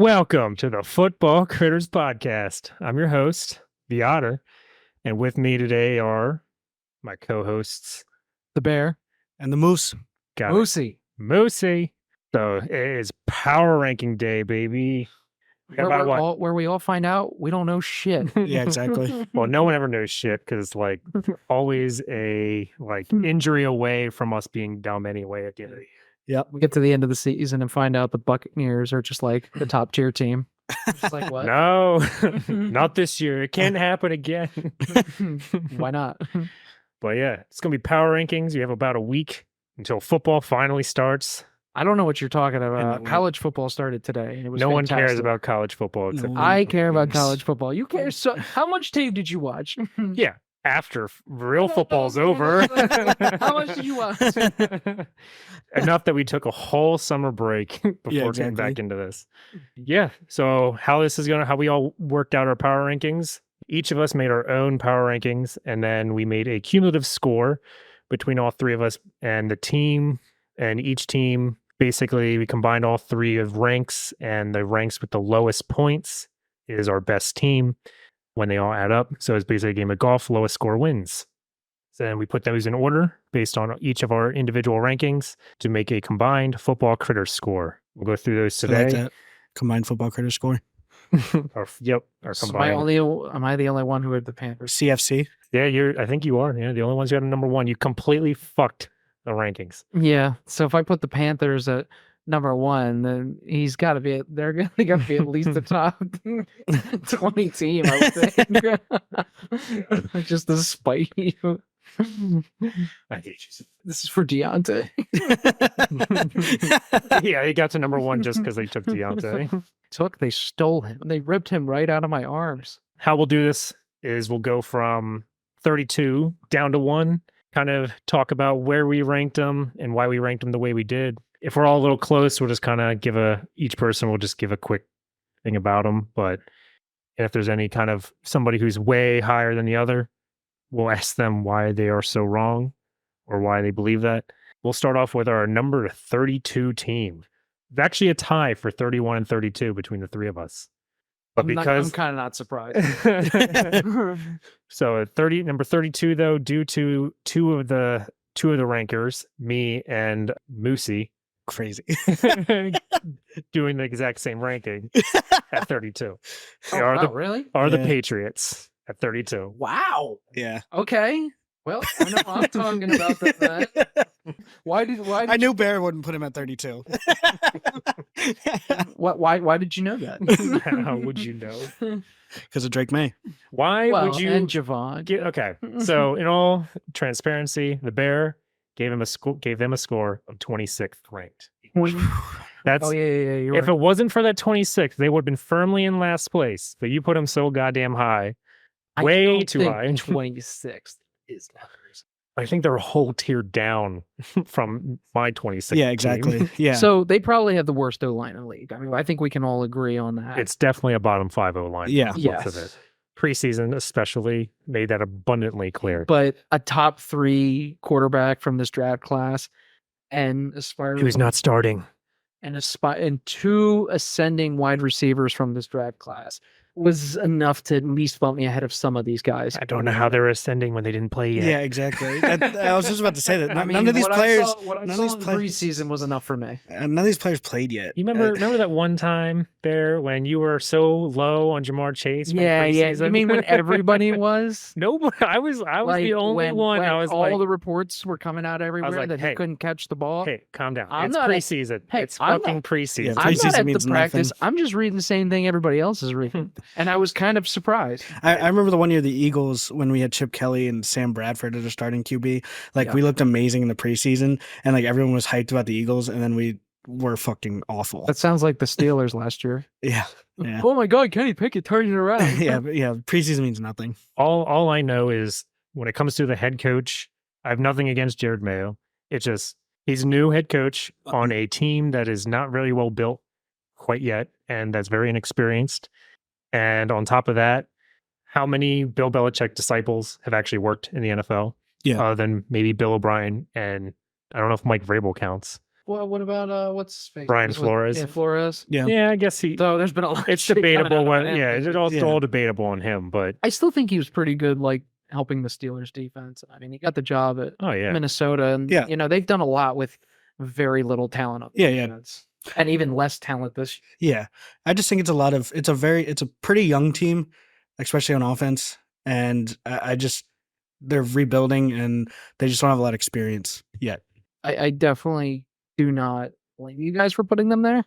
Welcome to the Football Critters Podcast. I'm your host, the Otter, and with me today are my co-hosts, the Bear, and the Moose. Got Moosey. Moosey. So it is power ranking day, baby. Where we all find out we don't know shit. Yeah, exactly. Well, no one ever knows shit because like always a injury away from us being down anyway at the end of the year. Yep. We get to the end of the season and find out the Buccaneers are just like the top tier team. Just like what? No, not this year. It can't happen again. Why not? But yeah, it's going to be power rankings. You have about a week until football finally starts. I don't know what you're talking about. College football started today. And it was one fantastic. cares about college football. Except I care about college football. You care. So, how much tape did you watch? Yeah, after real football's over. How much did you watch? Enough that we took a whole summer break before getting back into this. Yeah. So how we all worked out our power rankings. Each of us made our own power rankings, and then we made a cumulative score between all three of us and the team. And each team, basically, we combined all three of ranks, and the ranks with the lowest points is our best team when they all add up. So it's basically a game of golf, lowest score wins. So then we put those in order based on each of our individual rankings to make a combined football critter score. We'll go through those today. So that's combined football critter score. Our So combined. am I the only one who had the Panthers? CFC. Yeah, I think you are. Yeah, the only ones who got a number one. You completely fucked the rankings. Yeah. So if I put the Panthers at number one, then they're gonna be at least the top 20 team, I would think. Just to spite you. I hate you. This is for Deontay. Yeah, he got to number one just because they took Deontay. They stole him. They ripped him right out of my arms. How we'll do this is we'll go from 32 down to 1, kind of talk about where we ranked them and why we ranked them the way we did. If we're all a little close, we'll just kind of each person will just give a quick thing about them. But if there's any kind of somebody who's way higher than the other, we'll ask them why they are so wrong or why they believe that. We'll start off with our number 32 team. It's actually a tie for 31 and 32 between the three of us. But I'm kind of not surprised. So number 32 though, due to two of the rankers, me and Moosey, Crazy. doing the exact same ranking at 32. Really? The Patriots at 32. Wow. Yeah. Okay. Well, I know I'm talking about that. Why did I knew Bear wouldn't put him at 32. Why did you know that? How would you know? Because of Drake May. Why would you? And Javon. Okay. So in all transparency, the Bear gave them a score of 26th ranked. That's You're if it wasn't for that 26th, they would have been firmly in last place. But you put them so goddamn high, way too high. 26th is numbers. I think they're a whole tier down from my 26th. Yeah, exactly. team. Yeah. So they probably have the worst O-line in the league. I mean, I think we can all agree on that. It's definitely a bottom 5 O-line. Yeah. Most of it. Preseason especially made that abundantly clear. But a top 3 quarterback from this draft class and who's not starting, and 2 ascending wide receivers from this draft class was enough to at least bump me ahead of some of these guys. I don't know how they're ascending when they didn't play yet. Yeah, exactly. I was just about to say that. I mean, none of these players. What I saw in preseason was enough for me. None of these players played yet. You remember that one time there when you were so low on Jamar Chase? Yeah. You mean when everybody was? Nobody. I was the only one. When I was all the reports were coming out everywhere that he hey, couldn't catch the ball. Hey, calm down. I'm it's not preseason. It's fucking preseason. Yeah, I'm not at means the practice. nothing. I'm just reading the same thing everybody else is reading, and I was kind of surprised. I remember the one year the Eagles when we had Chip Kelly and Sam Bradford as a starting QB. We looked amazing in the preseason, and everyone was hyped about the Eagles, and then we were fucking awful. That sounds like the Steelers last year. Yeah. Oh my God, Kenny Pickett turning it around. yeah. Preseason means nothing. All I know is when it comes to the head coach, I have nothing against Jared Mayo. It's just he's a new head coach on a team that is not really well built quite yet, and that's very inexperienced. And on top of that, how many Bill Belichick disciples have actually worked in the NFL? Yeah. Other than maybe Bill O'Brien, and I don't know if Mike Vrabel counts. Well, what about what's his face? Brian Flores. Yeah, Flores. Yeah, I guess he. So there's been a lot. It's debatable when. Yeah, it's all debatable on him, but I still think he was pretty good, like helping the Steelers defense. I mean, he got the job at Minnesota, and they've done a lot with very little talent on defense, and even less talent this year. Yeah, I just think it's a pretty young team, especially on offense, and they're rebuilding and they just don't have a lot of experience yet. I definitely do not blame you guys for putting them there.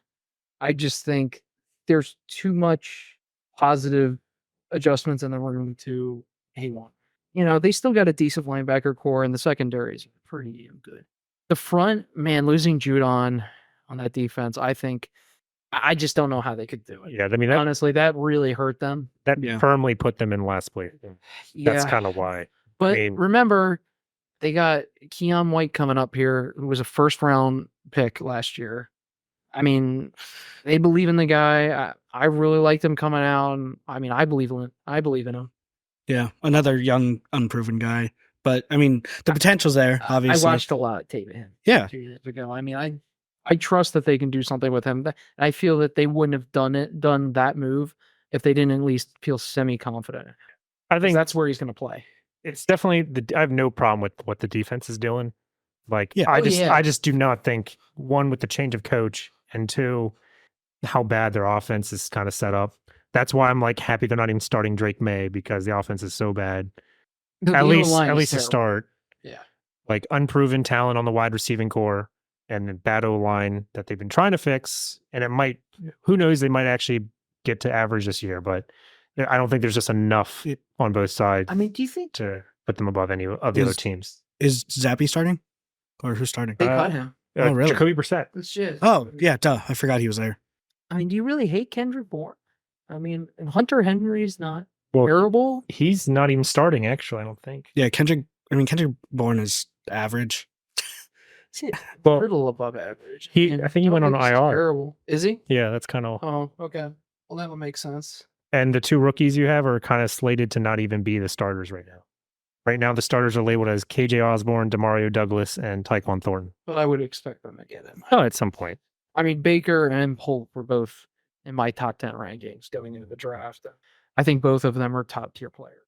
I just think there's too much positive adjustments in the room to A1. They still got a decent linebacker core, and the secondary is pretty good. The front, man, losing Judon on that defense, I just don't know how they could do it. Yeah, I mean, honestly, that really hurt them. That firmly put them in last place. That's kind of why. But remember, they got Keon White coming up here, who was a first-round pick last year. I mean, they believe in the guy. I really liked him coming out. And, I mean, I believe in him. Yeah, another young, unproven guy. But I mean, the potential's there. Obviously, I watched a lot of tape of him. Yeah, 2 years ago. I mean, I trust that they can do something with him. I feel that they wouldn't have done that move if they didn't at least feel semi-confident. I think that's where he's going to play. It's definitely I have no problem with what the defense is doing. Like, I just do not think, one, with the change of coach, and two, how bad their offense is kind of set up. That's why I'm like happy they're not even starting Drake May, because the offense is so bad. At least to start. Yeah. Like, unproven talent on the wide receiving core and the bad O-line that they've been trying to fix. And it might, who knows, they might actually get to average this year, but I don't think there's just enough on both sides. I mean, do you think to put them above any of the other teams? Is Zappy starting? Or who's starting? They cut him. Oh, really? Jacoby Brissett. Shit. Oh, yeah, duh. I forgot he was there. I mean, do you really hate Kendrick Bourne? I mean, Hunter Henry's not terrible. He's not even starting, actually, I don't think. Yeah, Kendrick Bourne is average. Well, a little above average. I think he went on IR. Terrible. Is he? Yeah, that's kind of. Oh, okay. Well, that would make sense. And the two rookies you have are kind of slated to not even be the starters right now. Right now, the starters are labeled as KJ Osborne, Demario Douglas, and Tyquan Thornton. But I would expect them to get him. Oh, at some point. I mean, Baker and Polk were both in my top 10 rankings going into the draft. I think both of them are top tier players.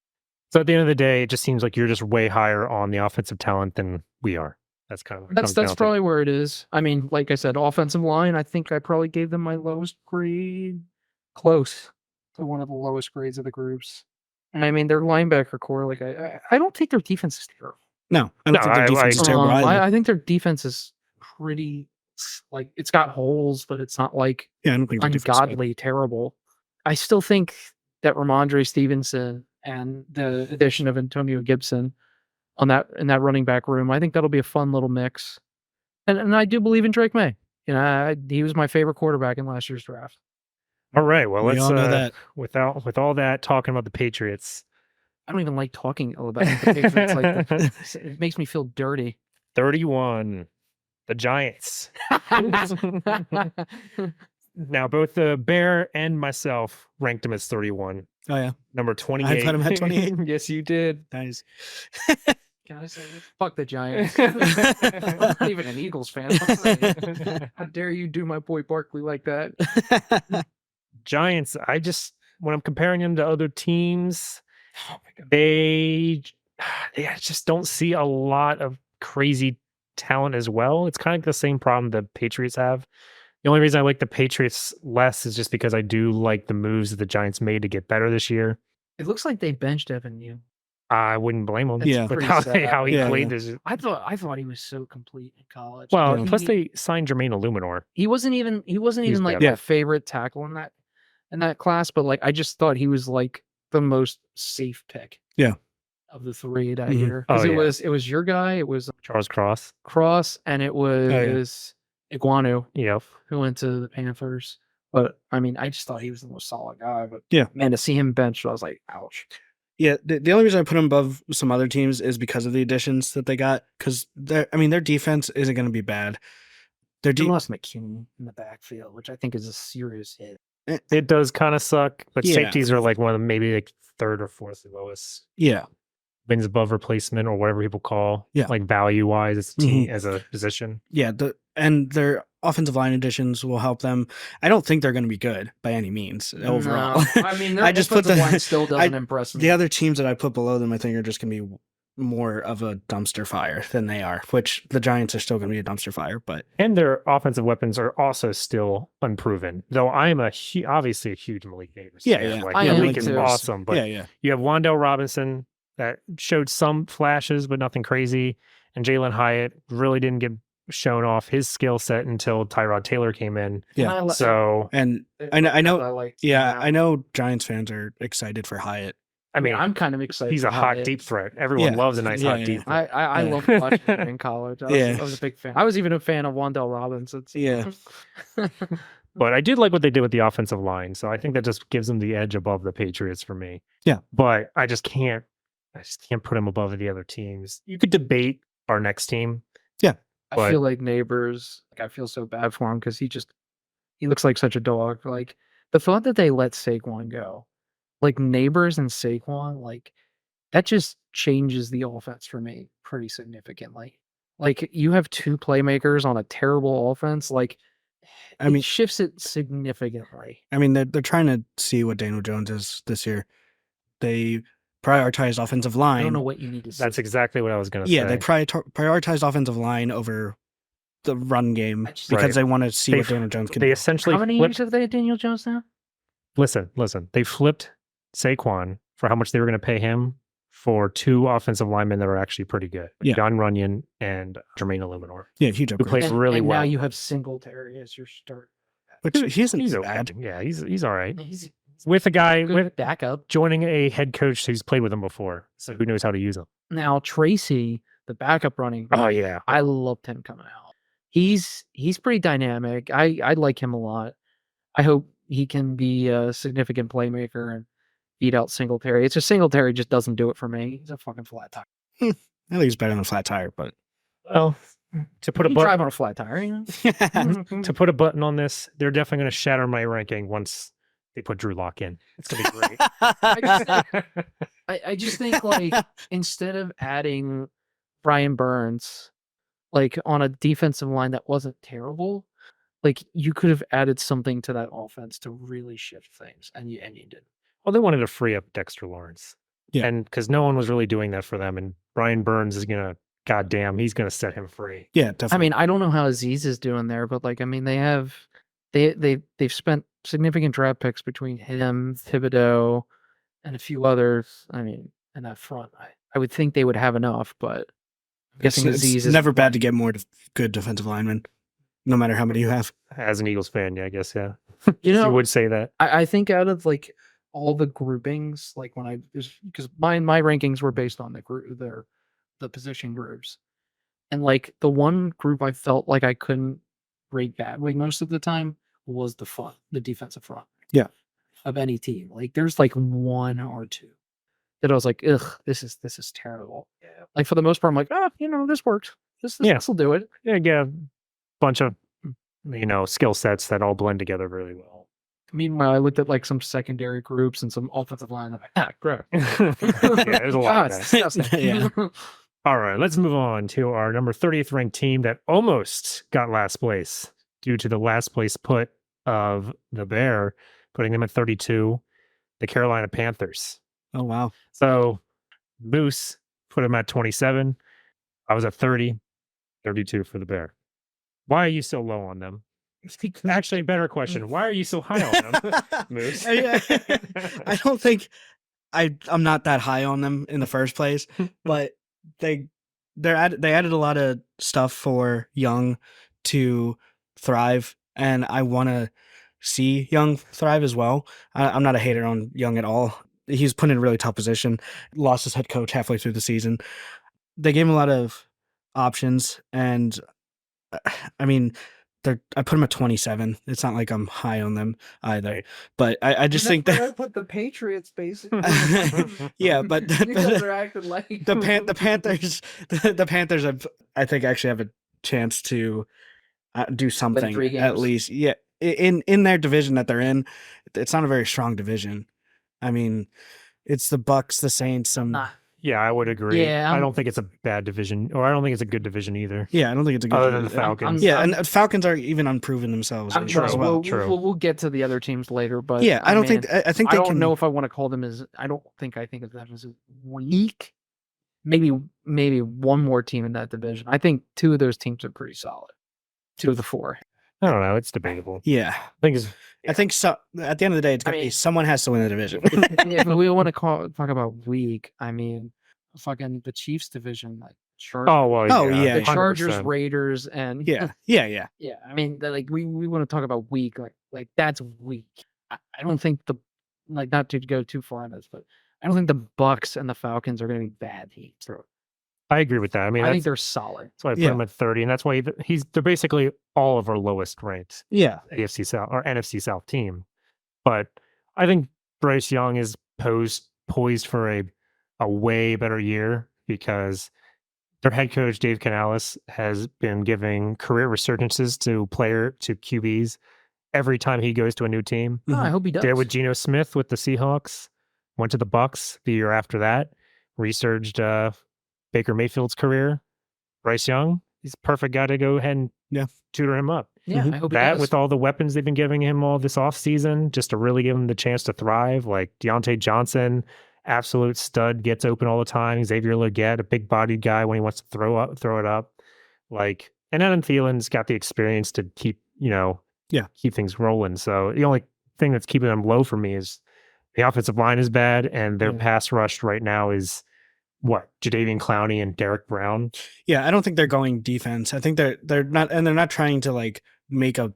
So at the end of the day, it just seems like you're just way higher on the offensive talent than we are. That's kind of that's probably where it is. I mean, like I said, offensive line, I think I probably gave them my lowest grade, close to one of the lowest grades of the groups. And I mean, their linebacker core, like I don't think their defense is terrible. No, I don't think their defense is terrible. I think their defense is pretty, like, it's got holes, but it's not like I don't think ungodly terrible. I still think that Ramondre Stevenson and the addition of Antonio Gibson in that running back room, I think that'll be a fun little mix. And I do believe in Drake May. He was my favorite quarterback in last year's draft. All right, well, let's all know that. with all that talking about the Patriots. I don't even like talking about the Patriots like that. It makes me feel dirty. 31, the Giants. Now, both the Bear and myself ranked him as 31. Oh, yeah. Number 28. I put him at 28. Yes, you did. Nice. Gotta say, fuck the Giants. I'm not even an Eagles fan. How dare you do my boy Barkley like that? Giants, when I'm comparing them to other teams, oh my God, they just don't see a lot of crazy talent as well. It's kind of the same problem the Patriots have. The only reason I like the Patriots less is just because I do like the moves that the Giants made to get better this year. It looks like they benched Evan Neal. I wouldn't blame him. Yeah, with how he played this. I thought he was so complete in college. Well, plus they signed Jermaine Illuminor. He wasn't even like my favorite tackle in that class, but like I just thought he was like the most safe pick. Yeah. Of the three that year. Because it was your guy, it was Charles Cross, and it was Iguanu. Yep. Who went to the Panthers. But I mean, I just thought he was the most solid guy. But man, to see him benched, I was like, ouch. Yeah, the only reason I put him above some other teams is because of the additions that they got. Because their defense isn't going to be bad. They lost McKinney in the backfield, which I think is a serious hit. It does kind of suck, but safeties are like one of maybe like third or fourth lowest. Yeah, wins above replacement or whatever people call. Yeah, like value wise, as a team as a position. Yeah, and their offensive line additions will help them. I don't think they're going to be good by any means overall. No. I mean, their I just put offensive the line still doesn't impress me. The other teams that I put below them, I think, are just going to be more of a dumpster fire than they are, which the Giants are still going to be a dumpster fire. And their offensive weapons are also still unproven. Though I am obviously a huge Malik Davis fan. Like, Malik is awesome, but you have Wan'Dale Robinson that showed some flashes, but nothing crazy. And Jalen Hyatt really didn't get shown off his skill set until Tyrod Taylor came in. Yeah. I know Giants fans are excited for Hyatt. I mean, I'm kind of excited. He's a hot deep threat. Everyone loves a nice hot deep threat. I loved watching him in college. I was a big fan. I was even a fan of Wan'Dale Robinson. Yeah. But I did like what they did with the offensive line. So I think that just gives them the edge above the Patriots for me. Yeah. But I just can't put them above the other teams. You could debate our next team. Yeah. I feel like Neighbors, I feel so bad for him because he looks like such a dog. Like the thought that they let Saquon go, like Neighbors and Saquon, like that just changes the offense for me pretty significantly. Like you have two playmakers on a terrible offense, like it shifts it significantly. I mean, they're trying to see what Daniel Jones is this year. They prioritized offensive line. I don't know what you need to see. That's exactly what I was going to say. Yeah, they prioritized offensive line over the run game because they want to see what Daniel Jones can do. How many years have they had Daniel Jones now? Listen. They flipped Saquon for how much they were going to pay him for two offensive linemen that are actually pretty good. John Runyon and Jermaine Illuminor. Yeah, huge upgrade. Who plays really well. Now you have Singletary as your start. Which he's bad. Okay. Yeah, he's all right. He's with a guy with backup joining a head coach who's played with him before, so who knows how to use him. Now Tracy, the backup running back, I loved him coming out. He's pretty dynamic. I like him a lot. I hope he can be a significant playmaker and beat out Singletary. It's just Singletary just doesn't do it for me. He's a fucking flat tire. I think he's better than a flat tire, but to put a button drive on a flat tire, you know? To put a button on this, they're definitely going to shatter my ranking once they put Drew Lock in. It's going to be great. I just think like instead of adding Brian Burns like on a defensive line that wasn't terrible, like you could have added something to that offense to really shift things, and you didn't. Well, they wanted to free up Dexter Lawrence. Yeah. And because no one was really doing that for them. And Brian Burns is going to, goddamn, he's going to set him free. Yeah, definitely. I mean, I don't know how Aziz is doing there, but like, I mean, they've spent significant draft picks between him, Thibodeau, and a few others. I mean, in that front, I would think they would have enough, but I'm guessing Aziz is never bad to get more good defensive linemen, no matter how many you have. As an Eagles fan, yeah, I guess, yeah. You would say that. I think out of like all the groupings, like when because my rankings were based on the position groups, and like the one group I felt like I couldn't rate badly most of the time was the defensive front. Yeah, of any team. Like there's like one or two that I was like, ugh, this is terrible. Yeah. Like for the most part, I'm like, this worked. This will do it. Yeah, bunch of skill sets that all blend together really well. Meanwhile, I looked at like some secondary groups and some offensive line. I'm like, great. Yeah, there's a lot of that. Yeah. All right, let's move on to our number 30th ranked team that almost got last place due to the last place put of the Bear, putting them at 32, the Carolina Panthers. Oh, wow. So Moose put him at 27. I was at 30, 32 for the Bear. Why are you so low on them? Actually, better question. Why are you so high on them, Moose? I don't think I'm not that high on them in the first place, but they added a lot of stuff for Young to thrive, and I want to see Young thrive as well. I'm not a hater on Young at all. He's put in a really tough position, lost his head coach halfway through the season. They gave him a lot of options, and I mean, I put them at 27. It's not like I'm high on them either, but I just think that I put the Patriots basically. Yeah, but they're acting like the Panthers. The Panthers I think actually have a chance to do something at least. Yeah, in their division that they're in, it's not a very strong division. I mean, it's the Bucks, the Saints, Yeah, I would agree. Yeah, I don't think it's a bad division, or I don't think it's a good division either. Yeah, I don't think it's a good Other than the division. Falcons. Yeah, and Falcons are even unproven themselves I'm as sure well. we'll get to the other teams later, but Yeah, I don't think I think I they don't can. know if I want to call them as I think of them as weak. Maybe one more team in that division. I think two of those teams are pretty solid. Two of the four. I don't know. It's debatable. Yeah, I think so. At the end of the day, it's gonna be someone has to win the division. If we want to talk about weak, I mean, fucking the Chiefs division, like Chargers. Oh well. Oh, yeah, the 100%. Chargers, Raiders, and yeah. yeah. I mean, like we want to talk about weak, like that's weak. I don't think not to go too far on this, but I don't think the Bucks and the Falcons are going to be bad teams. I agree with that. I mean, I think they're solid. That's why I put him at 30, and that's why they're basically all of our lowest ranked AFC South or NFC South team. But I think Bryce Young is poised for a way better year because their head coach Dave Canales has been giving career resurgences to QBs every time he goes to a new team. Oh, I hope he does. Did it with Geno Smith with the Seahawks, went to the Bucks the year after that, resurged Baker Mayfield's career. Bryce Young, he's a perfect guy to go ahead and tutor him up. Yeah, I hope that he does. with all the weapons they've been giving him all this offseason, just to really give him the chance to thrive. Like Deontay Johnson, absolute stud, gets open all the time. Xavier Leggett, a big bodied guy when he wants to throw it up. Like, and Adam Thielen's got the experience to keep things rolling. So the only thing that's keeping them low for me is the offensive line is bad, and their pass rush right now is Jadeveon Clowney and Derek Brown. Yeah, I don't think they're going defense. I think they're not, and they're not trying to like make a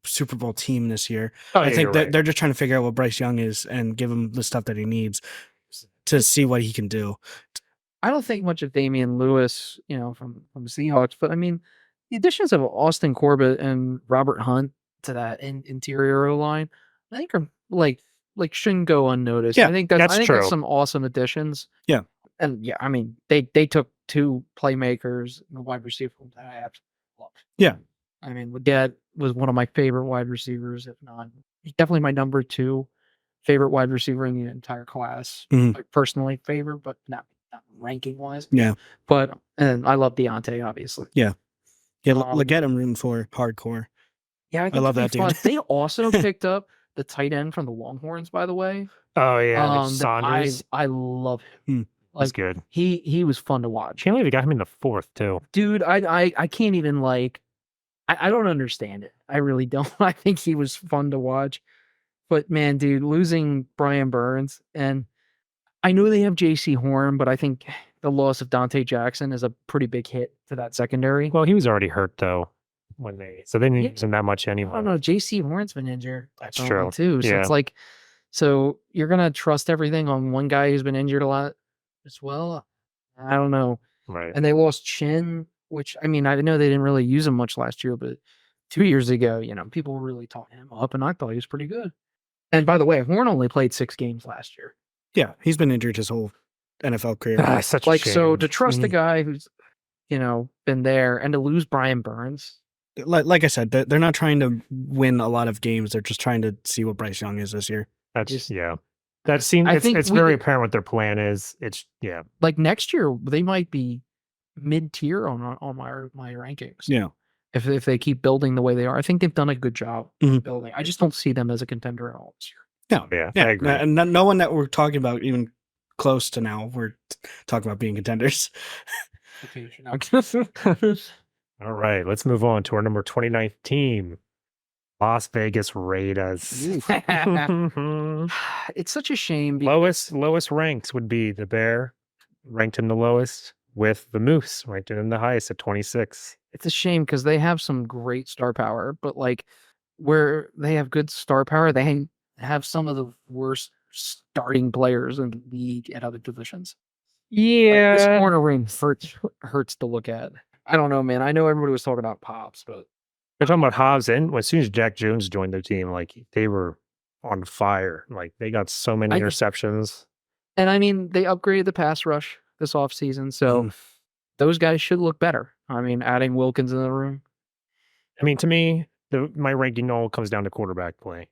Super Bowl team this year. I think they're just trying to figure out what Bryce Young is and give him the stuff that he needs to see what he can do. I don't think much of Damian Lewis, from the Seahawks, but I mean, the additions of Austin Corbett and Robert Hunt to that interior line, I think are like shouldn't go unnoticed. Yeah, I think that's true. That's some awesome additions. Yeah. And I mean, they took two playmakers and a wide receiver that I absolutely love. Yeah. I mean, Leggett was one of my favorite wide receivers, if not, he's definitely my number 2 favorite wide receiver in the entire class. Like personally favorite, but not ranking wise. Yeah. And I love Deontay, obviously. Yeah. Yeah, Leggett I'm rooting for hardcore. Yeah, I love that dude. They also picked up the tight end from the Longhorns, by the way. Oh yeah, Saunders. I love him. That's good. He was fun to watch. Can't believe they got him in the 4th too. Dude, I can't even I don't understand it. I really don't. I think he was fun to watch. But man, dude, losing Brian Burns, and I know they have JC Horn, but I think the loss of Dante Jackson is a pretty big hit to that secondary. Well, he was already hurt though so they didn't use him that much anyway. I don't know. JC Horn's been injured. That's true too. So it's so you're gonna trust everything on one guy who's been injured a lot as well. I don't know. Right. And they lost Chin, which I mean, I know they didn't really use him much last year, but 2 years ago, people were really talking him up, and I thought he was pretty good. And by the way, Horn only played 6 games last year. Yeah, he's been injured his whole NFL career. Such a shame. So to trust a guy who's, been there, and to lose Brian Burns. Like I said, they're not trying to win a lot of games. They're just trying to see what Bryce Young is this year. That seems. It's very apparent what their plan is. It's like next year they might be mid-tier on my rankings. Yeah, if they keep building the way they are, I think they've done a good job building. I just don't see them as a contender at all this year. Yeah, I agree. And no one that we're talking about even close to now. We're talking about being contenders. All right, let's move on to our number 29th team, Las Vegas Raiders. It's such a shame. Lowest ranks would be the Bear, ranked in the lowest, with the Moose, ranked in the highest at 26. It's a shame because they have some great star power, but where they have good star power, they have some of the worst starting players in the league at other divisions. Yeah, this corner ring hurts to look at. I don't know, man. I know everybody was talking about Pops, but they're talking about Hobbs, and as soon as Jack Jones joined their team, they were on fire. They got so many interceptions. And I mean, they upgraded the pass rush this offseason, so those guys should look better. I mean, adding Wilkins in the room. I mean, to me, my ranking all comes down to quarterback play.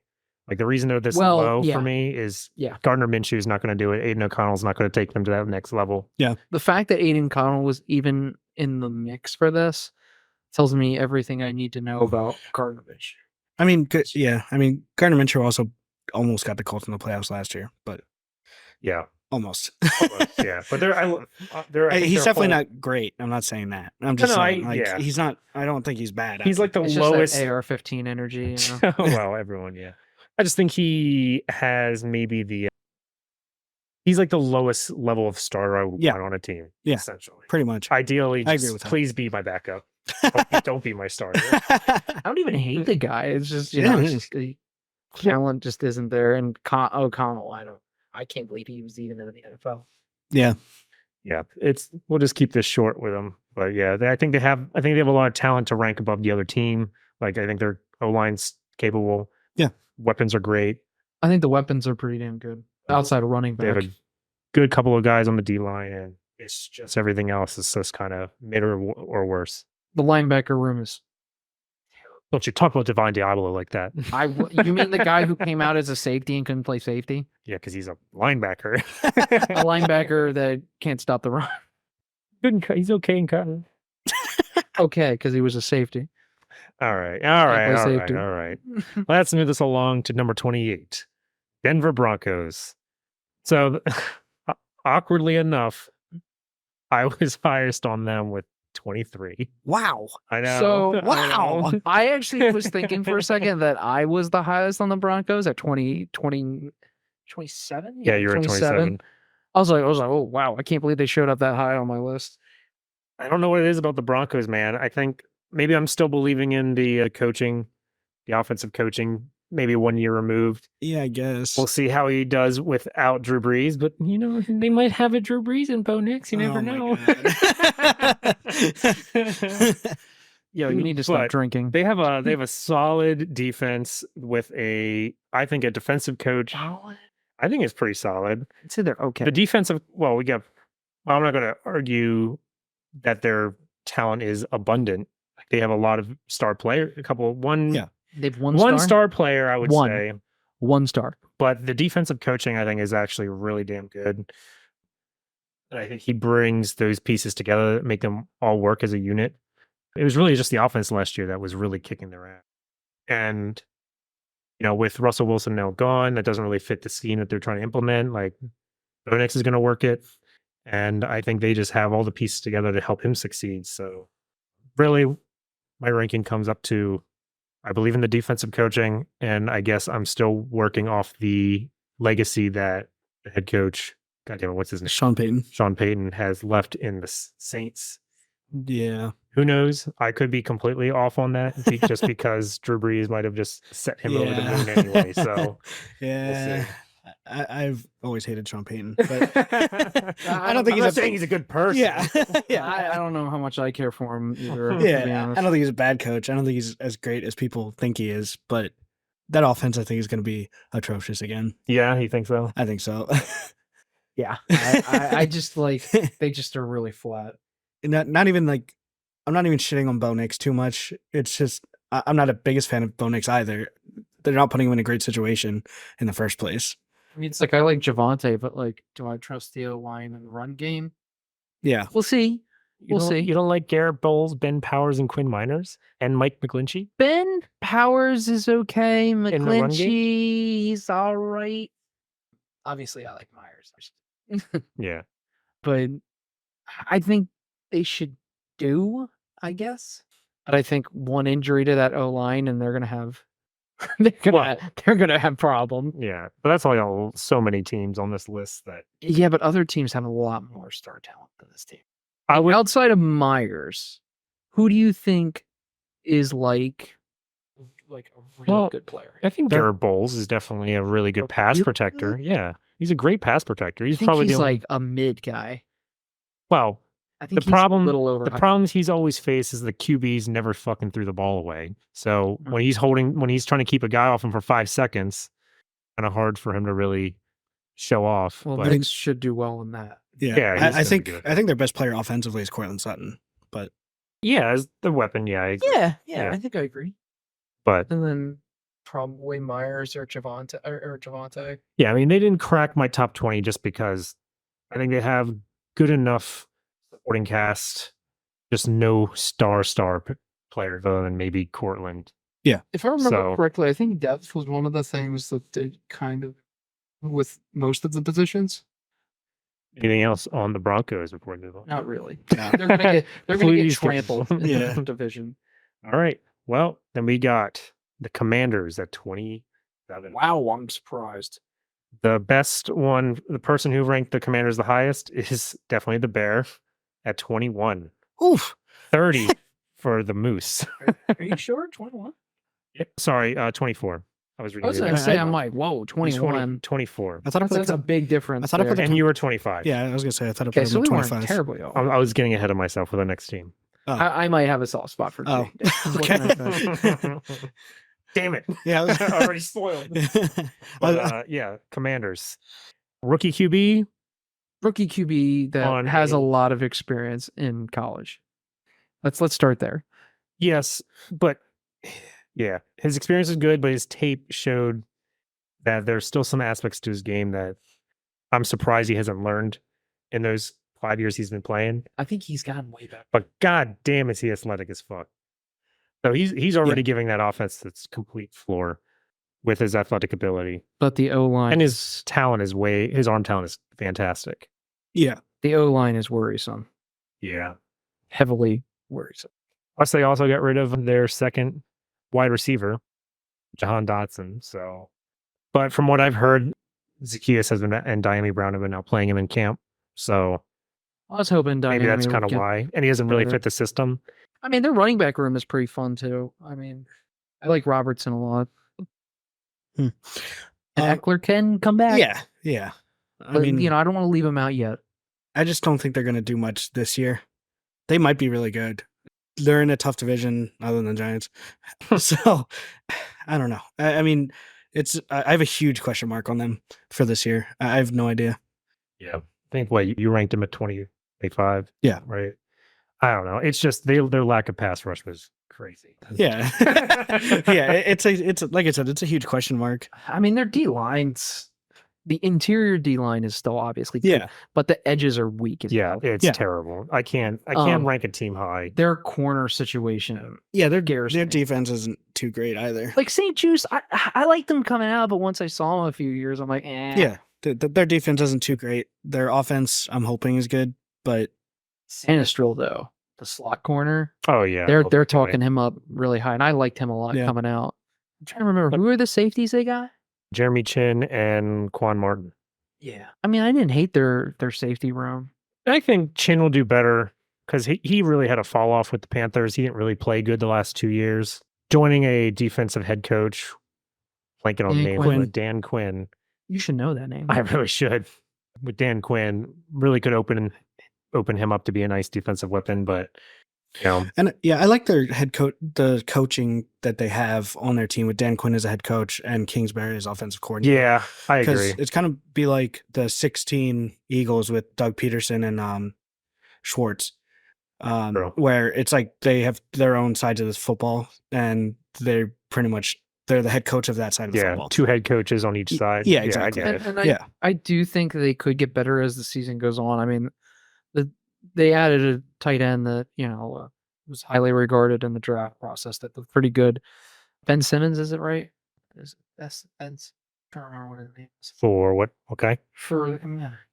Like the reason they're this Well, low yeah. for me is Yeah. Gardner Minshew's not going to do it. Aiden O'Connell's not going to take them to that next level. Yeah. The fact that Aiden Connell was even in the mix for this tells me everything I need to know about Gardner Minshew. I mean, yeah. I mean, Gardner Minshew also almost got the Colts in the playoffs last year, but yeah, almost. Yeah, but he's definitely not great. I'm not saying that. I'm just saying, he's not. I don't think he's bad. He's like the it's lowest just AR-15 energy. You know? Well, everyone, yeah. I just think he has maybe he's like the lowest level of starter I would want on a team. Yeah, essentially, pretty much. Ideally, I agree with that. Please be my backup. Don't be my starter. I don't even hate the guy. It's just the talent just isn't there. And O'Connell, I can't believe he was even in the NFL. Yeah. We'll just keep this short with them. But yeah, I think they have a lot of talent to rank above the other team. Like I think their O-line's capable. Yeah. Weapons are great. I think the weapons are pretty damn good. Outside of running back. They have a good couple of guys on the D-line, and it's just everything else is just kind of mid or worse. The linebacker room is. Don't you talk about Divine Diablo like that? You mean the guy who came out as a safety and couldn't play safety? Yeah, because he's a linebacker. A linebacker that can't stop the run. He's okay in cutting. Okay, because he was a safety. All right. Let's move this along to number 28, Denver Broncos. So, awkwardly enough, I was highest on them with 23. Wow. I know. So, wow. I actually was thinking for a second that I was the highest on the Broncos at 27? Yeah, you were at 27. I was like, oh, wow. I can't believe they showed up that high on my list. I don't know what it is about the Broncos, man. I think maybe I'm still believing in the coaching, the offensive coaching, maybe 1 year removed. Yeah, I guess. We'll see how he does without Drew Brees, but, they might have a Drew Brees in Bo Nix. You never know. Yo, you need to stop drinking. They have a solid defense with I think a defensive coach. Solid? I think it's pretty solid. I'd say they're okay. The defensive, I'm not going to argue that their talent is abundant. They have a lot of star players, They've one star player, I would say. 1 star. But the defensive coaching, I think, is actually really damn good. And I think he brings those pieces together, make them all work as a unit. It was really just the offense last year that was really kicking their ass. And, with Russell Wilson now gone, that doesn't really fit the scheme that they're trying to implement. Like, Bo Nix is going to work it. And I think they just have all the pieces together to help him succeed. So, really, my ranking comes up to, I believe in the defensive coaching, and I guess I'm still working off the legacy that the head coach, goddamn it, what's his name? Sean Payton has left in the Saints. Yeah. Who knows? I could be completely off on that just because Drew Brees might have just set him over the moon anyway. So, yeah. We'll I've always hated Sean Payton, but I don't think he's a good person. Yeah, I don't know how much I care for him either. Yeah, I don't think he's a bad coach. I don't think he's as great as people think he is. But that offense, I think, is going to be atrocious again. Yeah, you think so? I think so. Yeah, I just they just are really flat. Not even I'm not even shitting on Bo Nix too much. It's just I'm not a biggest fan of Bo Nix either. They're not putting him in a great situation in the first place. I mean, it's I like Javonte, but do I trust the O-line and the run game? Yeah. We'll see. We'll see. You don't like Garrett Bowles, Ben Powers, and Quinn Miners, and Mike McGlinchey? Ben Powers is okay. McGlinchey, he's all right. Obviously, I like Myers. Yeah. But I think they should I guess. But I think one injury to that O-line, and they're going to have... they're gonna have problems. Yeah, but that's why so many teams on this list that. Yeah, but other teams have a lot more star talent than this team. Outside of Myers, who do you think is like a really good player? I think Garrett Bowles is definitely a really good pass protector. Yeah, he's a great pass protector. He's probably like a mid guy. Well, I think the problem he's always faced is the QBs never fucking threw the ball away. So when he's trying to keep a guy off him for 5 seconds, kind of hard for him to really show off. Well, Nix should do well in that. Yeah, I think their best player offensively is Cortland Sutton, but as the weapon, I think I agree. But and then probably Myers or Javante. Yeah, I mean, they didn't crack my top 20 just because I think they have good enough supporting cast, just no star players other than maybe Cortland. If I remember correctly, I think depth was one of the things that did kind of with most of the positions. Anything else on the Broncos before we move on? Not really. No. They're gonna get Please get- trampled in Yeah. the division. All right. Well, then we got the Commanders at 27. Wow, I'm surprised. The best one, the person who ranked the Commanders the highest is definitely the Bear at 21. Oof. 30 for the Moose. Are you sure? 21? Sorry, 24. I was I reading was it. gonna say, I'm like, whoa, 21. 24. I thought I put That's a big difference. I thought I put there. And you were 25. Yeah, I was gonna say I thought I put Okay, him so at we weren't 25. terribly off. I was getting ahead of myself with the next team. I might have a soft spot for Oh, Jake. okay. Damn it. Yeah, I was- Already spoiled. I- But yeah, Commanders. Rookie QB. Rookie QB that On has a a- lot of experience in college. Let's start there. Yes, but yeah, his experience is good, but his tape showed that there's still some aspects to his game that I'm surprised he hasn't learned in those 5 years he's been playing. I think he's gotten way better. But god damn, is he athletic as fuck. So he's already giving that offense its complete floor with his athletic ability. But the O line And his talent is his arm talent is fantastic. yeah. the O line is worrisome. Yeah. Heavily worrisome. Plus, they also got rid of their second wide receiver, Jahan Dotson. So, but from what I've heard, Zacchaeus has been and Diami Brown have been now playing him in camp. So I was hoping maybe that's Diami kind would of get why. And he doesn't really better. fit the system. I mean, their running back room is pretty fun too. I mean, I like Robertson a lot. Hmm. And Eckler can come back. Yeah. Yeah. I But, mean, I don't want to leave him out yet. I just don't think they're gonna do much this year. They might be really good. They're in a tough division other than the Giants. So I don't know. I mean, I have a huge question mark on them for this year. I have no idea. Yeah. I think you ranked him at 25. Yeah. Right. I don't know. It's just their lack of pass rush was crazy. Yeah. Yeah. It's like I said, it's a huge question mark. I mean, their D lines, the interior D line is still obviously good, Yeah. but the edges are weak. As Yeah, hell. it's Yeah. terrible. I can't Um, rank a team high. Their corner situation, Yeah. Their Scares me. defense isn't too great either. like St. Juice, I liked them coming out, but once I saw them a few years, I'm like, eh. Yeah. Their defense isn't too great. Their offense, I'm hoping, is good, but Sinistril though, the slot corner, Oh yeah. they're definitely. talking him up really high, and I liked him a lot Yeah. coming out. I'm trying to remember who are the safeties they got. Jeremy Chin and Quan Martin. Yeah, I mean, I didn't hate their safety room. I think Chin will do better because he really had a fall off with the Panthers. He didn't really play good the last 2 years. Joining a defensive head coach, blanking on the Dan name, Quinn. but Dan Quinn. You should know that name. I really should. With Dan Quinn, really could open him up to be a nice defensive weapon, but and yeah, I like their head coach, the coaching that they have on their team with Dan Quinn as a head coach and Kingsbury as offensive coordinator. yeah, I agree. It's kind of be like the 16 Eagles with Doug Peterson and Schwartz, True. where it's like they have their own sides of this football, and they're the head coach of that side of the Yeah, football. 2 head coaches on each side. yeah, I exactly. get it. And Yeah. I do think they could get better as the season goes on. I mean, they added a tight end that was highly regarded in the draft process that looked pretty good. Ben Simmons, is it right? That's Ben's. I don't remember what his name is. For what? Okay. For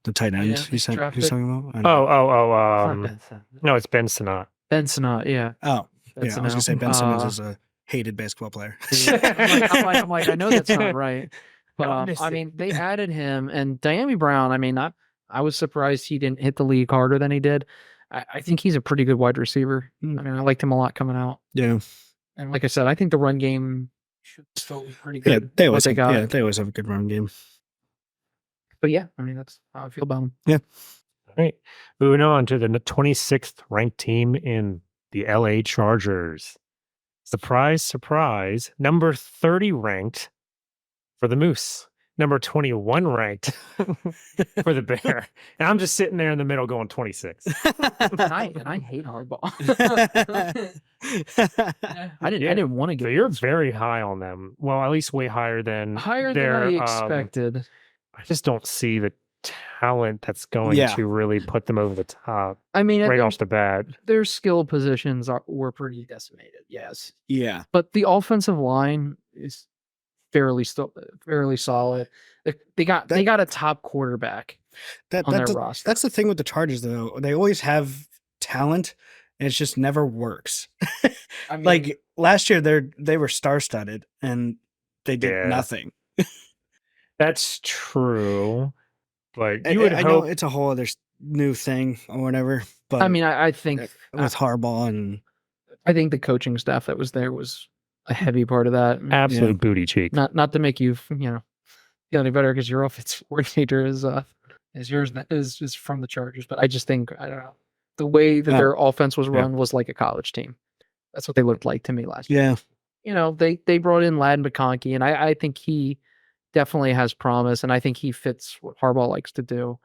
The tight end Yeah, he's drafted. talking about. I know. Oh, Ben Simmons. no, it's Ben Sinnott. Ben Sinnott, yeah. Oh, Ben yeah. I was gonna say Ben Sinnott. Simmons is a hated basketball player. I'm like, I know that's not right. But Don't miss I it. mean, they added him and Diami Brown. I mean, I was surprised he didn't hit the league harder than he did. I think he's a pretty good wide receiver. Hmm. I mean, I liked him a lot coming out. Yeah, And like I said, I think the run game should still be pretty yeah. good. They always they got. they always have a good run game. But yeah, I mean, that's how I feel about him. All right. Moving on to the 26th ranked team in the LA Chargers. Surprise, surprise. Number 30 ranked for the Moose. number 21 ranked for the Bear. And I'm just sitting there in the middle going 26. And I hate Harbaugh. I didn't want to So get you're very high on them. Well, at least way higher than higher than I expected. I just don't see the talent that's going to really put them over the top. I mean, right off the bat, their skill positions were pretty decimated. Yes. Yeah. But the offensive line is fairly solid. They got a top quarterback on their roster. That's the thing with the Chargers, though. They always have talent, and it just never works. I mean, like last year, they were star-studded, and they did nothing. That's true. But you would hope, know it's a whole other new thing or whatever. But I mean, I think with Harbaugh, and I think the coaching staff that was there was a heavy part of that. Absolute booty cheek. Not to make you feel any better because your offensive coordinator is from the Chargers, but I just think I don't know the way that their offense was run was like a college team. That's what they looked like to me last year. Yeah, they brought in Ladd McConkey, and I think he definitely has promise, and I think he fits what Harbaugh likes to do.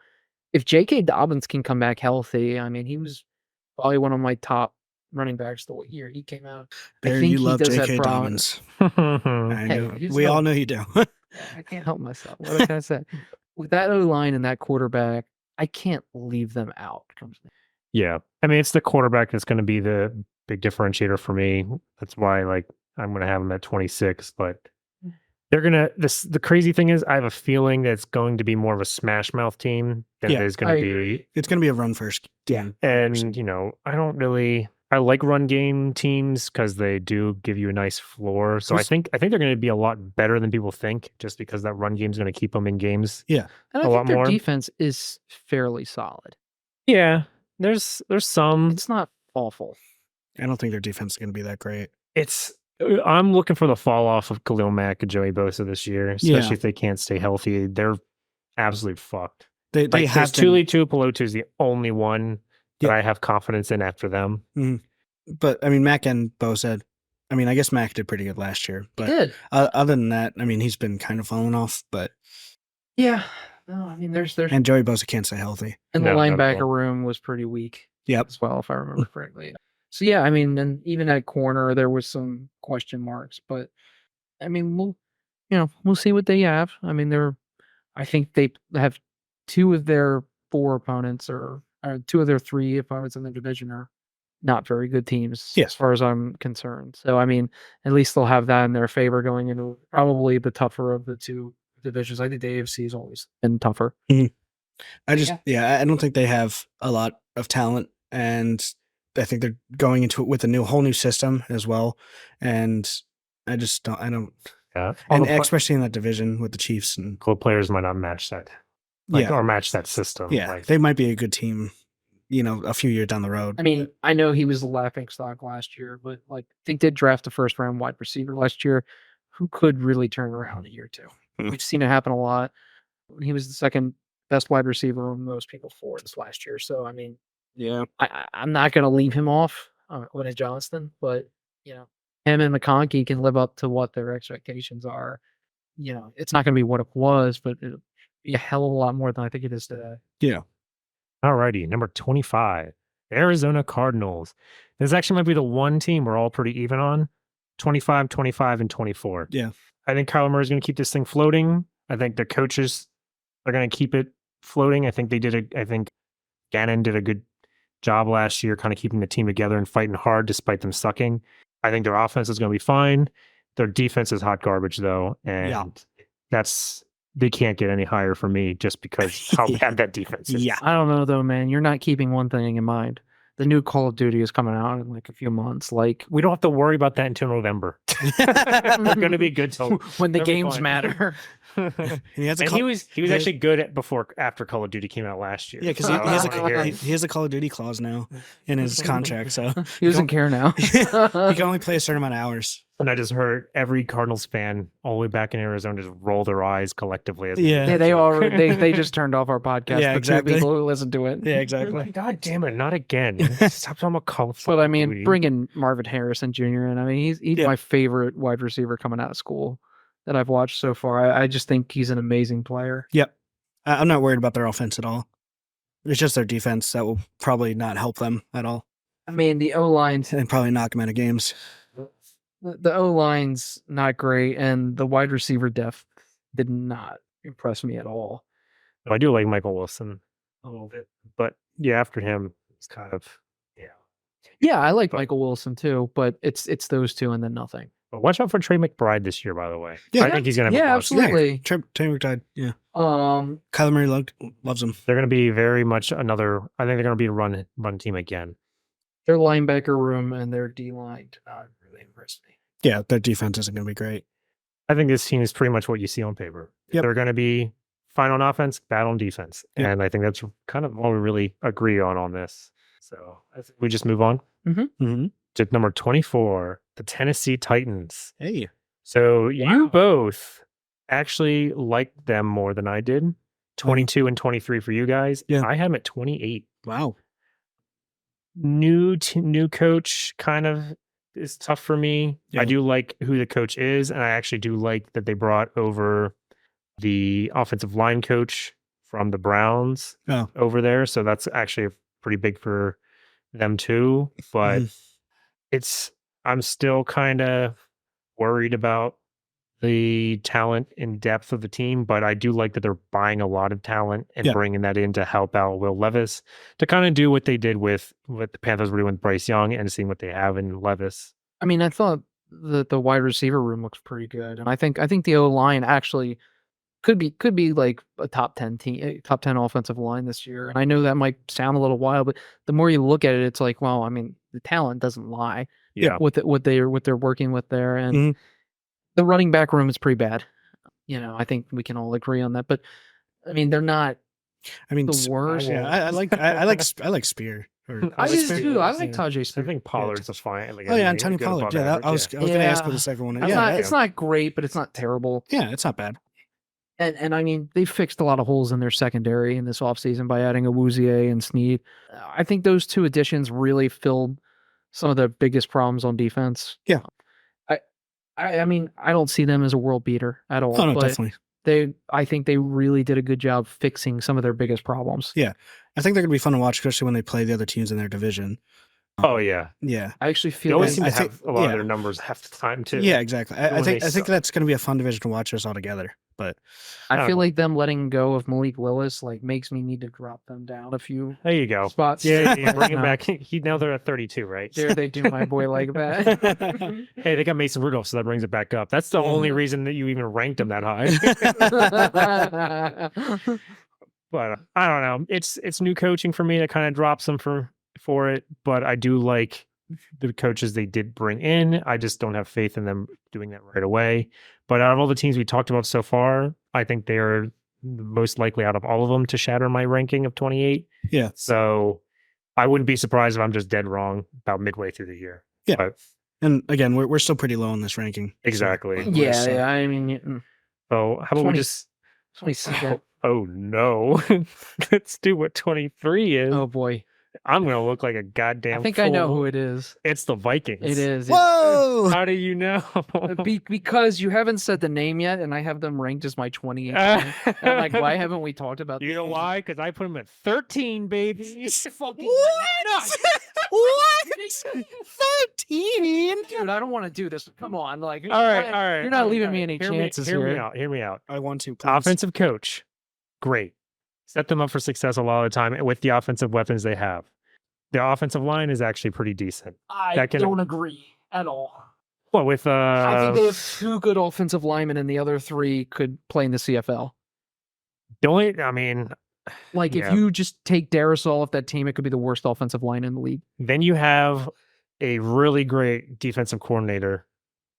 If J.K. Dobbins can come back healthy, I mean, he was probably one of my top running backs the year he came out. Bear, I think you love does J.K. have Dobbins. I know. We all know you do. I can't help myself. What can I say? With that O-line and that quarterback, I can't leave them out. Yeah. I mean, it's the quarterback that's going to be the big differentiator for me. That's why, I'm going to have him at 26, but they're going to, the crazy thing is I have a feeling that it's going to be more of a smash mouth team than it is going to be. It's going to be a run first game. And, I like run game teams because they do give you a nice floor. So I think they're going to be a lot better than people think just because that run game is going to keep them in games. Yeah. And I think their defense is fairly solid. Yeah. There's some. It's not awful. I don't think their defense is going to be that great. I'm looking for the fall off of Khalil Mack and Joey Bosa this year, especially if they can't stay healthy. They're absolutely fucked. They have Tuli Tuipulotu is the only one that I have confidence in after them. Mm-hmm. But I mean, Mack and Bosa. I mean, I guess Mack did pretty good last year. But he did. Other than that, I mean, he's been kind of falling off. But yeah, no, I mean, there's and Joey Bosa can't stay healthy. And the linebacker room was pretty weak. Yep, as well, if I remember correctly. So yeah, I mean, and even at corner there was some question marks, but I mean, we'll see what they have. I mean, I think they have two of their four opponents or two of their three opponents in the division are not very good teams as far as I'm concerned. So, I mean, at least they'll have that in their favor going into probably the tougher of the two divisions. I think the AFC has always been tougher. Mm-hmm. I don't think they have a lot of talent, and I think they're going into it with a whole new system as well. And I don't. Yeah. And especially in that division with the Chiefs and club players might not match that. Or match that system. Yeah. They might be a good team, a few years down the road. I mean, I know he was the laughing stock last year, but they did draft a first round wide receiver last year who could really turn around a year or two. We've seen it happen a lot. He was the second best wide receiver on most people's boards last year. So, I mean, I'm not going to leave him off with Johnston, but him and McConkey can live up to what their expectations are. It's not going to be what it was, but it'll be a hell of a lot more than I think it is today. Yeah. Alrighty, number 25, Arizona Cardinals. This actually might be the one team we're all pretty even on. 25, 25, and 24. Yeah. I think Kyler Murray's going to keep this thing floating. I think the coaches are going to keep it floating. I think Gannon did a good job last year kind of keeping the team together and fighting hard despite them sucking. I think their offense is going to be fine. Their defense is hot garbage, though. And they can't get any higher for me just because how bad that defense is. Yeah. I don't know, though, man. You're not keeping one thing in mind. The new Call of Duty is coming out in a few months. We don't have to worry about that until November. They're going to be good till when the games matter. He was actually good after Call of Duty came out last year. Yeah, because he has a Call of Duty clause now in his contract, so he doesn't care now. He can only play a certain amount of hours. And I just heard every Cardinals fan all the way back in Arizona just roll their eyes collectively. They just turned off our podcast. Yeah, exactly. People who listen to it. Yeah, exactly. God damn it, not again. Stop talking about Call of Duty. But I mean, bringing Marvin Harrison Jr. in. I mean, he's my favorite wide receiver coming out of school. that I've watched so far. I just think he's an amazing player. Yep. I'm not worried about their offense at all. It's just their defense that will probably not help them at all. I mean, the O-line and probably knock them out of games. The O-line's not great, and the wide receiver depth did not impress me at all. I do like Michael Wilson a little bit, but yeah, after him, it's kind of Yeah, I like Michael Wilson too, but it's those two and then nothing. But watch out for Trey McBride this year, by the way. Yeah. I think he's gonna have a bust. Absolutely. Trey McBride, yeah. Kyler Murray loves him. They're gonna be very much another. I think they're gonna be a run team again. Their linebacker room and their D line did not really impress me. Yeah, their defense isn't gonna be great. I think this team is pretty much what you see on paper. Yep. They're gonna be fine on offense, bad on defense, and I think that's kind of all we really agree on this. So I think we just move on. To number 24, the Tennessee Titans. Hey. So you both actually liked them more than I did. 22 and 23 for you guys. Yeah. I had them at 28. Wow. New coach kind of is tough for me. Yeah. I do like who the coach is, and I actually do like that they brought over the offensive line coach from the Browns over there. So that's actually pretty big for them too. But I'm still kind of worried about the talent and depth of the team, but I do like that they're buying a lot of talent and bringing that in to help out Will Levis to kind of do what they did with what the Panthers were doing with Bryce Young and seeing what they have in Levis. I mean, I thought the wide receiver room looks pretty good, and I think the O line actually could be like a top 10 team, top 10 offensive line this year. And I know that might sound a little wild, but the more you look at it, it's like, well, I mean, the talent doesn't lie. Yeah, what they're working with there, and the running back room is pretty bad. I think we can all agree on that. But I mean, they're not. I mean, the worst. Yeah, I like Spear. I do too. I like Tajay Spear. I think Pollard's a fine. Like, Antonio Pollard. Yeah, I was going to ask for the second one. It's not great, but it's not terrible. Yeah, it's not bad. And I mean, they fixed a lot of holes in their secondary in this offseason by adding Awuzie and Snead. I think those two additions really filled some of the biggest problems on defense. Yeah. I mean, I don't see them as a world beater at all. Oh, no, but definitely. I think they really did a good job fixing some of their biggest problems. Yeah. I think they're going to be fun to watch, especially when they play the other teams in their division. Oh, yeah. Yeah. I actually They feel always seem to have a lot of their numbers half the time, too. Yeah, exactly. I think that's going to be a fun division to watch us all together. But I feel like them letting go of Malik Willis makes me need to drop them down a few there you go spots. Yeah, bring him back. Now they're at 32, right? Dare they do my boy like that? Hey, they got Mason Rudolph, so that brings it back up. That's the only reason that you even ranked him that high. But I don't know. It's new coaching for me that kind of drops them for it. But I do like the coaches they did bring in. I just don't have faith in them doing that right away. But out of all the teams we talked about so far, I think they are most likely out of all of them to shatter my ranking of 28. Yeah. So I wouldn't be surprised if I'm just dead wrong about midway through the year. Yeah. But, and again, we're still pretty low in this ranking. Exactly. So, yeah. I mean, so how about we just 22nd. Oh no. Let's do what 23 is. Oh boy. I'm going to look like a goddamn I think fool. I know who it is. It's the Vikings. It is. Whoa! How do you know? Because you haven't said the name yet, and I have them ranked as my 28th. I'm like, why haven't we talked about You know why? Because I put them at 13, baby. Fucking What? What? 13? Dude, I don't want to do this. Come on. Like, All right. You're not leaving me any chances Hear here. me out. I want to, please. Offensive coach. Great. Set them up for success a lot of the time with the offensive weapons they have. The offensive line is actually pretty decent. I don't agree at all. What with I think they have two good offensive linemen, and the other three could play in the CFL. Like if you just take Darisaw off that team, it could be the worst offensive line in the league. Then you have a really great defensive coordinator,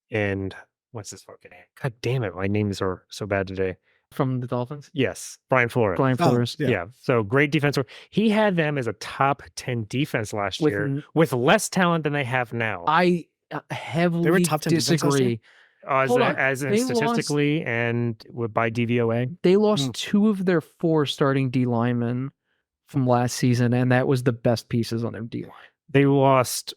and what's his fucking name? God damn it, my names are so bad today. From the Dolphins? Yes, Brian Flores. Yeah. So great defense. He had them as a top 10 defense last year with less talent than they have now. I heavily They were top 10 disagree. As in statistically and by DVOA. They lost two of their four starting D linemen from last season, and that was the best pieces on their D line. They lost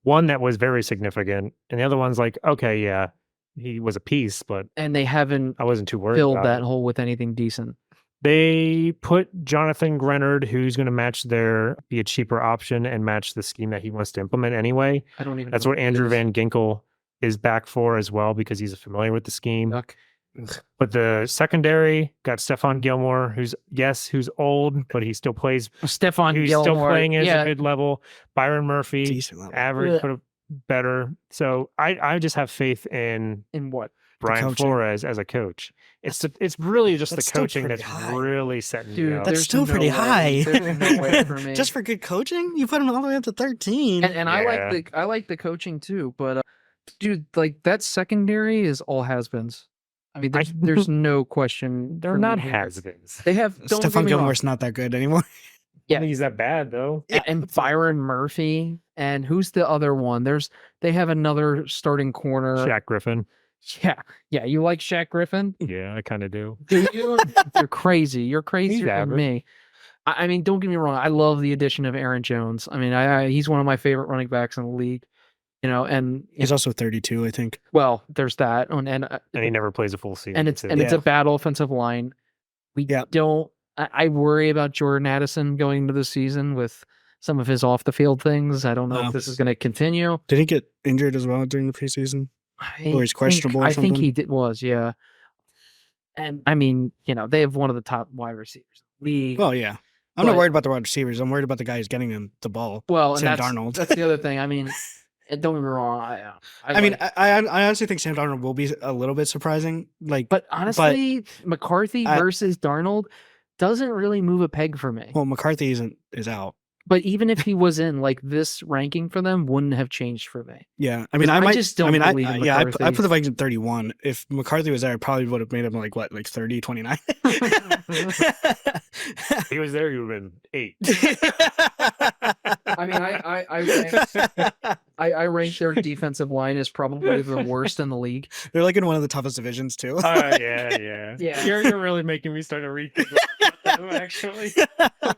one that was very significant, and the other one's like, okay, yeah, he was a piece, but And they haven't I wasn't too worried filled about that it. hole with anything decent. They put Jonathan Grenard, who's going to be a cheaper option and match the scheme that he wants to implement anyway. I don't even. That's know what Andrew Van Ginkel is back for as well, because he's familiar with the scheme. Yuck. But the secondary got Stephon Gilmore, who's old, but he still plays. Stephon Who's Gilmore, still playing as yeah, a mid-level. Byron Murphy, Decent level. average, Yeah. but better. So I just have faith in what? Brian coaching. Flores as a coach. It's really just the That's still coaching pretty that's high. really setting me Dude, up. That's there's still no pretty way. high. There's no way for me. Just for good coaching, you put him all the way up to 13. And Yeah. I like the coaching too, but dude, like that secondary is all has-beens. I mean, there's no question. They're for not me here. has-beens. They have don't get Stephon me wrong. Gilmore's not that good anymore. I don't think he's that bad though. And Byron Murphy, and who's the other one? They have another starting corner. Shaq Griffin. Yeah. You like Shaq Griffin? Yeah, I kind of do. Dude, you're crazy. You're crazier than average. me. I mean, don't get me wrong. I love the addition of Aaron Jones. I mean, he's one of my favorite running backs in the league. And He's also 32, I think. well, there's that, and he never plays a full season. and it's too. it's a bad offensive line. We Yeah. don't. I worry about Jordan Addison going into the season with some of his off the field things. I don't know No. if this is going to continue. Did he get injured as well during the preseason? Or he's questionable or I think something? he was, yeah. And I mean, they have one of the top wide receivers in the league. Well, yeah. I'm not worried about the wide receivers. I'm worried about the guy who's getting him the ball. Well, and Sam that's Darnold. that's the other thing. I mean, and don't get me wrong. I honestly think Sam Darnold will be a little bit surprising. But honestly, McCarthy versus Darnold doesn't really move a peg for me. Well, McCarthy is out. But even if he was in, like, this ranking for them wouldn't have changed for me. Yeah, I mean, I I might just don't believe in I McCarthy. put the Vikings at 31. If McCarthy was there, I probably would have made him like 30, 29. If he was there, he would have been 8. I mean, I rank their defensive line as probably the worst in the league. They're like in one of the toughest divisions too. Yeah. You're really making me start to rethink about them, actually.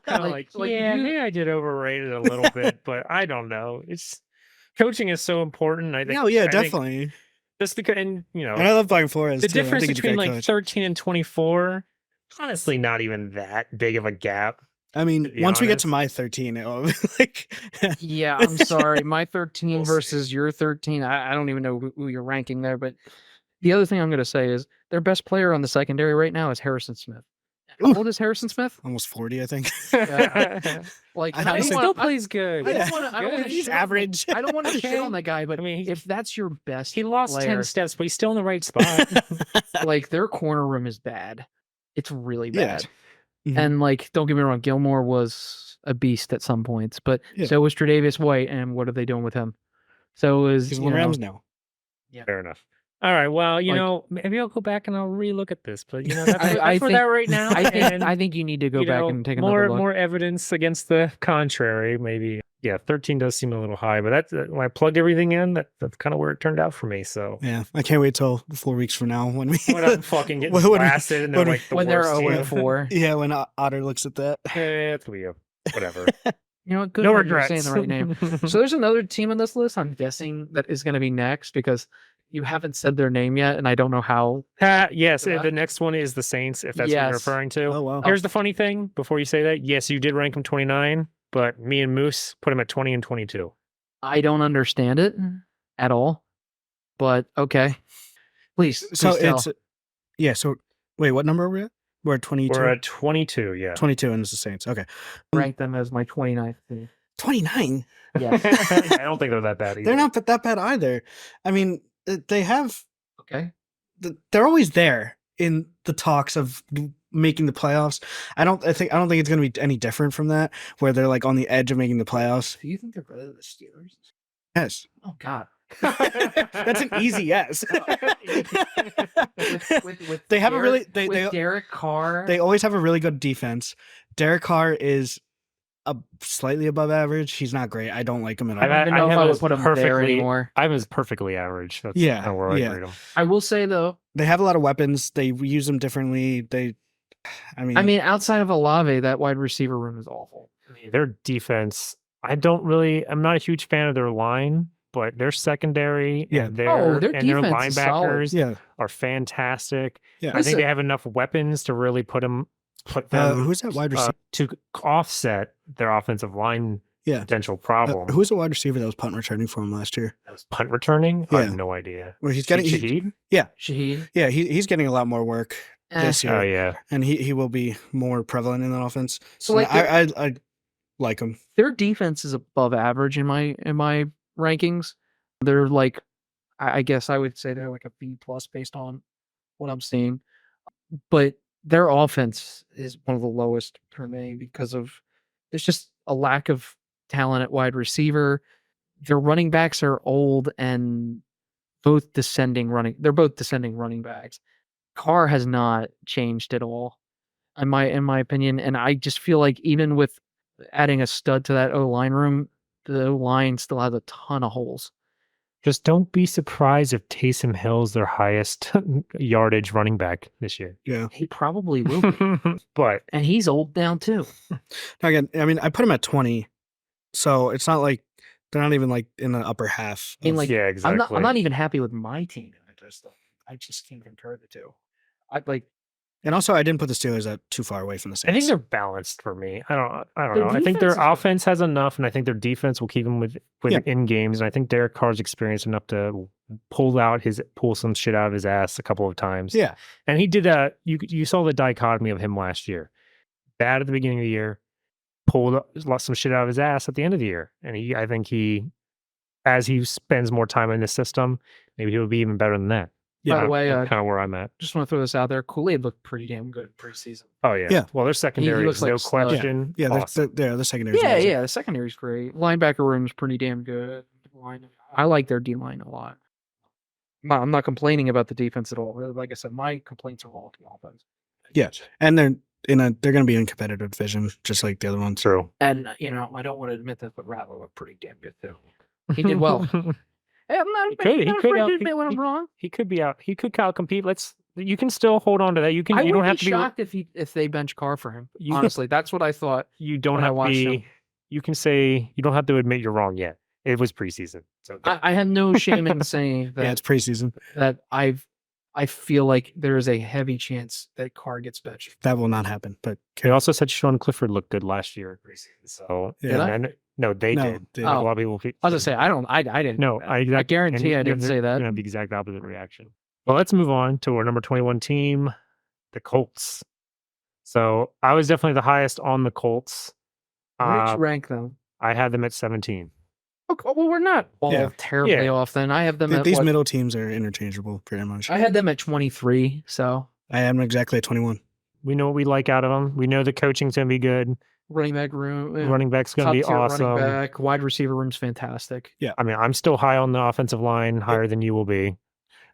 Maybe I did overrate it a little bit, but I don't know. It's coaching is so important. I think. Oh yeah, I think definitely. just because, and I love Brian Flores. the too. I difference think he's a between great like coach. 13 and 24, honestly, not even that big of a gap. I mean, be once we get honest. to my 13, it'll be like Yeah, I'm sorry. My 13 We'll see. versus your 13, I don't even know who you're ranking there. But the other thing I'm going to say is their best player on the secondary right now is Harrison Smith. How old is Harrison Smith? almost 40, I think. Like, I I don't he don't think- still want. plays good. I Yeah. don't want to. He's average. I don't want to shit on that guy, but I mean, if that's your best, He lost player, 10 steps, but he's still in the right spot. like their corner room is bad. It's really Yeah. bad. Mhm. And like, don't get me wrong, Gilmore was a beast at some points, but Yeah. so was Tre'Davious White. And what are they doing with him? So is He's on the Rams now. Fair enough. All right. Well, Like- maybe I'll go back and I'll relook at this, but that's I where think- they're right now. I think you need to go back and take more another look. more evidence against the contrary. Maybe 13 does seem a little high, but that's when I plugged everything in. That's kind of where it turned out for me. So Yeah, I can't wait till 4 weeks from now when we when I'm fucking getting When we- blasted and they're when we- like the When they're worst 0 team. and 4. yeah, when Otter looks at that. It's gonna be whatever. You know what? Good No one, you're regrets. saying the right name. So there's another team on this list. I'm guessing that is going to be next because you haven't said their name yet, and I don't know how. Yes, Correct? the next one is the Saints. If that's what Yes. you're referring to. Oh wow. Here's the funny thing. Before you say that, yes, you did rank them 29, but me and Moose put them at 20 and 22. I don't understand it at all. But okay, please. So please tell. it's So wait, what number are we at? We're at 22. We're at 22. Yeah. 22 and it's the Saints. Okay. rank them as my 29th team. 29. Yeah. I don't think they're that bad either. They're not that bad either. I mean, they have Okay. they're always there in the talks of making the playoffs. I don't think it's going to be any different from that where they're like on the edge of making the playoffs. Do you think they're better than the Steelers? Yes. Oh God. That's an easy yes. With They have a really- Derek- with they- Derek Carr. They always have a really good defense. Derek Carr is slightly above average. He's not great. I don't like him at all. I don't even know if have I him would as put him there perfectly- anymore. I was perfectly average. That's Yeah, kind of where yeah. I rate them. I will say though, They have a lot of weapons. They use them differently. I mean, outside of Olave, that wide receiver room is awful. Their defense, I'm not a huge fan of their line, but their secondary Yeah. and their their their defense is solid. linebackers are fantastic. Yeah. I think Listen- they have enough weapons to really put them Who's that wide receiver? to offset their offensive line potential problem. Who's the wide receiver that was punt returning for him last year? That was punt returning? I Yeah. have no idea. Well, he's getting Shaheed? Shaheed. Yeah, he's getting a lot more work this year. Oh yeah. And he will be more prevalent in that offense. So, So like, I like him. Their defense is above average in my rankings. They're like, I guess I would say they're like a B plus based on what I'm seeing. But their offense is one of the lowest for me because of there's just a lack of talent at wide receiver. Their running backs are old and they're both descending running backs. Carr has not changed at all, in my opinion. And I just feel like even with adding a stud to that O-line room, the O-line still has a ton of holes. Just don't be surprised if Taysom Hill's their highest yardage running back this year. Yeah. He probably will be. But And he's old now too. Now again, I mean, I put him at 20, so it's not like they're not even like in the upper half. I mean, of- like, yeah, exactly. I'm not even happy with my team. I just can't compare the two. and also I didn't put the Steelers at too far away from the I Saints. think they're balanced for me. I don't Their know. I think their defense is good. offense has enough, and I think their defense will keep them in games. And I think Derek Carr's experienced enough to pull some shit out of his ass a couple of times. Yeah. And he did that. You saw the dichotomy of him last year. Bad at the beginning of the year, lost some shit out of his ass at the end of the year. And I think as he spends more time in the system, maybe he'll be even better than that. By the way, kind of where I'm at. just want to throw this out there. Kool-Aid looked pretty damn good preseason. Oh yeah. Yeah. Well, their secondary looks is like no a stud. question. Yeah, awesome. the secondary. Yeah, the secondary's great. Linebacker room's pretty damn good. I like their D-line a lot. I'm not complaining about the defense at all. Like I said, my complaints are all the offense. Yeah, and they're going to be in competitive division just like the other ones. True. And I don't want to admit this, but Rattler looked pretty damn good too. He did well. Hey, I'm not He not could afraid out- to admit when I'm wrong. He could be out. He could out compete. You can still hold on to that. You I don't would have be to shocked if they bench Carr for him. You- Honestly, that's what I thought. You don't when I have to watched be. him. You can say you don't have to admit you're wrong yet. It was preseason, so I have no shame in saying that Yeah, it's preseason. that I feel like there is a heavy chance that Carr gets benched. That will not happen. But they also said Sean Clifford looked good last year in preseason. So Yeah. no, they No, did. they- A lot of people. I was gonna say I didn't. No, I guarantee I didn't say that. You're gonna have the exact opposite reaction. Well, let's move on to our number 21 team, the Colts. So I was definitely the highest on the Colts. Where did you rank them? I had them at 17. Okay, well, we're not all Yeah. terribly Yeah. off. Then I have them at these what? middle teams are interchangeable pretty much. I had them at 23. So I am exactly at 21. We know what we like out of them. We know the coaching's gonna be good. running back room, Running back's gonna be top-tier awesome. Running back, wide receiver room's fantastic. I mean, I'm still high on the offensive line, higher than you will be.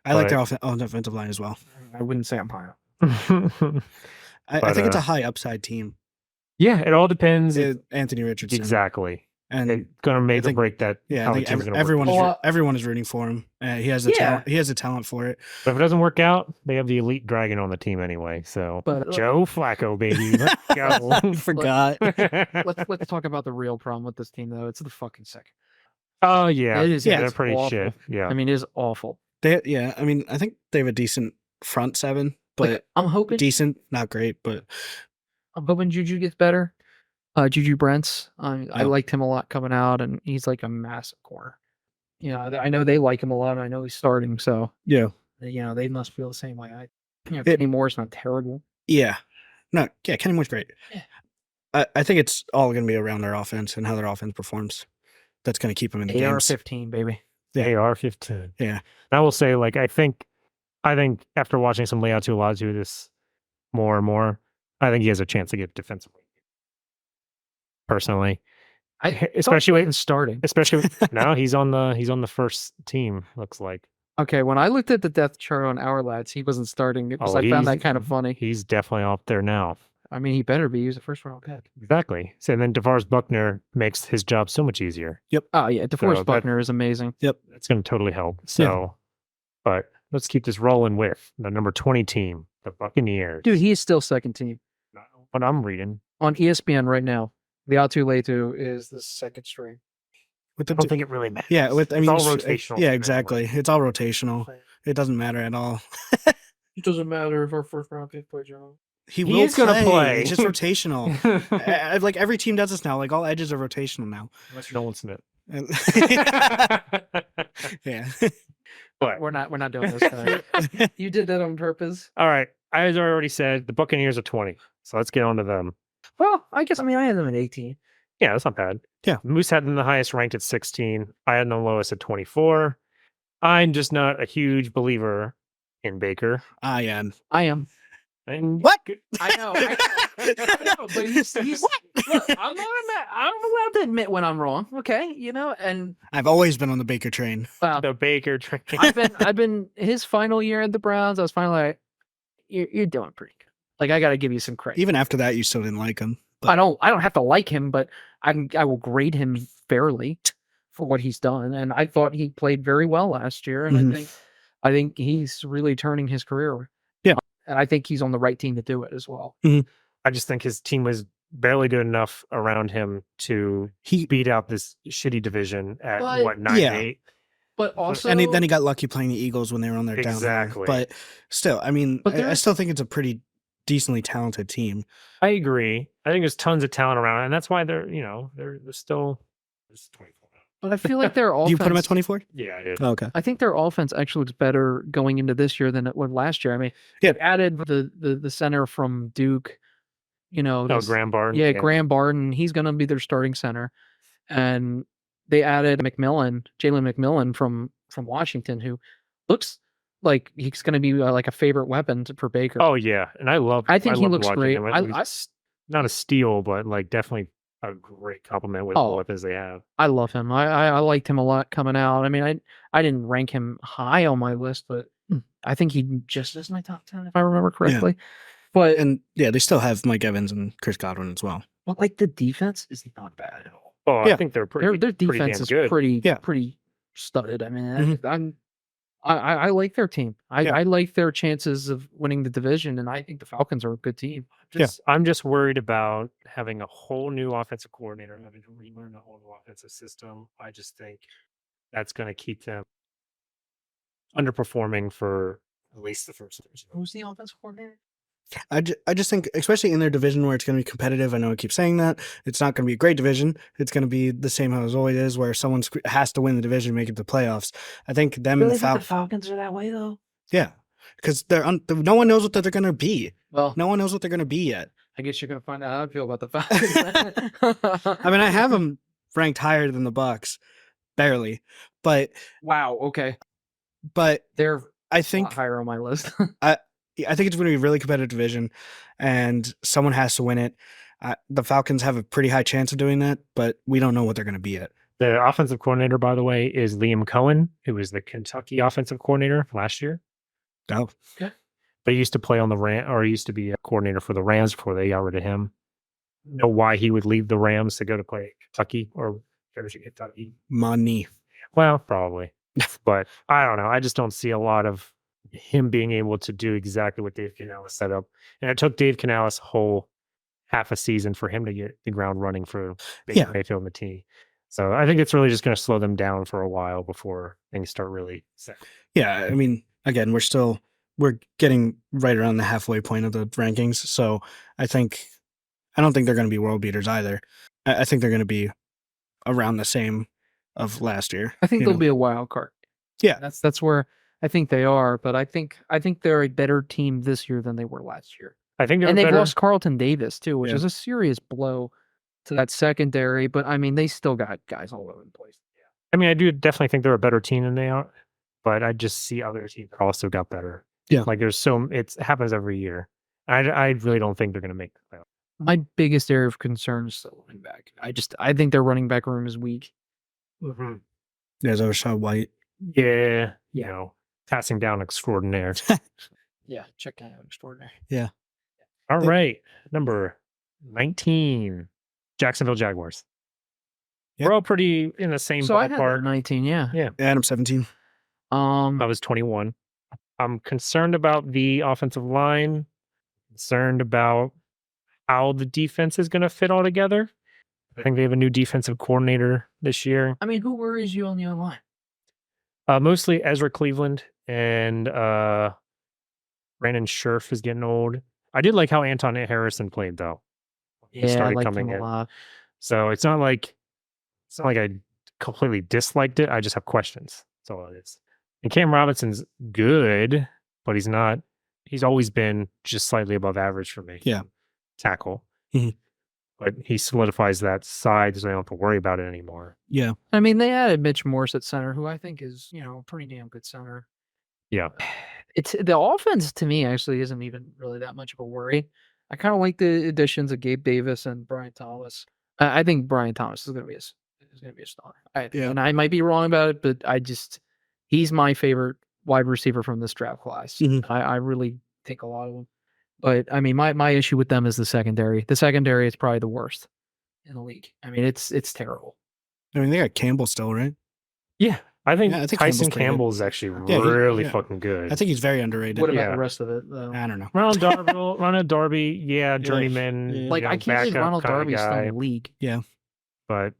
I like But- their offensive line as well. I wouldn't say I'm high. I But, think it's a high upside team. Yeah, it all depends. Anthony Richardson. Exactly. And It's gonna make or think- break that. yeah, how I the think team's gonna everyone work. is Well, everyone is rooting for him. He has the Yeah. talent. He has the talent for it. But if it doesn't work out, they have the elite dragon on the team anyway. So But Joe Flacco, baby, let's go. Forgot. let's talk about the real problem with this team though. It's the fucking second. Oh yeah, It is- they're it's pretty awful. shit. Yeah, I mean, it is awful. I mean, I think they have a decent front seven, but Like, I'm hoping not great, but Juju gets better. Juju Brents. I Oh. liked him a lot coming out, and he's like a massive corner. I know they like him a lot. And I know he's starting, so yeah, they must feel the same way. It- Kenny Moore's not terrible. yeah, no, yeah, Kenny Moore's great. Yeah. I think it's all going to be around their offense and how their offense performs. That's going to keep them in the games. AR-15, baby. they are 15. Yeah. And I will say, like, I think after watching some layouts who allows you this more and more, I think he has a chance to get defensively. Personally, especially starting. now he's on the first team. Looks like Okay, when I looked at the depth chart on Our Lads, he wasn't starting because Oh, I found he's- that kind of funny. he's definitely off there now. I mean, he better be. He's a first round pick. Exactly. So then DeVar's Buckner makes his job so much easier. Oh yeah, DeForest So that- Buckner is amazing. That's going to totally help. So, but let's keep this rolling with the number 20 team, the Buccaneers. Dude, he is still second team What I'm reading. on ESPN right now. The Atu Letu is the second string. With the I don't think it really matters. yeah, with I mean, all rotational. Yeah, exactly. It's all rotational. It doesn't matter at all. It doesn't matter if our first round pick plays wrong. He is going to play. It's just rotational. Like every team does this now. Like all edges are rotational now. Unless you're Nolan Smith. Yeah. But we're not doing this time. You did that on purpose. All right. As I already said, the Buccaneers are 20. So let's get on to them. Well, I had them at 18. Yeah, that's not bad. Yeah. Moose had them the highest ranked at 16. I had them lowest at 24. I'm just not a huge believer in Baker. I am. And What? I know. But he's look, I'm allowed to admit when I'm wrong. Okay, and I've always been on the Baker train. The Baker train. I've been his final year at the Browns. I was finally like, you're doing pretty good. Like I got to give you some credit. Even after that, you still didn't like him. But I don't have to like him, but I will grade him fairly for what he's done. And I thought he played very well last year, and I think he's really turning his career. Yeah, and I think he's on the right team to do it as well. I just think his team was barely good enough around him to beat out this shitty division at 9-8. But also, and then he got lucky playing the Eagles when they were on their down. Exactly. But still, I mean, I still think it's a pretty decently talented team. I agree. I think there's tons of talent around, and that's why they're still 24. But I feel like their offense. Do you put them at 24? Yeah, I did. Oh, okay. I think their offense actually looks better going into this year than it would last year. I mean, they added the center from Duke. Graham Barden. Yeah, Graham Barden. He's going to be their starting center, and they added Jalen McMillan from Washington, who looks like he's going to be like a favorite weapon for Baker. Oh yeah, and I think he looks great. Not a steal, but like definitely a great compliment with the weapons they have. I love him. I liked him a lot coming out. I mean, I didn't rank him high on my list, but I think he just is my top 10 if I remember correctly. Yeah. They still have Mike Evans and Chris Godwin as well. But like the defense is not bad at all. Oh, I think they're pretty. Their defense is good. pretty studded. I mean, I like their team. I like their chances of winning the division, and I think the Falcons are a good team. I'm just worried about having a whole new offensive coordinator, having to relearn a whole new offensive system. I just think that's going to keep them underperforming for at least the first year. Who's the offensive coordinator? I just think, especially in their division where it's going to be competitive, I know I keep saying that, it's not going to be a great division. It's going to be the same as always is, where someone has to win the division, make it to the playoffs. I think them and the Falcons are that way, though? Yeah, because no one knows what they're going to be. Well, no one knows what they're going to be yet. I guess you're going to find out how I feel about the Falcons. I mean, I have them ranked higher than the Bucs, barely, but wow, okay. But they're I think higher on my list. I think it's going to be a really competitive division, and someone has to win it. The Falcons have a pretty high chance of doing that, but we don't know what they're going to be yet. The offensive coordinator, by the way, is Liam Cohen, who was the Kentucky offensive coordinator last year. Oh, okay. But he used to play on the Rams, or he used to be a coordinator for the Rams before they got rid of him. Know why he would leave the Rams to go to play Kentucky or Kentucky? Money. Well, probably, but I don't know. I just don't see a lot of him being able to do exactly what Dave Canales set up. And it took Dave Canales a whole half a season for him to get the ground running for Baker Mayfield and the team. So I think it's really just going to slow them down for a while before things start really set. Yeah, I mean, again, we're getting right around the halfway point of the rankings. So I don't think they're going to be world beaters either. I think they're going to be around the same of last year. I think they'll be a wild card. Yeah. That's where I think they are, but I think they're a better team this year than they were last year. I think they've lost Carlton Davis too, which is a serious blow to that secondary. But I mean, they still got guys all over the place. Yeah. I mean, I do definitely think they're a better team than they are, but I just see other teams that also got better. Yeah, like it happens every year. I really don't think they're going to make the playoffs. My biggest area of concern is the running back. I think their running back room is weak. Mm-hmm. There's Rashad White. Yeah, passing down extraordinaire. Yeah, check out extraordinaire. Yeah. All right, number 19, Jacksonville Jaguars. Yep. We're all pretty in the same ballpark. I had 19, yeah. I'm 17. I was 21. I'm concerned about the offensive line. Concerned about how the defense is going to fit all together. I think they have a new defensive coordinator this year. I mean, who worries you on the O-line? Mostly Ezra Cleveland and Brandon Scherf is getting old. I did like how Anton Harrison played though. He Yeah, I started liked coming him a in. lot. So it's not like I completely disliked it. I just have questions. That's all it is. And Cam Robinson's good, but he's always been just slightly above average for me. Yeah. Tackle. Mhm. But he solidifies that side so I don't have to worry about it anymore. Yeah. I mean, they added Mitch Morse at center, who I think is, a pretty damn good center. Yeah. It's the offense to me actually isn't even really that much of a worry. I kind of like the additions of Gabe Davis and Brian Thomas. I think Brian Thomas is going to be a star. And I might be wrong about it, but he's my favorite wide receiver from this draft class. Mhm. I really think a lot of them. But I mean, my issue with them is the secondary. The secondary is probably the worst in the league. I mean, it's terrible. I mean, they got Campbell still, right? Yeah. I think Campbell's Tyson pretty good. Campbell is actually Yeah, really fucking good. I think he's very underrated. What about Yeah. the rest of it, though? I don't know. Ronald Darby, yeah, journeyman. Yeah. Like, I can't believe backup Ronald kinda Darby's still guy. in the league. But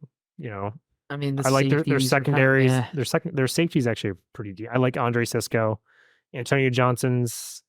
I mean, I like their safeties are kinda, secondaries. Their safeties actually pretty deep. I like Andre Sisco, Antonio Johnson's.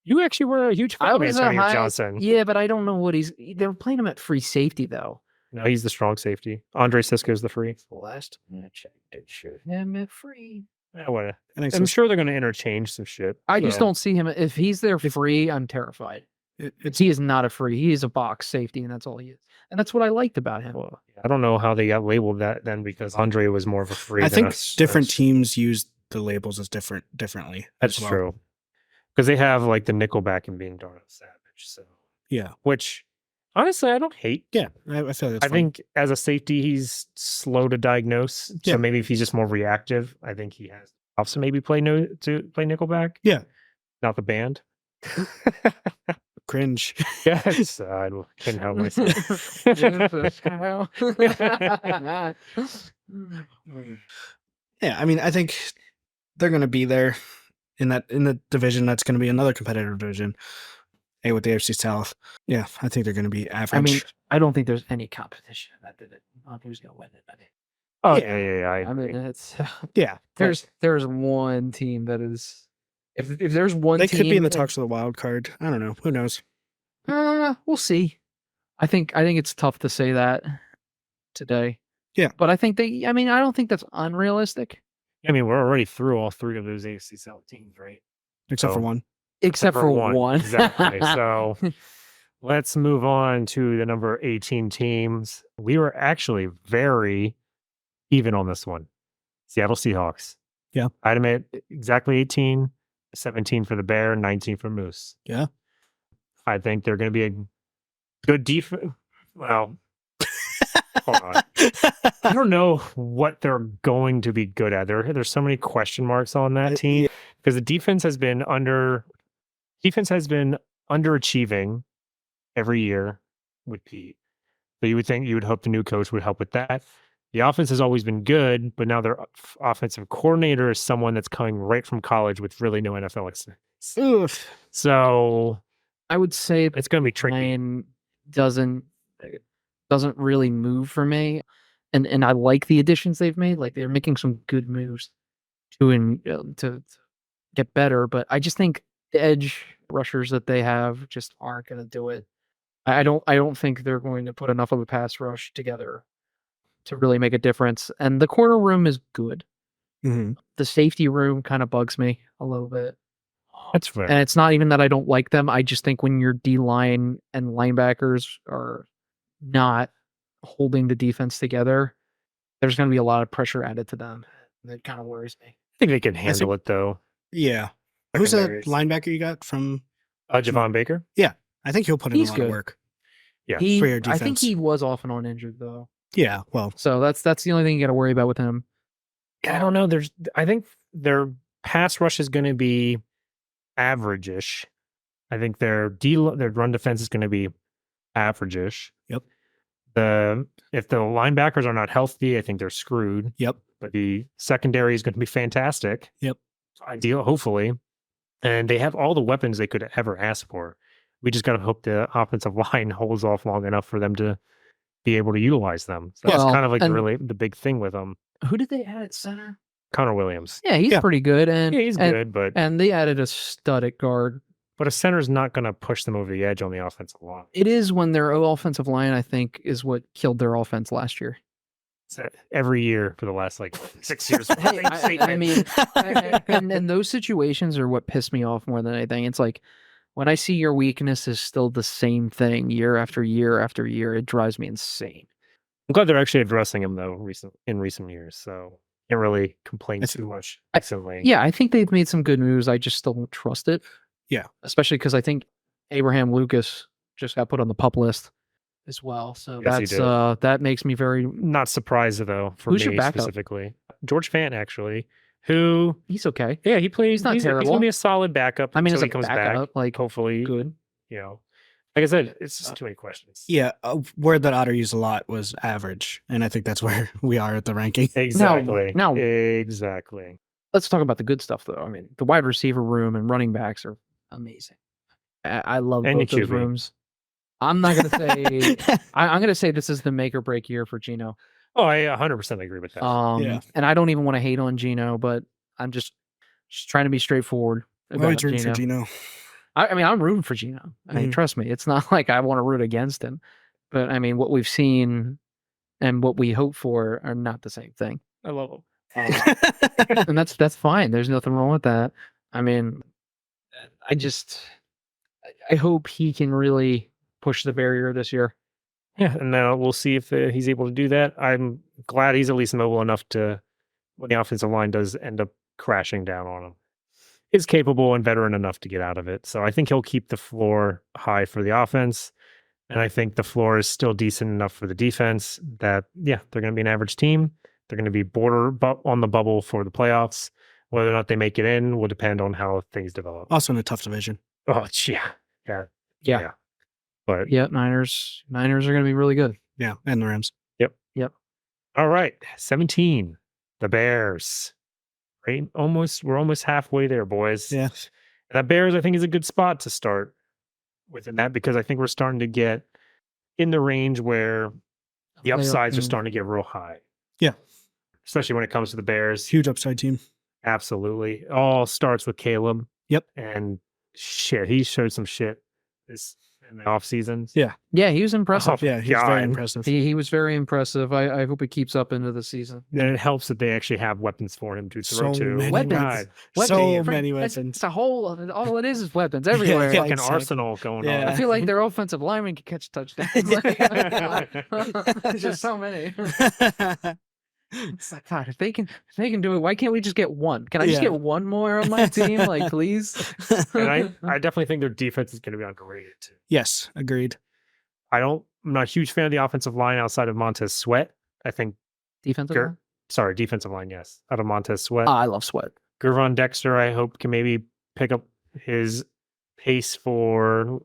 You actually were a huge fan of Antonio Johnson. Yeah, but I don't know what they were playing him at free safety though. No, he's the strong safety. Andre Sisco's the free. Last time I checked, it showed him at free. Yeah, what? I think I'm sure they're going to interchange some shit. I just don't see him. If he's there free, I'm terrified. He is not a free. He is a box safety, and that's all he is. And that's what I liked about him. Well, I don't know how they got labeled that then because Andre was more of a free. I than think us. different teams use the labels as differently. That's as well. true. Because they have like the nickelback and being Darnell Savage. So Yeah. which honestly I don't hate. Yeah. I feel that's I think as a safety he's slow to diagnose. Yeah. So maybe if he's just more reactive, I think he has also maybe play nickelback. Yeah. Not the band. Cringe. Yes, I couldn't help myself. Yeah, I mean, I think they're going to be there in the division. That's going to be another competitive division. With the AFC South. Yeah, I think they're going to be average. I mean, I don't think there's any competition on who's going to win it. Oh yeah. I mean, it's yeah. There's one team that is. If there's one, they team, could be in the talks of the wild card. I don't know. Who knows? We'll see. I think it's tough to say that today. Yeah, but I think I don't think that's unrealistic. I mean, we're already through all three of those AFC South teams, right? Except for one. Except for one. Exactly. So let's move on to the number 18 teams. We were actually very even on this one. Seattle Seahawks. Yeah. I'd admit exactly 18, 17 for the Bear, 19 for Moose. Yeah. I think they're going to be a good defense. Well, hold on. I don't know what they're going to be good at. There's so many question marks on that team because the defense has been underachieving every year with Pete. So you would hope the new coach would help with that. The offense has always been good, but now their offensive coordinator is someone that's coming right from college with really no NFL experience. Oof. So I would say it's going to be tricky. Doesn't really move for me, and I like the additions they've made. Like they're making some good moves to get better, but I just think the edge rushers that they have just aren't going to do it. I don't think they're going to put enough of a pass rush together to really make a difference. And the corner room is good. Mm-hmm. The safety room kind of bugs me a little bit. That's fair. And it's not even that I don't like them. I just think when your D-line and linebackers are not holding the defense together, there's going to be a lot of pressure added to them. That kind of worries me. I think they can handle it, though. Yeah. Who's the linebacker you got from? Javon Baker? Yeah. I think he'll put in a lot good. of work. Yeah. For your I defense. think he was off and on injured, though. Yeah, well. So that's the only thing you got to worry about with him. I don't know. I think their pass rush is going to be average-ish. I think their run defense is going to be average-ish. Yep. If the linebackers are not healthy, I think they're screwed. Yep. But the secondary is going to be fantastic. Yep. Ideal, hopefully. And they have all the weapons they could ever ask for. We just got to hope the offensive line holds off long enough for them to be able to utilize them. So that's Well, kind of like and- the big thing with them. Who did they add at center? Connor Williams. Yeah, he's pretty good, and Yeah, he's good, but they added a stud at guard. a center's not going to push them over the edge on the offensive line. It is when their offensive line, I think, is what killed their offense last year. Every year for the last like 6 years. Hey, I mean, and those situations are what piss me off more than anything. It's like when I see your weakness is still the same thing year after year after year, it drives me insane. I'm glad they're actually addressing him though in recent years, so can't really complain too much recently. Yeah, I think they've made some good moves. I just still don't trust it. Yeah, especially because I think Abraham Lucas just got put on the PUP list as well. So Yes, that makes me very not surprised though for Who's your me backup? specifically. George Fant actually, who he's okay. yeah he plays. He's not He's terrible. gonna be a solid backup. I mean, until as a he comes backup, back. like Hopefully, good. You know, like I said, it's just too many questions. Yeah, a word that Otter used a lot was average, and I think that's where we are at the ranking. Exactly. Now, exactly. let's talk about the good stuff though. I mean, the wide receiver room and running backs are amazing. I love And both those QB. rooms. I'm not gonna say I'm gonna say this is the make or break year for Gino. Oh, I 100% agree with that. Yeah. And I don't even want to hate on Gino, but I'm just trying to be straightforward I'm about always rooting Gino. for Gino. I mean, I'm rooting for Gino. I mean, trust me, it's not like I want to root against him, but I mean, what we've seen and what we hope for are not the same thing. I love him. And that's fine. There's nothing wrong with that. I mean, I hope he can really push the barrier this year. Yeah, and now we'll see if he's able to do that. I'm glad he's at least mobile enough to, when the offensive line does end up crashing down on him, is capable and veteran enough to get out of it. So I think he'll keep the floor high for the offense. And I think the floor is still decent enough for the defense that, yeah, they're going to be an average team. They're going to be on the bubble for the playoffs. Whether or not they make it in will depend on how things develop. Also in a tough division. Oh, yeah. But yeah, Niners are going to be really good. Yeah, and the Rams. Yep. All right, 17, the Bears. Right, we're almost halfway there, boys. Yeah. And that Bears, I think, is a good spot to start within that because I think we're starting to get in the range where the upsides are starting to get real high. Yeah. Especially when it comes to the Bears. Huge upside team. Absolutely. It all starts with Caleb. Yep. And shit, he showed some shit in the off seasons. Yeah. Yeah, he was impressive. Yeah, he was very impressive. He was very impressive. I hope it keeps up into the season. And it helps that they actually have weapons for him to throw So to. many Weapons. So many weapons. It's a whole. All it is weapons everywhere. Yeah, Like an like arsenal going Yeah. I on. feel like their offensive linemen can catch touchdowns. There's just so many. It's like, God, if they can do it, why can't we just get one? Can I just get one more on my team? Like, please. And I definitely think their defense is going to be underrated too. Yes, agreed. I'm not a huge fan of the offensive line outside of Montez Sweat. I think Defensive line? defensive line, yes. Out of Montez Sweat. I love Sweat. Gervon Dexter, I hope, can maybe pick up his pace for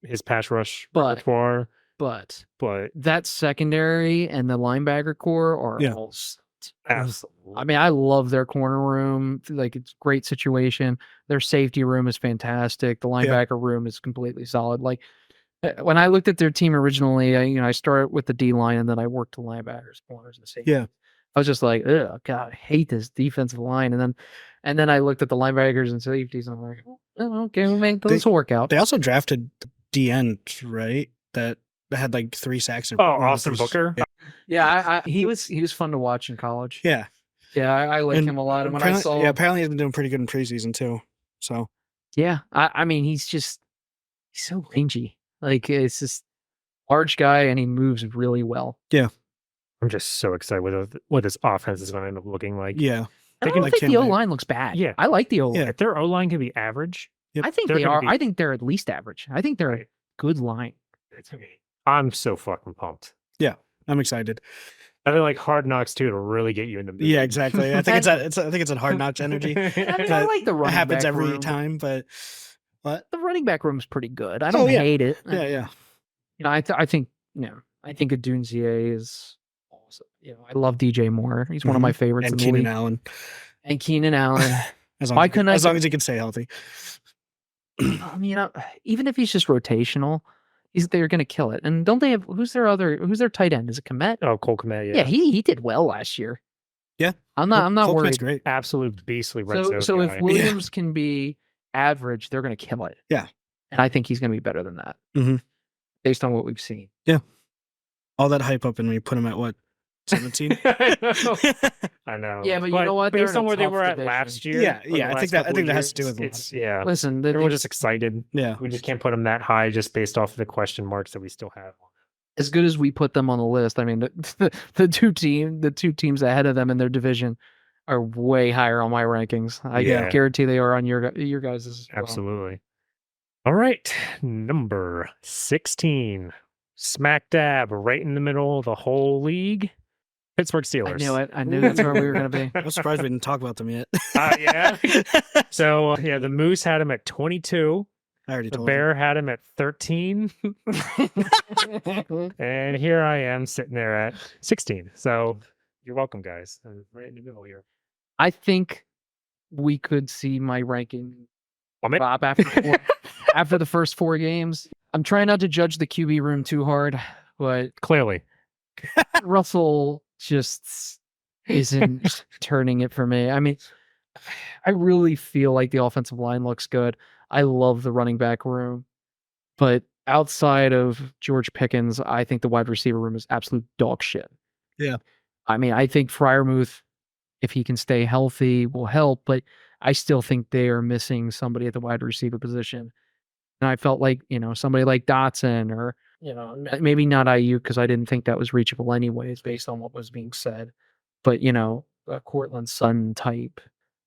his pass rush repertoire. But But that secondary and the linebacker core are all absolutely. I mean, I love their corner room. Like, it's a great situation. Their safety room is fantastic. The linebacker room is completely solid. Like, when I looked at their team originally, I started with the D line and then I worked the linebackers, corners, and safety. Yeah. I was just like, oh God, I hate this defensive line. And then I looked at the linebackers and safeties and I'm like, oh, okay, we'll make this work out. They also drafted the end, right? That had like 3 sacks. Austin Booker. Yeah, he was fun to watch in college. Yeah. Yeah, I like him a lot. And when I saw apparently he's been doing pretty good in preseason too. So yeah, I mean he's so rangy. Like, it's just large guy and he moves really well. Yeah. I'm just so excited with what this offense is going to end up looking like. Yeah. I don't think the O-line looks bad. Yeah. I like the O-line. If their O-line can be average, I think they are. I think they're at least average. I think they're a good line. I'm so fucking pumped. Yeah, I'm excited. I think like Hard Knocks too to really get you in the mood. Yeah, exactly. I think it's a Hard Knocks energy. I mean, I like the running back. It happens every room. time, but what? The running back room is pretty good. I don't hate it. Yeah. I think Adunzier is awesome. I love DJ Moore. He's one of my favorites. And in the Keenan league. Allen. And Keenan Allen. As long as he can stay healthy. I mean, even if he's just rotational, they're going to kill it. And don't they have who's their tight end? Is it Kmet? Oh, Cole Kmet, Yeah, he did well last year. Yeah, I'm not Cole worried. Kmet's great. Absolute beastly red zone So guy. if Williams can be average, they're going to kill it. Yeah, and I think he's going to be better than that, based on what we've seen. Yeah, all that hype up, and we put him at what, 17? I know. Yeah, but you know what? Based They're in on a where they tough were at division. last year. Yeah. I think that has to do with it. Yeah. Listen, We're just excited. Yeah, We just can't put them that high just based off of the question marks that we still have. As good as we put them on the list, I mean, the two teams ahead of them in their division are way higher on my rankings. I guarantee they are on your guys' as well. Absolutely. All right, number 16, smack dab, right in the middle of the whole league. Pittsburgh Steelers. I knew it. I knew that's where we were going to be. I was surprised we didn't talk about them yet. Yeah. So the Moose had him at 22. I already The told Bear had him at 13. And here I am sitting there at 16. So you're welcome, guys. I'm right in the middle here. I think we could see my ranking Plummet? drop after the first 4 games. I'm trying not to judge the QB room too hard, but Clearly. Russell just isn't turning it for me. I mean, I really feel like the offensive line looks good. I love the running back room, but outside of George Pickens, I think the wide receiver room is absolute dog shit. Yeah. I mean, I think Freiermuth, if he can stay healthy, will help, but I still think they are missing somebody at the wide receiver position. And I felt like, somebody like Dotson or, maybe not IU because I didn't think that was reachable anyways based on what was being said. But, a Cortland Sutton type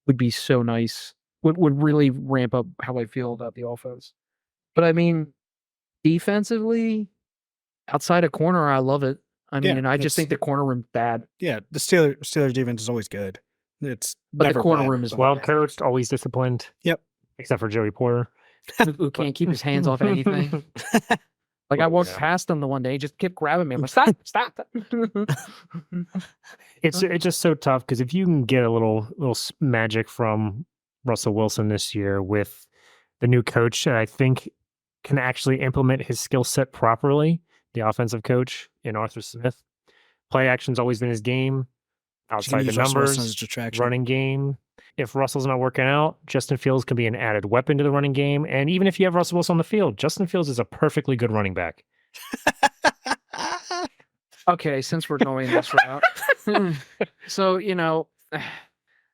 would be so nice. Would really ramp up how I feel about the offense. But I mean, defensively, outside of corner, I love it. I mean, and I just think the corner room's bad. Yeah, the Steelers defense is always good. But the corner room is well coached, always disciplined. Yep. Except for Joey Porter, who can't keep his hands off anything. Like I walked past him the one day, he just kept grabbing me. I'm like, stop. It's just so tough because if you can get a little magic from Russell Wilson this year with the new coach, I think can actually implement his skill set properly. The offensive coach in Arthur Smith, play action's always been his game. Outside the numbers, running game. If Russell's not working out, Justin Fields can be an added weapon to the running game. And even if you have Russell Wilson on the field, Justin Fields is a perfectly good running back. Okay, since we're going this route. So,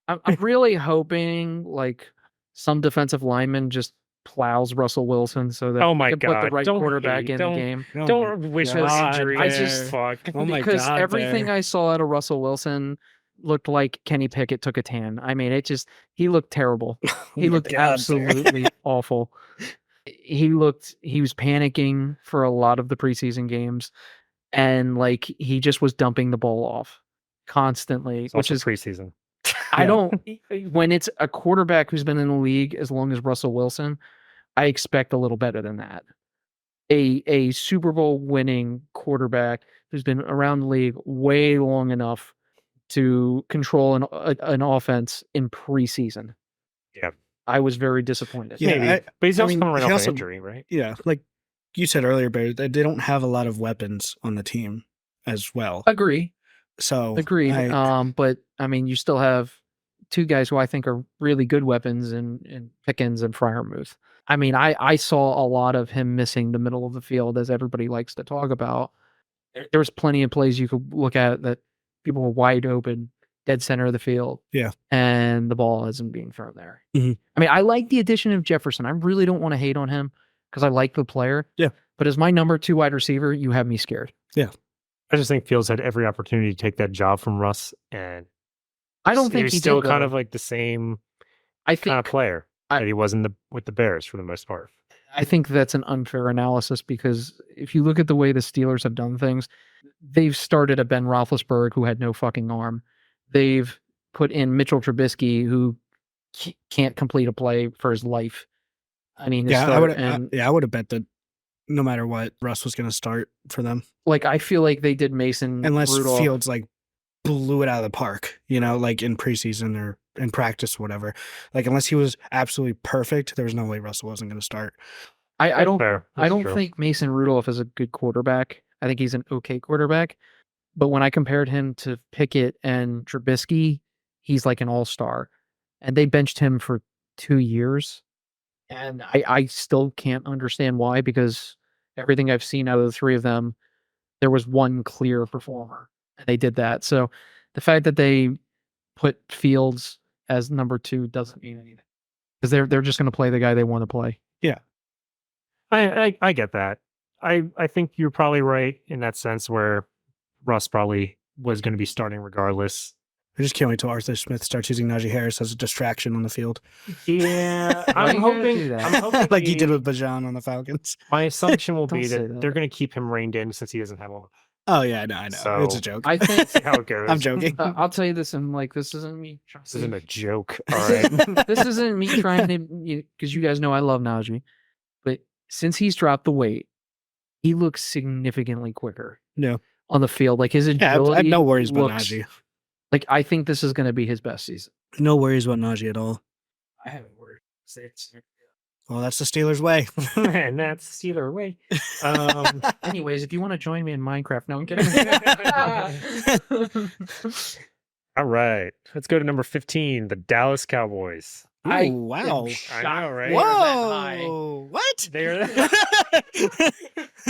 I'm really hoping like some defensive lineman just plows Russell Wilson so that he can put the right quarterback in the game. Don't wish for injury. Because everything I saw out of Russell Wilson looked like Kenny Pickett took a tan. I mean, he looked terrible. He looked absolutely awful. He was panicking for a lot of the preseason games, and like he just was dumping the ball off constantly, which is preseason. When it's a quarterback who's been in the league as long as Russell Wilson, I expect a little better than that. A Super Bowl winning quarterback who's been around the league way long enough to control an offense in preseason. Yeah. I was very disappointed. Yeah, maybe. But he's also coming off an injury, right? Yeah, like you said earlier, Bear, they don't have a lot of weapons on the team as well. Agreed. But I mean, you still have 2 guys who I think are really good weapons in Pickens and Freiermuth. I mean, I saw a lot of him missing the middle of the field, as everybody likes to talk about. There was plenty of plays you could look at that people were wide open, dead center of the field. Yeah. And the ball isn't being thrown there. Mm-hmm. I mean, I like the addition of Jefferson. I really don't want to hate on him because I like the player. Yeah. But as my number 2 wide receiver, you have me scared. Yeah. I just think Fields had every opportunity to take that job from Russ, and I don't think he's still kind of like the same kind of player that he was with the Bears for the most part. I think that's an unfair analysis because if you look at the way the Steelers have done things, they've started a Ben Roethlisberger who had no fucking arm. They've put in Mitchell Trubisky who can't complete a play for his life. I mean, I would have bet that no matter what, Russ was going to start for them. Like, I feel like they did Mason unless Rudolph. Fields like blew it out of the park, like in preseason or in practice, whatever. Like, unless he was absolutely perfect, there was no way Russell wasn't going to start. I don't Fair. I That's don't true. think Mason Rudolph is a good quarterback. I think he's an okay quarterback. But when I compared him to Pickett and Trubisky, he's like an all-star. And they benched him for 2 years. And I still can't understand why, because everything I've seen out of the three of them, there was one clear performer. And they did that. So the fact that they put Fields as number 2 doesn't mean anything. Because they're just going to play the guy they want to play. I get that. I think you're probably right in that sense where Russ probably was going to be starting regardless. I just can't wait till Arthur Smith starts using Najee Harris as a distraction on the field. Yeah, Why I'm you gotta hoping. do that? I'm hoping Like he did with Bajan on the Falcons. My assumption will Don't be say that that. they're going to keep him reined in since he doesn't have one. Oh yeah, I know. It's a So- joke. I think See how it goes. I'm joking. I'll tell you this, and like this isn't me. This isn't a joke. All right. This isn't me trying to, because you guys know I love Najee, but since he's dropped the weight, he looks significantly quicker. Yeah. On the field, like his Yeah, agility. I have no worries about looks- Najee. Like I think this is going to be his best season. No worries about Najee at all. I haven't worried. Well, that's the Steelers' way. And that's Steeler way. Anyways, if you want to join me in Minecraft, no, I'm kidding. All right. Let's go to number 15, the Dallas Cowboys. I Ooh, wow. am I know, right? Whoa! What? They're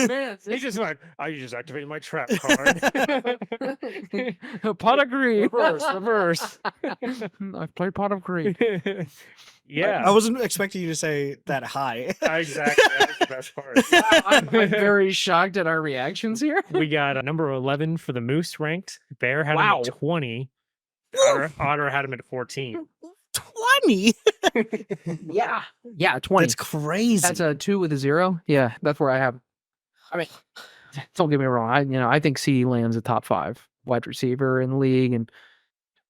Man, he just went, I just activated my trap card. pot of greed. Reverse. I've played pot of greed. Yeah. I wasn't expecting you to say that high. Exactly. That's the best part. I'm very shocked at our reactions here. We got number 11 for the Moose ranked. Bear had him Wow. at 20. Otter had him at 14. 20. Yeah. Yeah, 20. That's crazy. That's a 2 with a 0. Yeah, that's where I have. I mean, don't get me wrong. I think CeeDee Lamb's a top 5 wide receiver in the league, and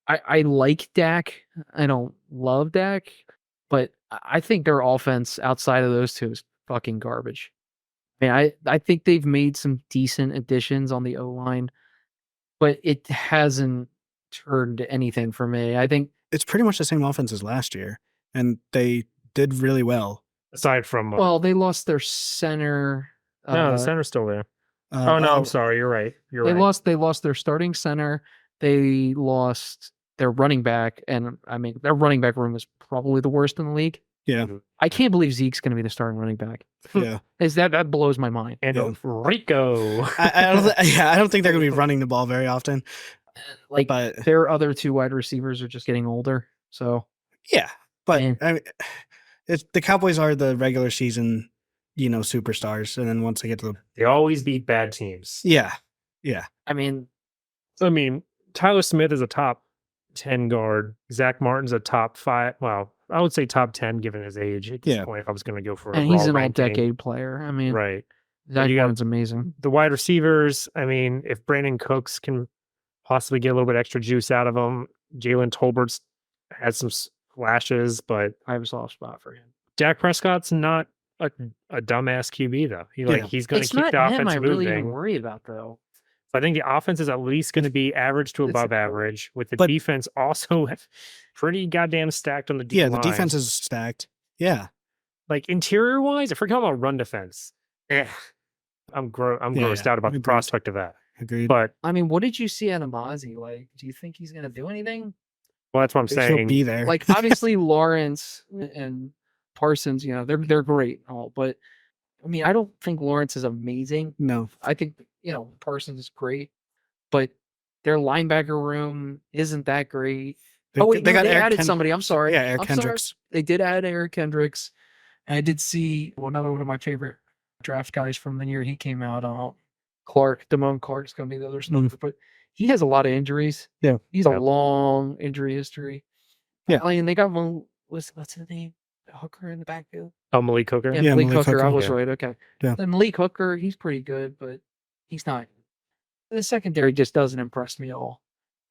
I like Dak. I don't love Dak, but I think their offense outside of those two is fucking garbage. I think they've made some decent additions on the O-line, but it hasn't turned anything for me. I think It's pretty much the same offense as last year, and they did really well. Aside from. well, they lost their center. No, the center's still there. Oh, no, I'm sorry. You're right. You're They right. lost their starting center. They lost their running back, and I mean their running back room is probably the worst in the league. Yeah. I can't believe Zeke's going to be the starting running back. Yeah. That blows my mind. And Yeah. Rico. I don't think they're going to be running the ball very often. Like But their other 2 wide receivers are just getting older. So yeah, but Man. I mean, the Cowboys are the regular season, superstars, and then once they get to the They always beat bad teams. yeah, I mean, I mean, Tyler Smith is a top 10 guard. Zach Martin's a top 5. Well, I would say top 10 given his age at this Yeah. point if I was going to go for a and he's raw an ranking. all-decade player. I mean, Right. Zach you got- Martin's amazing. The wide receivers, I mean, if Brandon Cooks can possibly get a little bit extra juice out of him, Jalen Tolbert's had some flashes, but I have a soft spot for him. Dak Prescott's not a dumbass QB though. He's going to It's keep not the him offense I really moving. even worry about though. I think the offense is at least going to be average to It's- above average, with the But- defense also pretty goddamn stacked on the D yeah. The line. defense is stacked. Yeah, Like interior wise, if we're talking about run defense, I'm grossed yeah, out about the agreed. prospect of that. agreed. But I mean, what did you see out of Mozzie? Like, do you think he's going to do anything? well, that's what I'm He'll saying. be there. Like, obviously, Lawrence and Parsons, they're great, and all, but I mean, I don't think Lawrence is amazing. no, I think Parsons is great, but their linebacker room isn't that great. They Eric added Ken- somebody. I'm sorry. Yeah, Eric I'm sorry. Kendricks. They did add Eric Kendricks. I did see another one of my favorite draft guys from the year he came out. Damone Clark's going to be the other snooper, but he has a lot of injuries. Yeah. He's Yep. a long injury history. Yeah. I mean, they got one. What's his name? Hooker in the backfield. Oh, Malik Hooker. Yeah, Yeah, Malik Malik Hooker. I Hooker. was Yeah. right. Okay. Yeah. Then Malik Hooker, he's pretty good, but he's not. The secondary just doesn't impress me at all,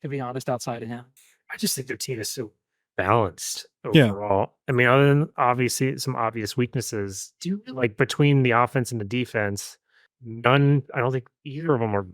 to be honest. Outside of him, I just think their team is so balanced Yeah. overall. I mean, other than obviously some obvious weaknesses, do you really like between the offense and the defense, I don't think either of them are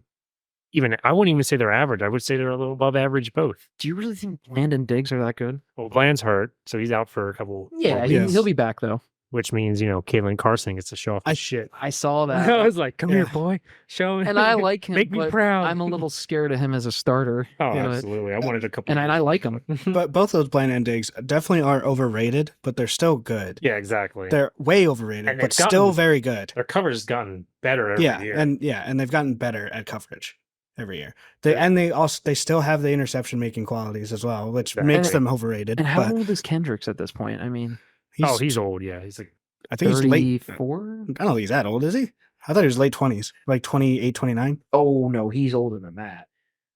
even, I wouldn't even say they're average. I would say they're a little above average both. Do you really think Landon Diggs are that good? Well, Bland's hurt, so he's out for a couple. Yeah, more he- weeks. he'll be back though. which means, Caitlin Carson gets to show off his shit. I saw that. I was like, come here, boy. Show me. And I like him. Make me but proud. I'm a little scared of him as a starter. Oh, Yeah. absolutely. I wanted a couple. And I like him. But both those Bland and Diggs definitely are overrated, but they're still good. Yeah, exactly. They're way overrated, And but they've still gotten- very good. Their coverage has gotten better every year. And they've gotten better at coverage every year. They still have the interception making qualities as well, which Exactly. makes them overrated. And how but old is Kendricks at this point? I mean, he's old. Yeah, he's like I think he's late. 34? I don't think he's that old, is he? I thought he was late 20s, like 28, 29. Oh, no, he's older than that.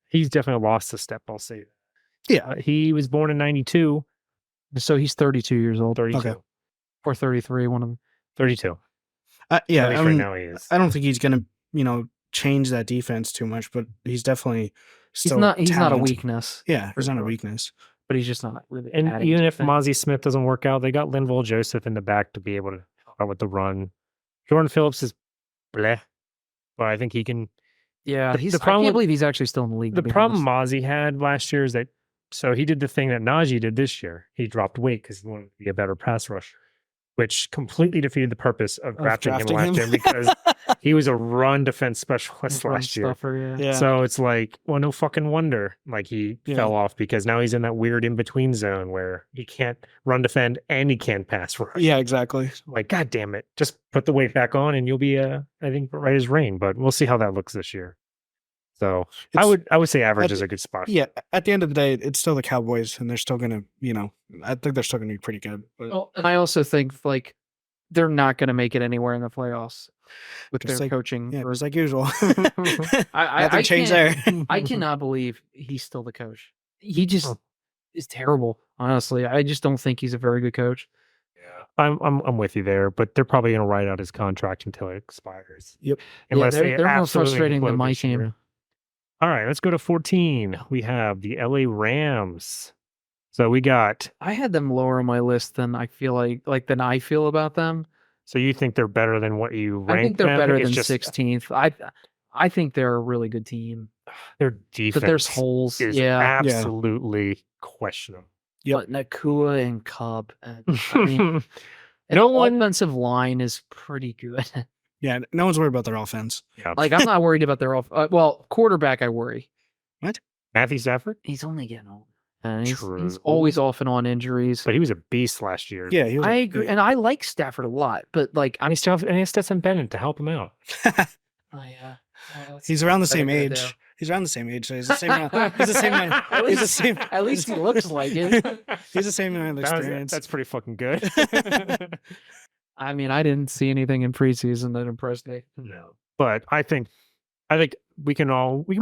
he's definitely lost a step. I'll say. Yeah. He was born in '92. So he's 32 years old. 32. Okay. Or 33, one of them. 32. Yeah, At least right now he is. I don't think he's going to, change that defense too much, but he's definitely He's still not a talent. weakness, Yeah, he's not a sure. weakness. but he's just not really. And adding even to if it. Mozzie Smith doesn't work out, they got Linval Joseph in the back to be able to help out with the run. Jordan Phillips is bleh, but I think he can. Yeah, The- he's. the I problem can't with- believe he's actually still in the league. The to be problem honest. Mozzie had last year is that so he did the thing that Najee did this year. He dropped weight because he wanted to be a better pass rusher, which completely defeated the purpose of drafting him last year because he was a run defense specialist Run last year. stuffer, yeah. Yeah. So it's like, well, no fucking wonder. Like he Yeah. fell off because now he's in that weird in between zone where he can't run defend and he can't pass rush. Yeah, exactly. Like, God damn it. Just put the weight back on and you'll be, I think, right as rain. But we'll see how that looks this year. So I would say average is a good spot. Yeah, at the end of the day, it's still the Cowboys, and they're still gonna, I think they're still gonna be pretty good. But Well, and I also think like they're not going to make it anywhere in the playoffs with Just their like- coaching. yeah, or- it's like usual. I Nothing changed there. I cannot believe he's still the coach. He just Oh. is terrible. Honestly, I just don't think he's a very good coach. I'm with you there, but they're probably going to ride out his contract until it expires. Yep. Unless they're more absolutely frustrating than implode my this team. year. All right, let's go to 14. We have the LA Rams. So we got. I had them lower on my list than I feel than I feel about them. So you think they're better than what you ranked? I think they're them? better It's than just 16th. I think they're a really good team, their defense. but there's holes. is Yeah, absolutely questionable. but Nakua and Cobb. And, I mean, No the one- offensive line is pretty good. Yeah, no one's worried about their offense. Yeah. Like I'm not worried about their quarterback. I worry. Matthew Stafford, He's only getting old, and he's True. always off and on injuries. but he was a beast last year. Yeah, he was. I agree, and I like Stafford a lot, but like And he still has Stetson Bennett to help him out. He's around the same Better age. there. He's around the same age. So he's the same. He's the same. At He's the least- same. At least he looks like it. He's the same amount of experience. That's pretty fucking good. I mean, I didn't see anything in preseason that impressed me. No, but I think we can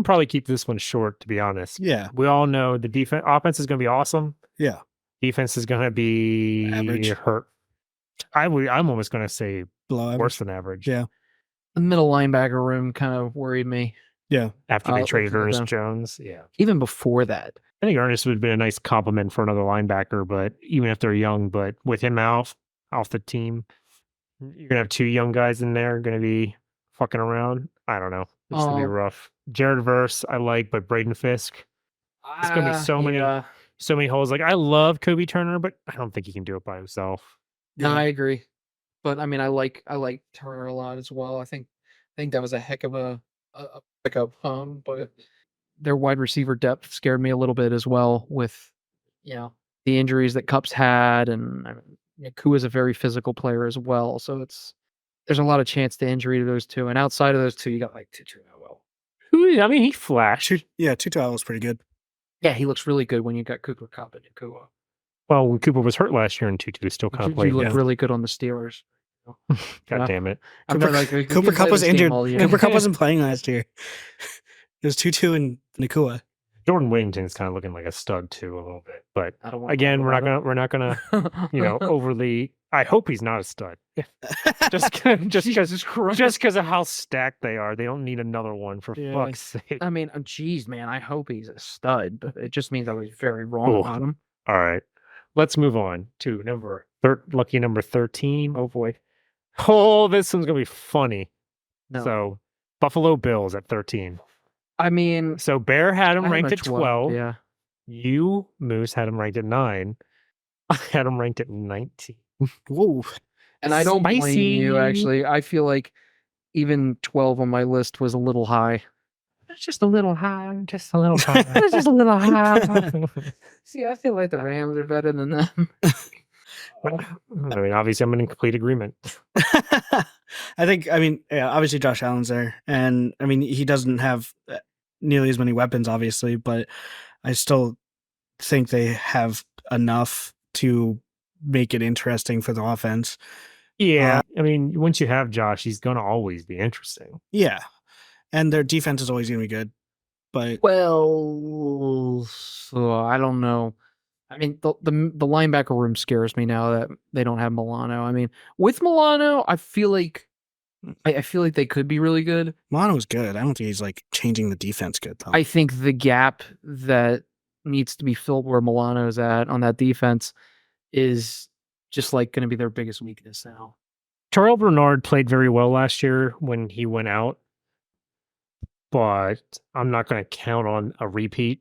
probably keep this one short. To be honest, Yeah. we all know the offense is going to be awesome. Yeah. Defense is going to be Average. hurt. I'm almost going to say Below average. worse than average. Yeah. The middle linebacker room kind of worried me. Yeah. After they I'll traded look at Ernest them. Jones, yeah. Even before that, I think Ernest would have been a nice compliment for another linebacker, but even if they're young, but with him off the team, you're gonna have two young guys in there going to be fucking around. I don't know. It's gonna be Oh. rough. Jared Verse, I like, but Braden Fisk, It's gonna be so many- yeah. so many holes. Like I love Kobe Turner, but I don't think he can do it by himself. No, I agree. But I mean, I like Turner a lot as well. I think that was a heck of a pickup. But their wide receiver depth scared me a little bit as well with, the injuries that Cup's had, and I mean, Nakua is a very physical player as well. So there's a lot of chance to injury to those two. And outside of those two, you got like Tutu Atwell. I mean, he flashed. Tutu was pretty good. Yeah, he looks really good when you got Cooper Cup and Nakua. Well, when Cooper was hurt last year, and Tutu still kind of He played. looked Yeah. really good on the Steelers. God yeah. damn it. I'm Cooper- not like, he Cooper didn't Cup play was this game injured. all year. Cooper Cup wasn't playing last year. It was Tutu and Nakua. Jordan Whittington's kind of looking like a stud too, a little bit. But I don't want to again, talk we're not gonna about it. overly. I hope he's not a stud. just because of how stacked they are, they don't need another one for Yeah. fuck's sake. I mean, geez, man, I hope he's a stud, but it just means I was very wrong Ooh. about him. All right, let's move on to lucky number 13. Oh boy. Oh, this one's gonna be funny. No. So Buffalo Bills at 13. I mean, So Bear had him I had ranked him at 12. Yeah. You, Moose, had him ranked at 9. I had him ranked at 19. Whoa. And I don't blame you, Spicy. actually. I feel like even 12 on my list was a little high. It's just a little high. Just a little high. It's just a little high. See, I feel like the Rams are better than them. I mean, obviously, I'm in complete agreement. Obviously Josh Allen's there, and I mean he doesn't have nearly as many weapons, obviously, but I still think they have enough to make it interesting for the offense. Yeah, I mean, once you have Josh, he's gonna always be interesting. Yeah, and their defense is always gonna be good. But well, so I don't know. I mean, the linebacker room scares me now that they don't have Milano. I mean, with Milano, I feel like they could be really good. Milano's good. I don't think he's like changing the defense good though. I think the gap that needs to be filled where Milano's at on that defense is just like going to be their biggest weakness now. Terrell Bernard played very well last year when he went out, but I'm not going to count on a repeat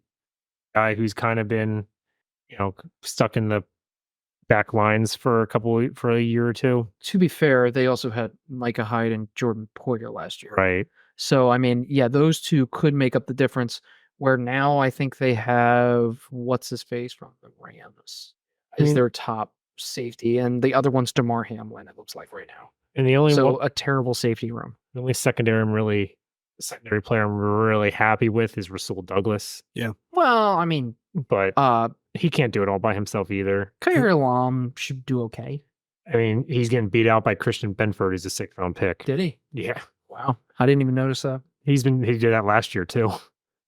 guy who's kind of been, stuck in the back lines for a year or two. To be fair, they also had Micah Hyde and Jordan Poyer last year. Right. So, I mean, yeah, those two could make up the difference, where now I think they have what's his face from the Rams is their top safety, and the other one's DeMar Hamlin, it looks like right now. And the only a terrible safety room. The only secondary player I'm really happy with is Rasul Douglas. Yeah. Well, I mean, but he can't do it all by himself either. Kyrie Lam should do okay. I mean, he's getting beat out by Christian Benford as a 6th round pick. Did he? Yeah. Wow. I didn't even notice that. He did that last year too.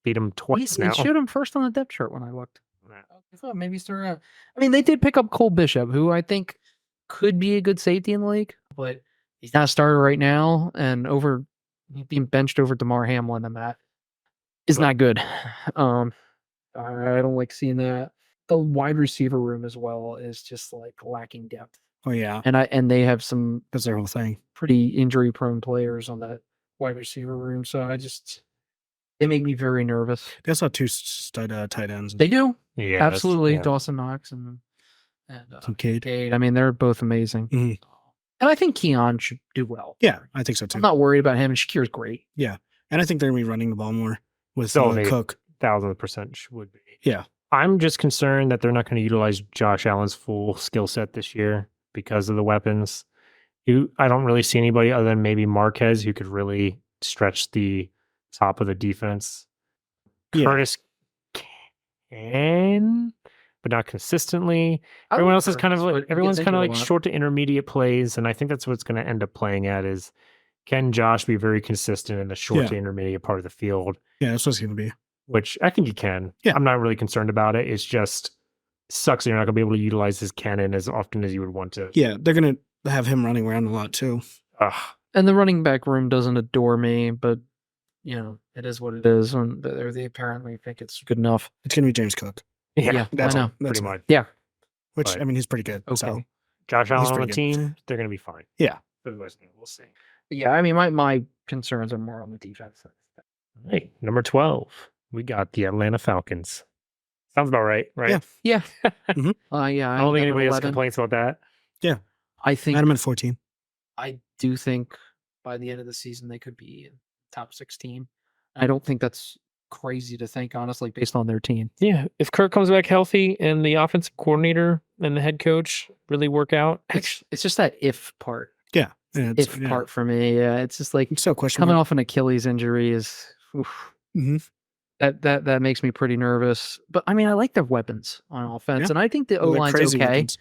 Beat him twice now. It showed him first on the depth chart when I looked. I thought maybe he's around. I mean, they did pick up Cole Bishop, who I think could be a good safety in the league, but he's not a starter right now, and being benched over DeMar Hamlin, and that is not good. I don't like seeing that. The wide receiver room as well is just like lacking depth. Oh yeah, and they have some that's their whole thing. Pretty injury prone players on that wide receiver room, so they make me very nervous. They also have 2 stud tight ends. They do, yeah, absolutely. Dawson Knox and Cade. I mean, they're both amazing. Mm-hmm. And I think Keon should do well. Yeah, I think so too. I'm not worried about him, and Shakir's great. Yeah, and I think they're going to be running the ball more with Cook. 1,000% would be. Yeah. I'm just concerned that they're not going to utilize Josh Allen's full skill set this year because of the weapons. I don't really see anybody other than maybe Marquez who could really stretch the top of the defense. Yeah. Curtis can, but not consistently. Everyone's kind of like short to intermediate plays, and I think that's what it's going to end up playing at is, can Josh be very consistent in the short to intermediate part of the field? Yeah, that's what it's going to be. Which I think he can. Yeah. I'm not really concerned about it. It's just sucks that you're not going to be able to utilize his cannon as often as you would want to. Yeah, they're going to have him running around a lot too. And the running back room doesn't adore me, but it is what it is, and they apparently think it's good enough. It's going to be James Cook. Yeah, that's I know. Pretty much. Yeah. Which, I mean, he's pretty good. Okay. So. Josh Allen on the team, they're going to be fine. Yeah. Otherwise, we'll see. Yeah, I mean, my concerns are more on the defense. Hey, number 12. We got the Atlanta Falcons. Sounds about right? Yeah. Mm-hmm. Yeah. I don't think anybody else complains about that. Yeah. I think Adam at 14. I do think by the end of the season they could be in top 6 team. I don't think that's crazy to think, honestly, based on their team. Yeah. If Kirk comes back healthy and the offensive coordinator and the head coach really work out. It's just that if part. Yeah. Part for me. Yeah. It's just like so questionable. Coming off an Achilles injury is that makes me pretty nervous. But I mean, I like their weapons on offense, and I think the O-line's okay. Weapons.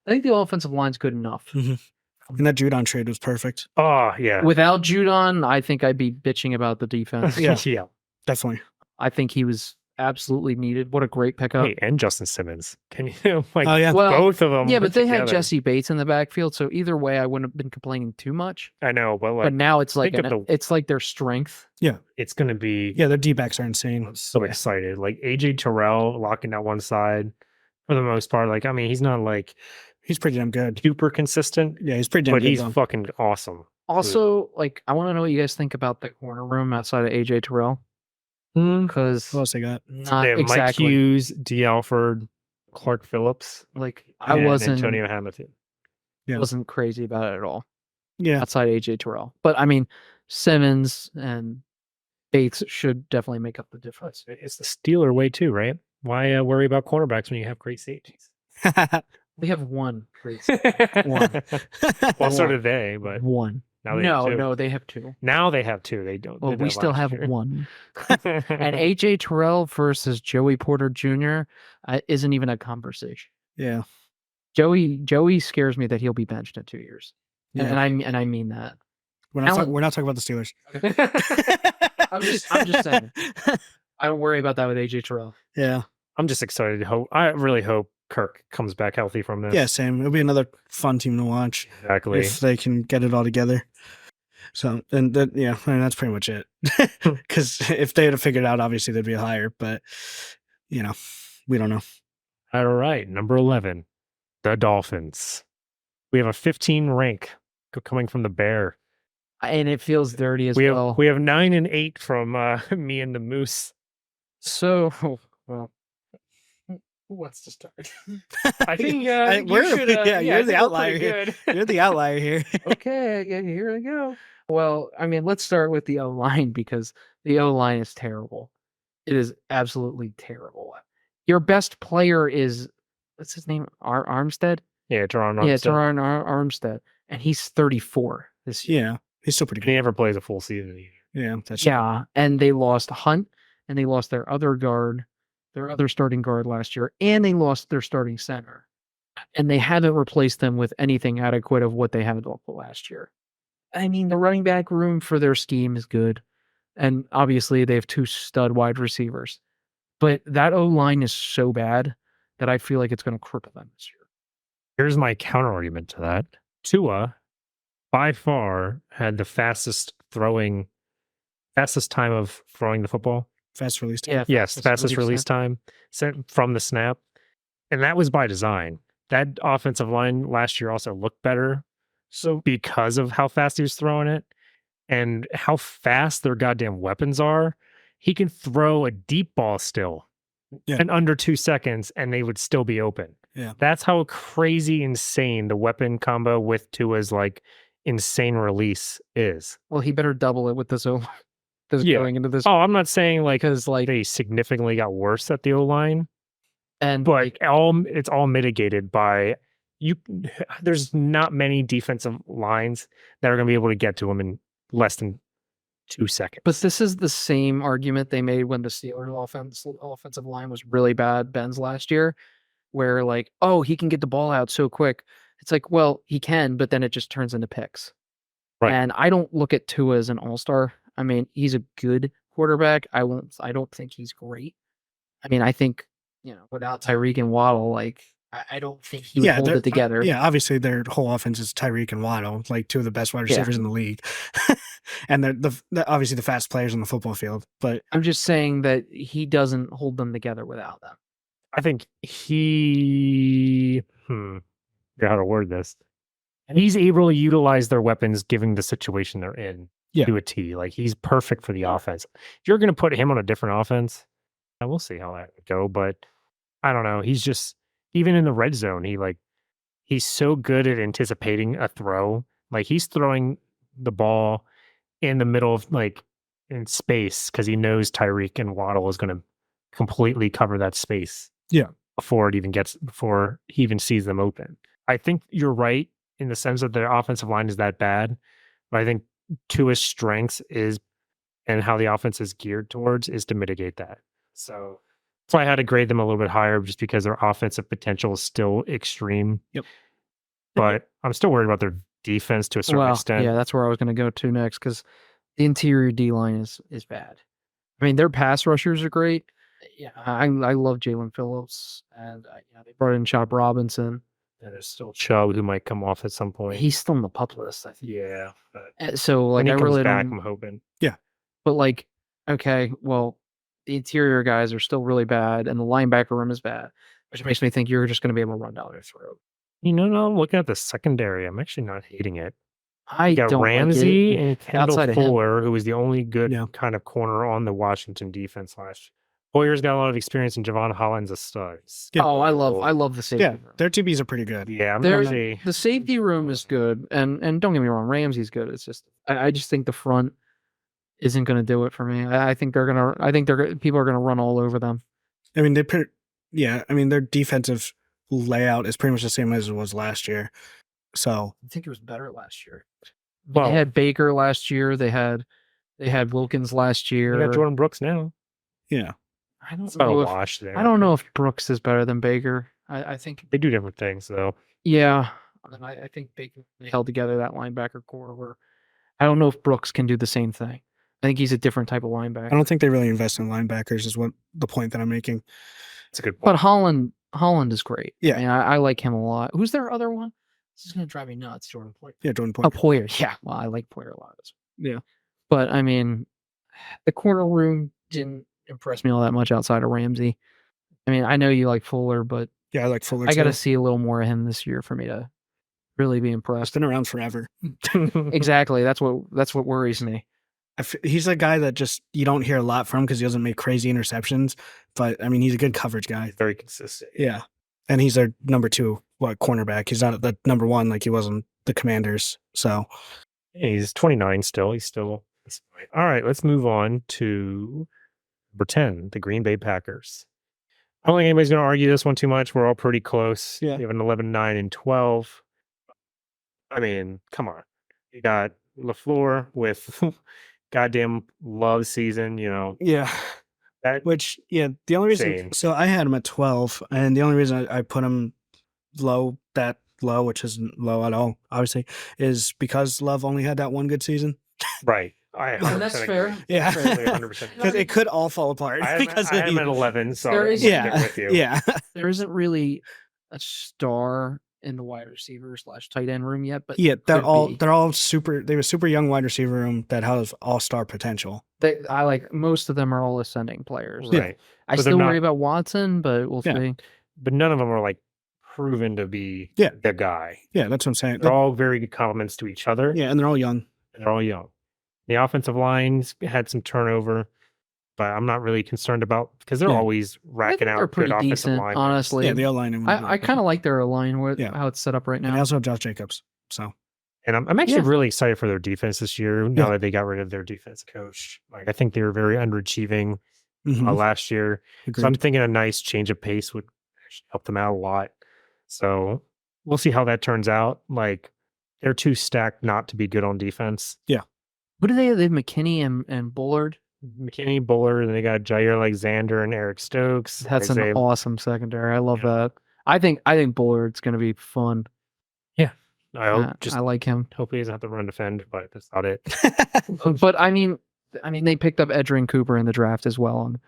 I think the offensive line's good enough. Mm-hmm. And that Judon trade was perfect. Oh, yeah. Without Judon, I think I'd be bitching about the defense. Yeah, definitely. I think he was absolutely needed. What a great pickup. Hey, and Justin Simmons. Can you both of them? Yeah, but they had Jesse Bates in the backfield, so either way, I wouldn't have been complaining too much. I know, but now it's like it's like their strength. Yeah, it's going to be. Yeah, their D-backs are insane. I'm so excited. Like AJ Terrell locking out one side for the most part. Like, I mean, he's not like. He's pretty damn good. Super consistent. Yeah, he's pretty damn good. But he's fucking awesome. Also, like, I want to know what you guys think about the corner room outside of AJ Terrell. Because what else they got? They have Mike Hughes, D. Alford, Clark Phillips, like Antonio Hamilton. Yeah. Wasn't crazy about it at all. Yeah. Outside AJ Terrell. But I mean, Simmons and Bates should definitely make up the difference. It's the Steeler way too, right? Why worry about cornerbacks when you have great safeties? We have one great One. Well, so One. did they, but one. now they have two. No, they have two. Now they have two. They don't. Well, did we that still last have year. one. And AJ Terrell versus Joey Porter Jr. Isn't even a conversation. Yeah. Joey scares me that he'll be benched in 2 years. Yeah. And I mean that. We're not talking about the Steelers. I'm just saying. I don't worry about that with AJ Terrell. Yeah. I'm just excited to hope. I really hope Kirk comes back healthy from this. Yeah, same. It'll be another fun team to watch Exactly. if they can get it all together. So, and that, yeah, I mean, that's pretty much it. Because if they had figured it out, obviously they'd be higher. But we don't know. All right, number 11, the Dolphins. We have a 15 rank coming from the Bear. And it feels dirty as we well. Have, we have 9 and 8 from me and the Moose. So, well, who wants to start? I think you're the outlier here. You're the outlier here. Okay, here I go. Well, I mean, let's start with the O-line because the O-line is terrible. It is absolutely terrible. Your best player is, what's his name? Armstead? Yeah, Teron Armstead. Yeah, Teron Armstead. And he's 34 this year. Yeah, he's still pretty good. He never plays a full season either. Yeah, yeah, and they lost Hunt, and they lost their other starting guard last year, and they lost their starting center. And they haven't replaced them with anything adequate of what they had last year. I mean, the running back room for their scheme is good. And obviously, they have 2 stud wide receivers. But that O-line is so bad that I feel like it's going to cripple them this year. Here's my counter argument to that. Tua, by far, had the fastest time of throwing the football. Fast release time. Yeah, yes, fastest release time from the snap. And that was by design. That offensive line last year also looked better. So because of how fast he was throwing it and how fast their goddamn weapons are, he can throw a deep ball still in under 2 seconds and they would still be open. Yeah. That's how crazy insane the weapon combo with Tua's insane release is. Well, he better double it with this O-line. Going into this. Oh, I'm not saying because they significantly got worse at the O-line. But it's all mitigated by there's not many defensive lines that are going to be able to get to him in less than 2 seconds. But this is the same argument they made when the Steelers offensive line was really bad, Ben's last year, where he can get the ball out so quick. It's well, he can, but then it just turns into picks. Right. And I don't look at Tua as an all-star. I mean, he's a good quarterback. I don't think he's great. I mean, I think, without Tyreek and Waddle, I don't think he would hold it together. Yeah, obviously their whole offense is Tyreek and Waddle, 2 of the best wide receivers in the league. And they're obviously the fast players on the football field. But I'm just saying that he doesn't hold them together without them. I think he how to word this. And he's able to utilize their weapons given the situation they're in to a T. He's perfect for the offense. If you're going to put him on a different offense, we'll see how that would go. But I don't know. He's just, even in the red zone, he's so good at anticipating a throw. He's throwing the ball in the middle of in space because he knows Tyreek and Waddle is going to completely cover that space. Yeah. Before he even sees them open. I think you're right in the sense that their offensive line is that bad, but I think Tua's strengths and how the offense is geared towards is to mitigate that. So that's why I had to grade them a little bit higher, just because their offensive potential is still extreme. Yep. But I'm still worried about their defense to a certain extent. Yeah, that's where I was going to go to next, because the interior D line is bad. I mean, their pass rushers are great. Yeah, I love Jalen Phillips, and they brought in Chop Robinson. And there's still Chubb, who might come off at some point. He's still on the pup list, I think. Yeah. So when he I comes really back, don't. I'm hoping. Yeah. But okay, well, the interior guys are still really bad, and the linebacker room is bad, which makes me think you're just going to be able to run down their throat. No, I'm looking at the secondary. I'm actually not hating it. I got Ramsey and Kendall outside Fuller, who was the only good kind of corner on the Washington defense last year. Hoyer's got a lot of experience, and Javon Holland's a stud. Yeah. Oh, I love the safety Yeah, room. their TBs are pretty good. Yeah, I'm There- actually. The safety room is good, and don't get me wrong, Ramsey's good. It's just I just think the front isn't going to do it for me. I think people are gonna run all over them. I mean, their defensive layout is pretty much the same as it was last year. So I think it was better last year. Well, They had Baker last year. They had Wilkins last you year. got Jordan Brooks now. yeah, I don't It's about a know if wash there. I don't know if Brooks is better than Baker. I think They do different things, though. yeah. And I think Baker held together that linebacker core. Where I don't know if Brooks can do the same thing. I think he's a different type of linebacker. I don't think they really invest in linebackers. Is what the point that I'm making. It's a good point. But Holland is great. Yeah. I mean, I like him a lot. Who's their other one? This is gonna drive me nuts. Jordan Poyer. Yeah, Jordan Oh, Poyer. Poyer. Yeah. Well, I like Poyer a lot. Yeah. But I mean, the corner room didn't impress me all that much outside of Ramsey. I mean, I know you like Fuller, but Yeah, I like Fuller. I got to too. see a little more of him this year for me to really be He's impressed. been around forever. Exactly. That's what worries me. He's a guy that just you don't hear a lot from because he doesn't make crazy interceptions. But I mean, he's a good coverage guy. Very consistent. Yeah, and he's their number 2 cornerback. He's not the number 1 like he was on the Commanders. So Yeah, he's 29 still. He's still. All right, let's move on to number 10, the Green Bay Packers. I don't think anybody's going to argue this one too much. We're all pretty close. Yeah. You have an 11, 9, and 12. I mean, come on. You got LaFleur with goddamn love season, yeah, That the only reason. Insane. So I had him at 12, and the only reason I put him that low, which isn't low at all, obviously, is because Love only had that one good season. right. I 100% That's agree. fair. Yeah, Totally 100%. because it could all fall apart. because I am at 11, so There I'm is- right yeah, there with you. yeah, There isn't really a star in the wide receiver / tight end room yet, but yeah. could be. They're all super. They have a super young wide receiver room that has all-star potential. I like most of them are all ascending players. Right. I But they're still not- worry about Watson, but we'll Yeah. see. But none of them are like proven to be Yeah. the guy. Yeah, that's what I'm saying. They're all very good compliments to each other. Yeah, and they're all young. And they're all young. The offensive lines had some turnover, but I'm not really concerned about because they're Yeah. always I racking think they're out good pretty offensive decent, line. honestly. Yeah, the O-line. I kind of like their line with Yeah. how it's set up right And they now. also have Josh Jacobs. So And I'm actually Yeah. really excited for their defense this year now Yeah. that they got rid of their defense coach. Like I think they were very underachieving mhm, last year. agreed. So I'm thinking a nice change of pace would actually help them out a lot. So we'll see how that turns out. Like they're too stacked not to be good on defense. What do they have? They have McKinney and Bullard. McKinney, Bullard, and they got Jair Alexander and Eric Stokes. That's Isaiah- an awesome secondary. I love Yeah. that. I think Bullard's going to be fun. I hope just I like him. hopefully he doesn't have to run defend, but that's about it. But I mean, they picked up Edgerrin Cooper in the draft as well, and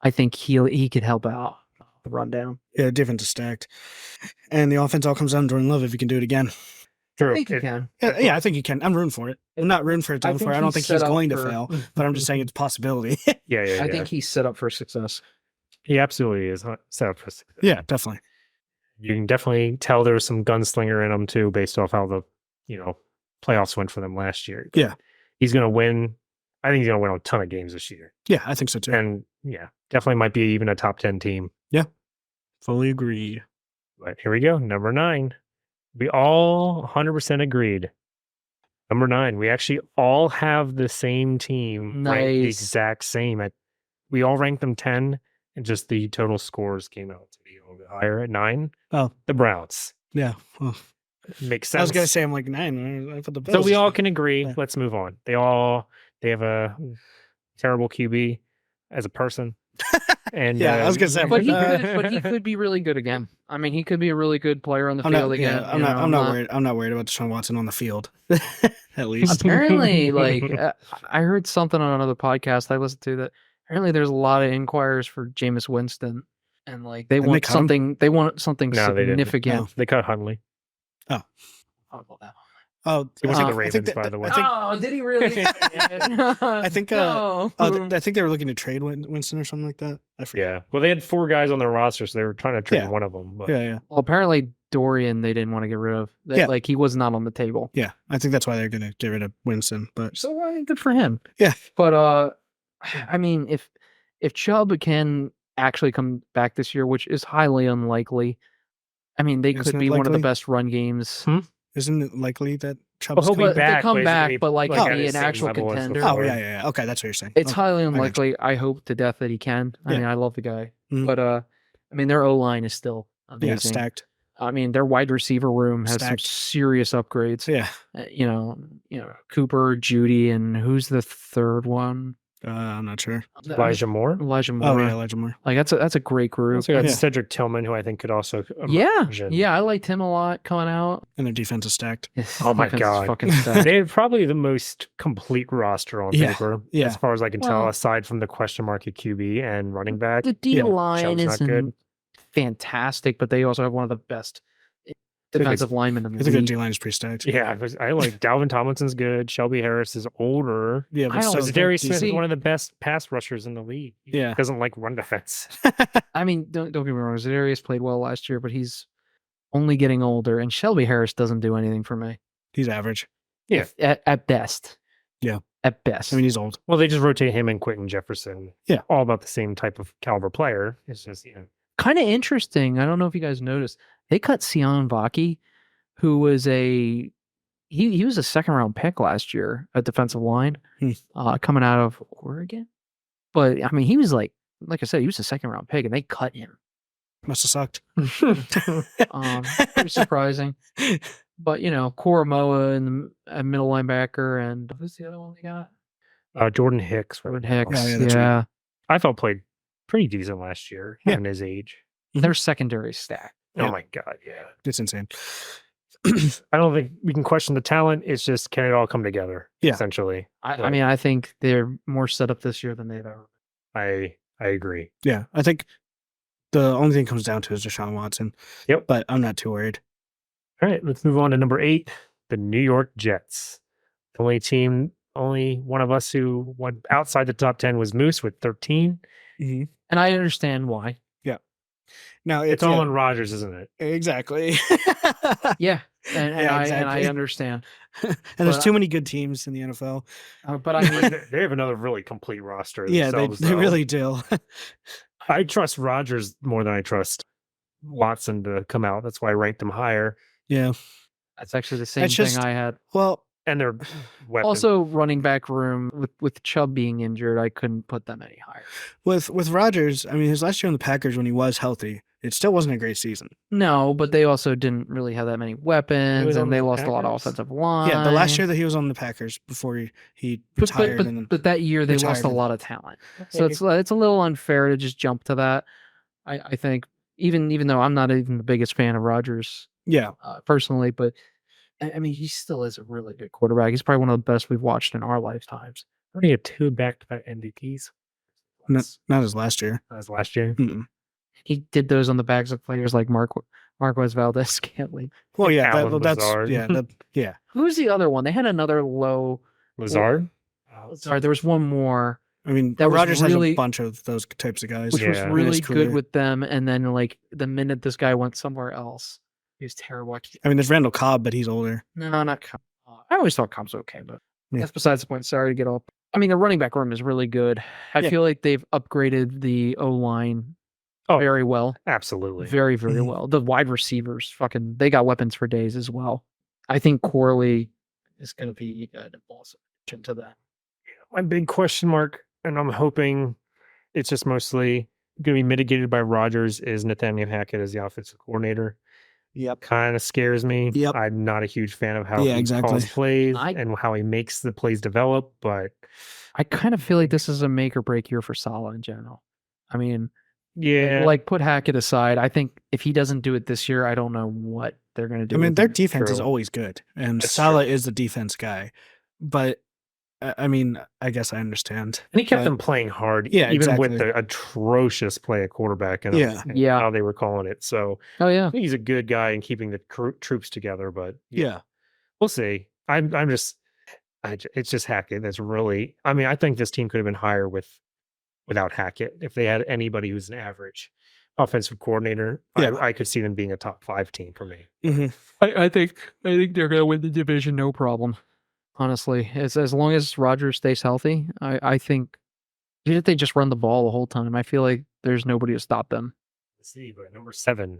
I think he could help out the rundown. Yeah, defense is stacked, and the offense all comes down to Jordan Love if he can do it again. True. I think he It- can. Yeah, I think he can. I'm rooting for it. I'm not rooting for it to fail. I don't think he's going to fail, but I'm just saying it's a possibility. yeah. I think he's set up for success. he absolutely is set up for success. Yeah, definitely. You can definitely tell there was some gunslinger in him too, based off how the playoffs went for them last year. Yeah. He's gonna win. I think he's gonna win a ton of games this year. Yeah, I think so too. And yeah, definitely might be even a top 10 team. Fully agree. But here we go. Number 9. We all 100% agreed. Number 9. We actually all have the same team. Ranked the Nice. exact same. We all ranked them 10, and just the total scores came out to be a little bit higher at 9. Oh. The Browns. Yeah. Well, Makes sense. I was gonna say I'm like 9. I put the So Bills. we all can agree. Yeah. Let's move on. They have a terrible QB as a person. And Yeah, I was gonna say, But he Uh, could be really good again. I mean, he could be a really good player on the I'm field not, again. yeah, I'm not worried. I'm not worried about Deshaun Watson on the field. At least. Apparently, I heard something on another podcast I listened to that apparently there's a lot of inquiries for Jameis Winston, and like they Didn't want they cut him? something. They want something No, they didn't. significant. they cut Huntley. Talk about that. Oh, He went to the I Ravens, think that- by the way. I think- Oh, did he really? I think, No. I think they were looking to trade Winston or something like that. I forget. Yeah. Well, they had 4 guys on their roster, so they were trying to trade Yeah. one of them. But Yeah. Well, apparently Dorian they didn't want to get rid of. Yeah. Like he was not on the table. Yeah. I think that's why they're gonna get rid of Winston. But So good for him. Yeah. But I mean, if Chubb can actually come back this year, which is highly unlikely. I mean, they could be one of the best run games. Isn't it likely that Chubb's he'll be But back, they come back, be but like at be the an same actual level as contender. Oh before. yeah. Okay, that's what you're saying. It's Okay. highly got you. unlikely. I hope to death that he can. I Yeah. mean, I love the guy, Mhm. but I mean, their O line is still Yeah, amazing. stacked. I mean, their wide receiver room has some Stacked. serious upgrades. Yeah. You know, Cooper, Judy, and who's the third one? I'm not sure. Elijah Moore. Elijah Moore. Oh yeah, Elijah Moore. Like that's a great group. Also got Yeah. Cedric Tillman, who I think could also Yeah, emerge and- I liked him a lot coming out. And their defense is stacked. Oh my Defense is God. fucking stacked. They have probably the most complete roster on Yeah, paper, yeah. as far as I can Well- tell, aside from the question mark at QB and running back. The D Yeah, line Chubb's not isn't good. fantastic, but they also have one of the best defensive linemen in the I think their league. D line is pretty stacked. Yeah, I like Dalvin Tomlinson's good. Shelby Harris is older. Yeah, I but don't so think Darius Smith see- is one of the best pass rushers in the league. He Yeah. doesn't like run defense. I mean, don't get me wrong. Zadarius played well last year, but he's only getting older, and Shelby Harris doesn't do anything for me. He's average. Yeah. At best. Yeah. At best. I mean, he's old. Well, they just rotate him and Quentin Jefferson. Yeah. All about the same type of caliber player. It's just, Kind of interesting. I don't know if you guys noticed. They cut Sion Vaki, who was he was a second round pick last year at defensive line, coming out of Oregon. But I mean, he was like I said, he was a second round pick, and they cut him. Must have sucked. Pretty surprising. But Koromoa in the middle linebacker, and who's the other one they got? Jordan Hicks. Jordan Hicks. Oh, yeah, that's right. I felt played pretty decent last year, Yeah. given his age. Their secondary stack. Yeah. Oh my God, yeah. It's insane. I don't think we can question the talent. It's just, can it all come together? Yeah. Essentially. I mean, I think they're more set up this year than they've ever been. I agree. Yeah, I think the only thing it comes down to is Deshaun Watson. Yep. But I'm not too worried. All right, let's move on to number 8, the New York Jets. The only one of us who went outside the top 10 was Moose with 13. Mm-hmm. And I understand why. Now It's all on Rodgers, isn't it? Exactly. Yeah. And I exactly. understand. And there's But, too many good teams in the NFL. But I mean, They have another really complete roster. Yeah, they themselves, though. really do. I trust Rodgers more than I trust Watson to come out. That's why I ranked them higher. Yeah. that's actually the same It's just- thing I had. Well, And their weapons. Also, running back room with Chubb being injured, I couldn't put them any higher. with Rodgers, I mean, his last year on the Packers when he was healthy, it still wasn't a great season. No, but they also didn't really have that many weapons, on and they the lost a lot of Packers? offensive line. Yeah, the last year that he was on the Packers before he retired. and then, but that year they lost a retired. lot of talent. So it's a little unfair to just jump to that. I think even though I'm not even the biggest fan of Rodgers yeah, personally, but I mean he still is a really good quarterback. He's probably one of the best we've watched in our lifetimes. already had 2 back-to-back MVPs. not as last year. That was last year. Mm-mm. He did those on the backs of players like Marquez Valdez-Scantling. Well, yeah, Alan that's Lazard. yeah. Who's the other one? They had another low. Lazard? Sorry, there was one more. I mean, That was Rodgers has really- a bunch of those types of guys. which was Yeah. in really his good career. with them. And then, like, the minute this guy went somewhere else, he was terrible. I mean, there's Randall Cobb, but he's older. No, not Cobb. I always thought Cobb's okay, but Yeah. that's besides the point. Sorry to get off. I mean, the running back room is really good. I Yeah. feel like they've upgraded the O line Oh, very well. Absolutely. Very, very Mhm. well. The wide receivers, they got weapons for days as well. I think Corley is going to be an awesome addition to that. My big question mark, and I'm hoping it's just mostly going to be mitigated by Rodgers, is Nathaniel Hackett as the offensive coordinator. Yep. Kind of scares me. Yep. I'm not a huge fan of how Yeah, he exactly. calls plays I- and how he makes the plays develop, but I kind of feel like this is a make or break year for Salah in general. I mean, yeah. like put Hackett aside. I think if he doesn't do it this year, I don't know what they're going to do. I mean, with their him. defense is True. always good, and That's Salah true. is the defense guy. But I mean, I guess I understand. And he kept but- them playing hard, Yeah, even with exactly. the atrocious play at quarterback and Yeah. and Yeah. how they were calling it. So Oh yeah. I think he's a good guy in keeping the troops together, but Yeah. we'll see. It's just Hackett. That's really, I mean, I think this team could have been higher without Hackett. If they had anybody who's an average offensive coordinator, Yeah. I could see them being a top 5 team for me. Mhm. I think they're going to win the division, no problem. Honestly, as long as Rodgers stays healthy, I think even if they just run the ball the whole time, I feel like there's nobody to stop them. Let's see, but number 7.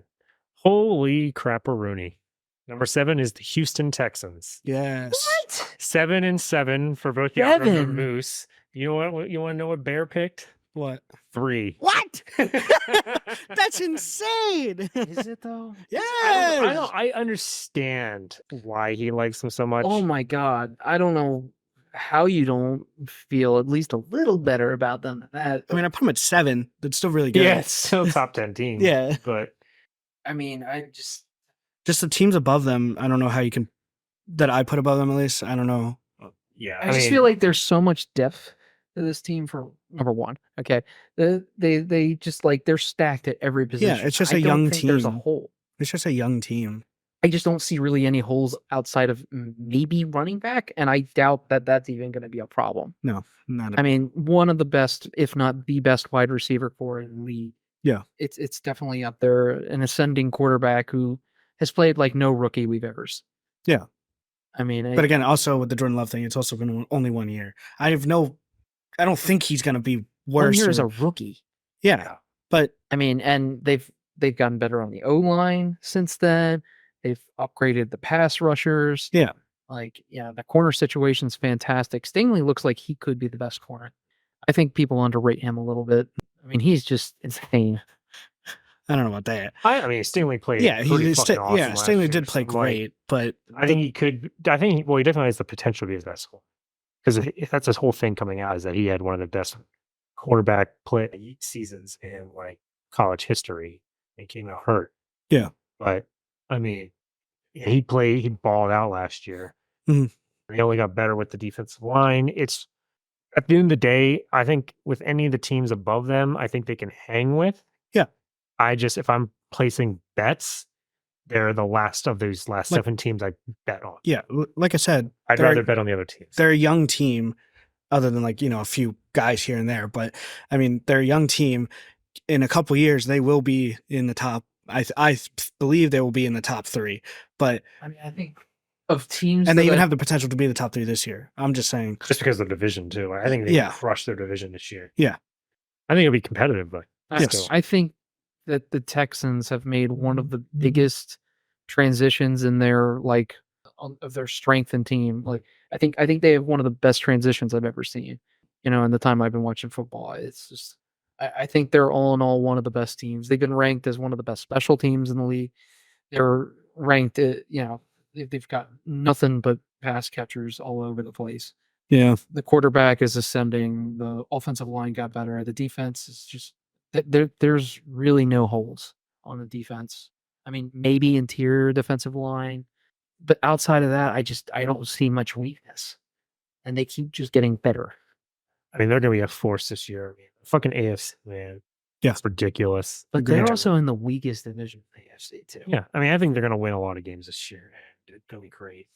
Holy crap-a-rooney. Number 7 is the Houston Texans. Yes. What? 7-7 for both the Outrunners and 7? Moose. You know what? You want to know what Bear picked? What? 3. What? That's insane. Is it though? Yes. I understand why he likes them so much. Oh my god. I don't know how you don't feel at least a little better about them than that. I mean, I put him at 7. That's still really good. Yeah, it's still top 10 team. Yeah. But I mean, I just the teams above them, I don't know how you can, that I put above them at least. I don't know. yeah, I just feel like there's so much depth to this team for number one. Okay. They just like they're stacked at every position. Yeah, it's just I a don't young think there's a team. hole. It's just a young team. I just don't see really any holes outside of maybe running back, and I doubt that that's even going to be a problem. No, not I mean, one of the best, if not the best, wide receiver core in the league. Yeah. It's definitely up there. An ascending quarterback who has played like no rookie we've ever seen. Yeah. I mean, But again, also with the Jordan Love thing, it's also going to only 1 year. I don't think he's going to be 1 worse. year as a rookie. Yeah. But I mean, and they've gotten better on the O-line since then. They've upgraded the pass rushers. Yeah. Like, yeah, the corner situation's fantastic. Stingley looks like he could be the best corner. I think people underrate him a little bit. I mean, he's just insane. I don't know about that. I mean, Stingley played. Yeah, pretty fucking awesome last Stingley year, did play so, like, great, but I think he could. I think he definitely has the potential to be his best scorer. Because that's his whole thing coming out is that he had one of the best quarterback play seasons in like college history. And he came out hurt. Yeah. But I mean, he balled out last year. Mhm. He only got better with the defensive line. It's at the end of the day, I think with any of the teams above them, I think they can hang with. Yeah. If I'm placing bets, they're the last of those last 7 teams I bet on. yeah, like I said, I'd rather bet on the other teams. they're a young team, other than like, a few guys here and there. But I mean, they're a young team. In a couple years, they will be in the top. I believe they will be in the top 3. But I mean, I think of teams, and they even have the potential to be in the top 3 this year. I'm just saying, Just because of the division too. I think they crushed their division this year. Yeah. I think it'll be competitive, but Yes. I think that the Texans have made one of the biggest transitions in their of their strength and team. Like I think they have one of the best transitions I've ever seen. In the time I've been watching football, it's just I think they're all in all one of the best teams. They've been ranked as one of the best special teams in the league. They're ranked at they've got nothing but pass catchers all over the place. yeah, The quarterback is ascending. The offensive line got better. The defense is just there's really no holes on the defense. I mean, maybe interior defensive line, but outside of that, I don't see much weakness, and they keep just getting better. I mean, they're going to be a force this year. I mean, fucking AFC, man. Yeah. It's ridiculous. But they're also in the weakest division of the AFC too. Yeah. I mean, I think they're going to win a lot of games this year. It's going to be great.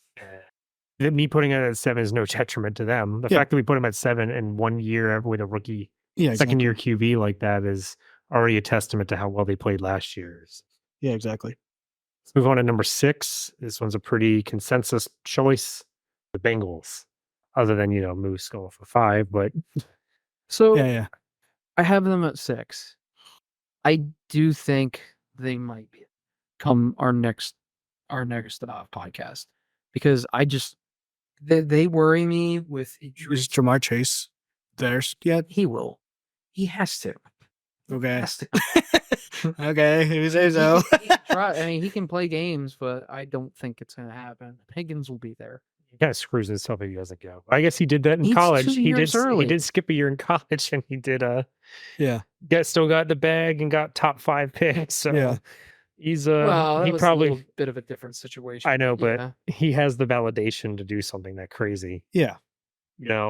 Me putting it at 7 is no detriment to them. The fact that we put them at 7 in 1 year with a rookie second-year QB like that is already a testament to how well they played last year. Yeah, exactly. Let's move on to number 6. This one's a pretty consensus choice. The Bengals. Other than, Moose going for 5, but So Yeah. I have them at 6. I do think they might become our next podcast because they worry me with Is injuries. Jamar Chase theirs yet? He will. He has to. Okay. Has to. Okay, if you say so. I mean, he can play games, but I don't think it's going to happen. Higgins will be there. he kind of screws himself if he doesn't go. I guess he did that in He's college. 2 years He early. did skip a year in college, and he did Yeah. still got the bag and got top 5 picks. So Yeah. he's Well, that he was probably a little bit of a different situation. I know, but Yeah. he has the validation to do something that crazy. Yeah.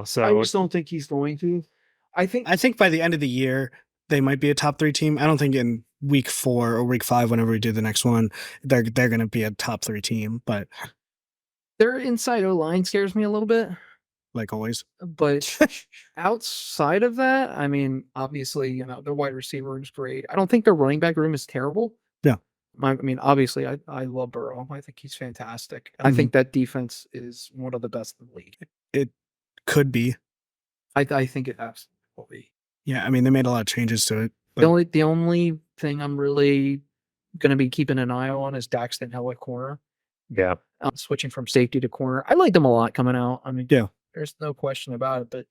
So I just don't think he's going to. I think by the end of the year, they might be a top 3 team. I don't think in week 4 or week 5, whenever we do the next one, they're going to be a top 3 team. But their inside O line scares me a little bit. like always, But outside of that, I mean, obviously, their wide receiver is great. I don't think their running back room is terrible. Yeah. I mean, obviously, I love Burrow. I think he's fantastic. I think that defense is one of the best in the league. it could be. I think it absolutely will be. Yeah, I mean, they made a lot of changes to it The only thing I'm really going to be keeping an eye on is Daxton Hill at corner. Yeah. Switching from safety to corner. I liked him a lot coming out. I mean, Yeah. there's no question about it, but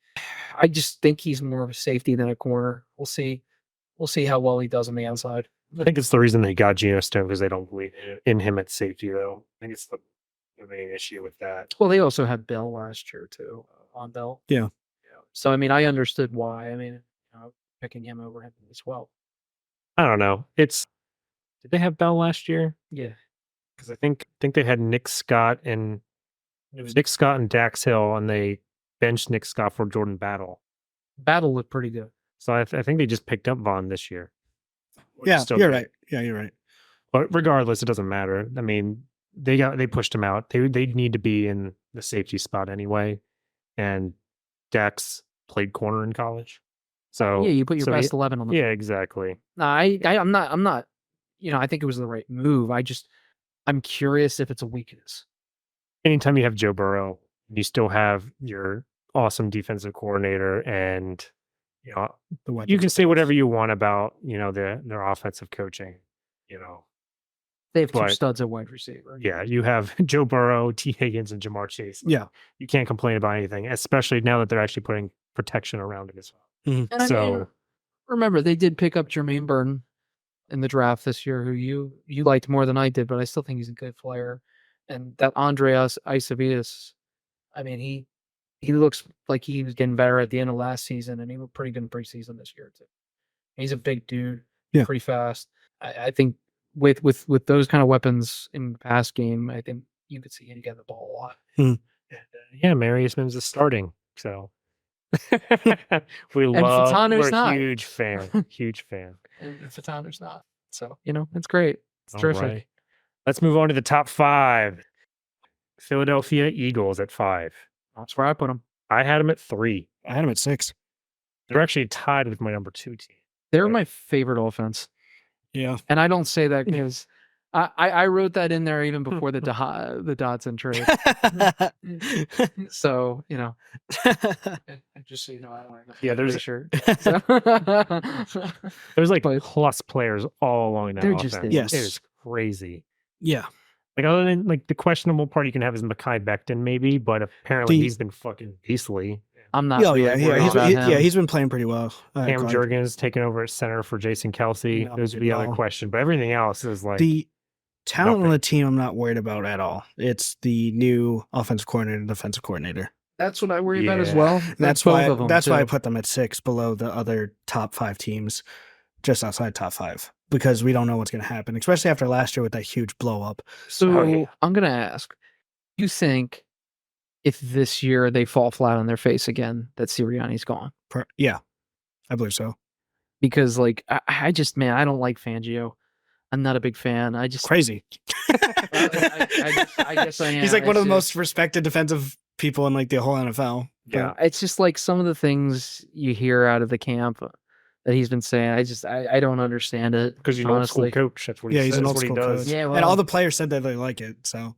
I just think he's more of a safety than a corner. We'll see. We'll see how well he does on the outside. I think it's the reason they got Geno Stone because they don't believe in him at safety, though. I think it's the main issue with that. Well, they also had Bell last year too, on Bell. Yeah. So I mean, I understood why. I mean, picking him over him as well. I don't know. Did they have Bell last year? Yeah, because I think they had Nick Scott and it was Nick Scott and Dax Hill, and they benched Nick Scott for Jordan Battle. Battle looked pretty good. So I think they just picked up Vaughn this year. Yeah, you're right. Yeah, you're right. But regardless, it doesn't matter. I mean, they pushed him out. They need to be in the safety spot anyway, and Dax played corner in college. So yeah, you put your best 11 on the. Yeah, exactly. No, I'm not. I think it was the right move. I'm curious if it's a weakness. Anytime you have Joe Burrow, you still have your awesome defensive coordinator, and you can say whatever you want about their offensive coaching. They have two studs at wide receiver. Yeah, you have Joe Burrow, T. Higgins, and Jamar Chase. Yeah, you can't complain about anything, especially now that they're actually putting protection around it as well. Mm-hmm. And I mean, remember they did pick up Jermaine Burton in the draft this year, who you liked more than I did, but I still think he's a good player. And that Andreas Isavitas, I mean, he looks like he was getting better at the end of last season, and he was pretty good in preseason this year too. He's a big dude, pretty fast. I think with those kind of weapons in the past game, I think you could see him get the ball a lot. And, Marius Mims is starting, so we're not. huge fan, And Fatanu's not, so it's great. It's terrific. Right. Let's move on to the top 5. Philadelphia Eagles at 5. That's where I put them. I had them at 3. I had them at 6. They're actually tied with my number 2 team. They're my favorite offense. Yeah, and I don't say that because I wrote that in there even before the Dodson trade. So just so you know, I don't have there's a shirt. There's like plus players all along that offense. Yes, it is crazy. Yeah. Like other than like the questionable part you can have is Mekhi Becton maybe, but apparently he's been fucking beastly. I'm not. He's been playing pretty well. Cam Jurgens taking over at center for Jason Kelsey. Those would be the other question, but everything else is like the talent on the team. I'm not worried about at all. It's the new offensive coordinator and defensive coordinator. That's what I worry about as well. That's why I put them at 6 below the other top 5 teams, just outside top 5. Because we don't know what's going to happen, especially after last year with that huge blow up. So I'm going to ask, you think if this year they fall flat on their face again, that Sirianni's gone? Yeah, I believe so. Because I don't like Fangio. I'm not a big fan. I just crazy. I guess I am. He's like one of the most respected defensive people in like the whole NFL. Yeah, it's just like some of the things you hear out of the camp that he's been saying. I don't understand it because he's an old school coach. That's what he says. He's an old school coach. Yeah, and all the players said that they like it. So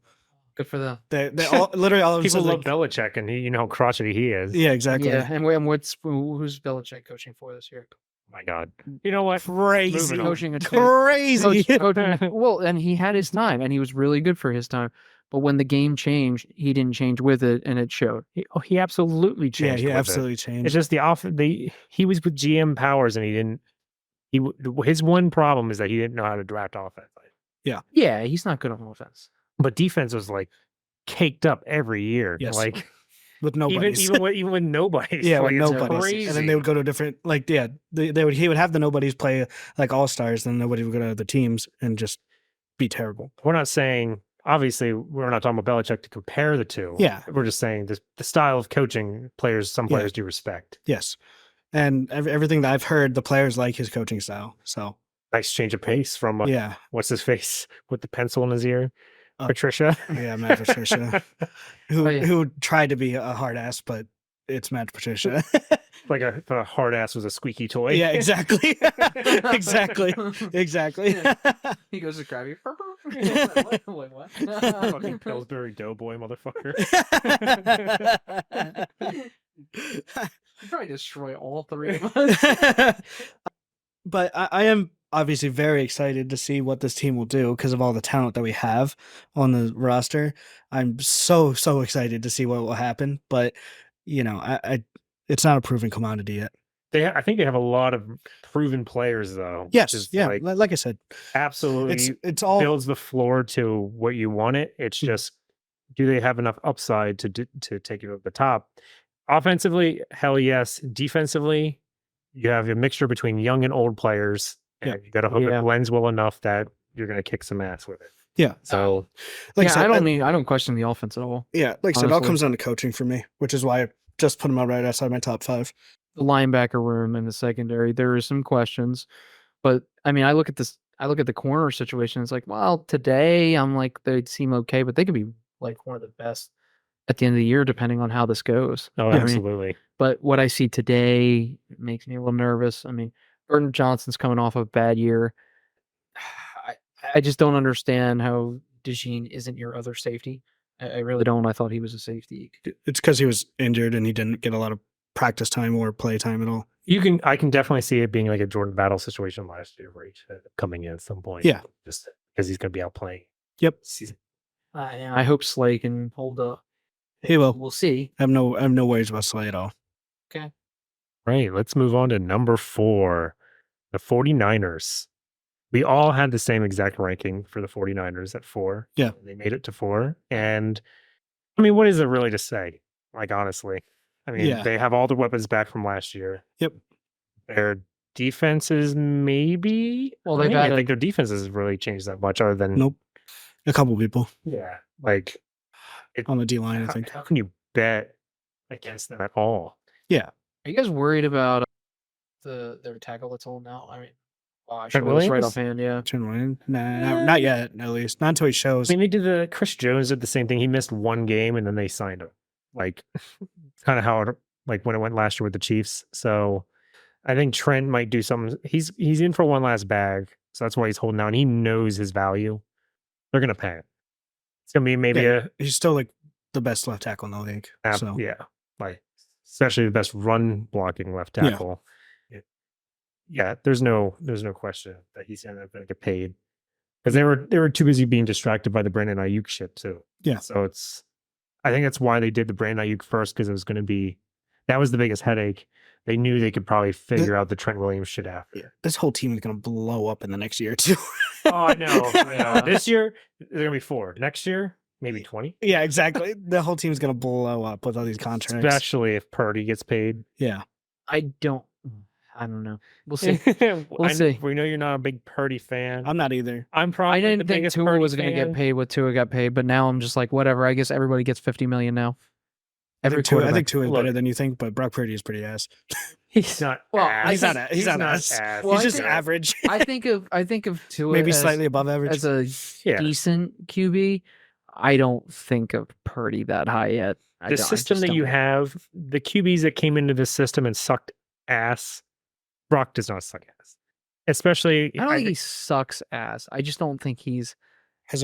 good for them. They all literally all of people love Belichick, and he how crotchety he is. Yeah, exactly. Yeah, and who's Belichick coaching for this year? My God, you know what? Crazy coaching, crazy. Well, and he had his time, and he was really good for his time. But when the game changed, he didn't change with it, and it showed. He absolutely changed. Yeah, he absolutely changed. It's just he was with GM powers, and he didn't. His one problem is that he didn't know how to draft offense. Yeah, he's not good on offense. But defense was like caked up every year. Yes. Like with nobody, even with nobody. Yeah, like, with nobody. And then they would go to different he would have the nobodies play like all stars, then nobody would go to other teams and just be terrible. We're not saying. Obviously, we're not talking about Belichick to compare the two. Yeah. We're just saying the style of coaching some players do respect. Yes. And everything that I've heard, the players like his coaching style. So nice change of pace from what's his face with the pencil in his ear? Patricia. Yeah, Matt Patricia. who tried to be a hard ass, but it's Matt Patricia. Like a hard ass was a squeaky toy. Yeah, exactly. exactly. Yeah. He goes to grab you. Wait, what? Fucking Pillsbury Doughboy, motherfucker. You probably destroy all 3 of us. But I am obviously very excited to see what this team will do because of all the talent that we have on the roster. I'm so excited to see what will happen. But I it's not a proven commodity yet. I think they have a lot of proven players though. Yes, yeah. Like I said, absolutely, it's all builds the floor to what you want it. It's just, do they have enough upside to take you to the top? Offensively, hell yes. Defensively, you have a mixture between young and old players, and you got to hope it blends well enough that you're going to kick some ass with it. Yeah. So, like I said, I don't question the offense at all. Yeah, like I said, it all comes down to coaching for me, which is why I just put him out right outside my top 5. The linebacker room and the secondary, there are some questions, but I mean, I look at the corner situation. It's like, well, today I'm like they seem okay, but they could be like one of the best at the end of the year, depending on how this goes. Oh, absolutely. But what I see today makes me a little nervous. I mean, Burton Johnson's coming off a bad year. I just don't understand how DeJean isn't your other safety. I really don't. I thought he was a safety. It's because he was injured and he didn't get a lot of practice time or play time at all. I can definitely see it being like a Jordan Battle situation last year where he's coming in at some point. Yeah. Just because he's going to be out playing. Yep. I hope Slay can hold up. He will. We'll see. I have no worries about Slay at all. Okay. Right. Let's move on to number 4, the 49ers. We all had the same exact ranking for the 49ers at 4. Yeah. They made it to 4. And I mean, what is it really to say? Like, honestly, I mean, they have all the weapons back from last year. Yep. Their defenses, maybe. Well, I think their defenses really changed that much other than. Nope. A couple people. Yeah. Like, on the D line, I think. How can you bet against them at all? Yeah. Are you guys worried about their tackle that's holding out? I mean, I Trent should right Williams? offhand, yeah. Trent Williams? Nah, not yet, at least. Not until he shows. I mean, Chris Jones did the same thing. He missed one game and then they signed him. Like, kind of how it, like when it went last year with the Chiefs. So I think Trent might do something. He's in for one last bag. So that's why he's holding out. And he knows his value. They're going to pay it. It's going to be maybe he's still like the best left tackle in the league. So. Yeah. Like, especially the best run blocking left tackle. Yeah, there's no question that he's going to get paid because they were too busy being distracted by the Brandon Ayuk shit too. Yeah, so I think that's why they did the Brandon Ayuk first because it was going to be that was the biggest headache. They knew they could probably figure out the Trent Williams shit after. Yeah. This whole team is going to blow up in the next year too. Oh, I know. This year they're going to be 4. Next year maybe 20. Yeah, exactly. The whole team is going to blow up with all these contracts, especially if Purdy gets paid. Yeah, I don't know. We'll see. We'll see. We know you're not a big Purdy fan. I'm not either. I'm probably. I didn't think Tua was going to get paid what Tua got paid, but now I'm just like, whatever. I guess everybody gets $50 million now. I think Tua is better than you think, but Brock Purdy is pretty ass. He's not. Well, he's not ass. Well, he's just average. I think of Tua maybe slightly above average as a decent QB. I don't think of Purdy that high yet. The system that you have, the QBs that came into the system and sucked ass. Brock does not suck ass, especially. I don't think he sucks ass. I just don't think he's.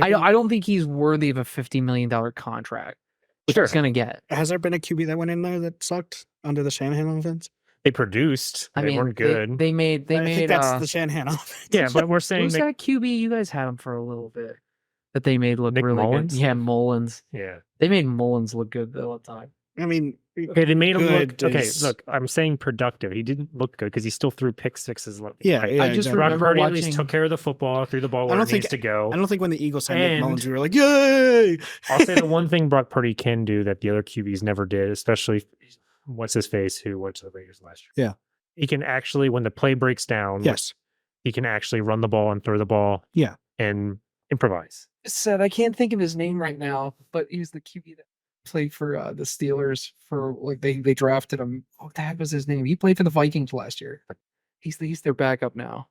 I don't think he's worthy of a $50 million contract. Which he's gonna get. Has there been a QB that went in there that sucked under the Shanahan offense? They produced. They weren't good. They made. I think that's the Shanahan offense. Yeah, but we're saying who's that QB? You guys had him for a little bit. That they made look really Mullins? good. Yeah, Mullins. Yeah, they made Mullins look good the whole time. I mean, okay, they made him look. Okay, look, I'm saying productive. He didn't look good because he still threw pick sixes. Yeah, I just remember Purdy at least took care of the football, threw the ball where it needs to go. I don't think when the Eagles signed Nick Mullins, we were like, "Yay!" I'll say the one thing Brock Purdy can do that the other QBs never did, especially what's his face who went to the Raiders last year. Yeah, he can actually, when the play breaks down, he can actually run the ball and throw the ball. Yeah, and improvise. Said I can't think of his name right now, but he was the QB that played for the Steelers for like they drafted him. Oh, that was his name. He played for the Vikings last year. He's their backup now.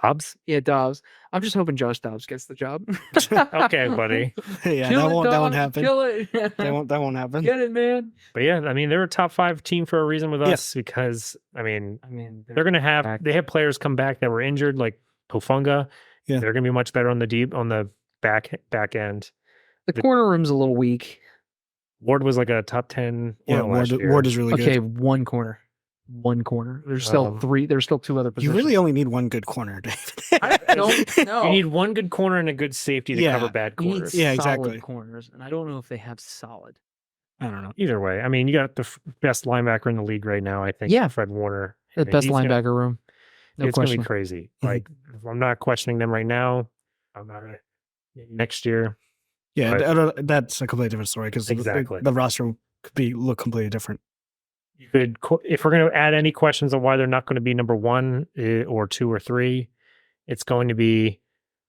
Dobbs? Yeah, Dobbs. I'm just hoping Josh Dobbs gets the job. Okay, buddy. Yeah, that won't happen. Kill it. that won't happen. Get it, man. But yeah, I mean, they're a top 5 team for a reason with us because I mean they're gonna have they have players come back that were injured like Pofunga. Yeah, they're gonna be much better on the back end. The corner room's a little weak. Ward was like a top 10. Yeah, Ward is really good. Okay, one corner. one corner. There's still three. There's still two other positions. You really only need one good corner, David. I don't know. You need one good corner and a good safety to cover bad You need corners. Yeah, solid exactly. corners, and I don't know if they have solid. I don't know. Either way, I mean, you got the best linebacker in the league right now. I think. Yeah. Fred Warner. The best linebacker room. No it's question. gonna be crazy. Mhm. Like I'm not questioning them right now. I'm not gonna next year. Yeah, that's a completely different story because Exactly. the roster could look completely different. You could, if we're going to add any questions on why they're not going to be number 1 or 2 or 3, it's going to be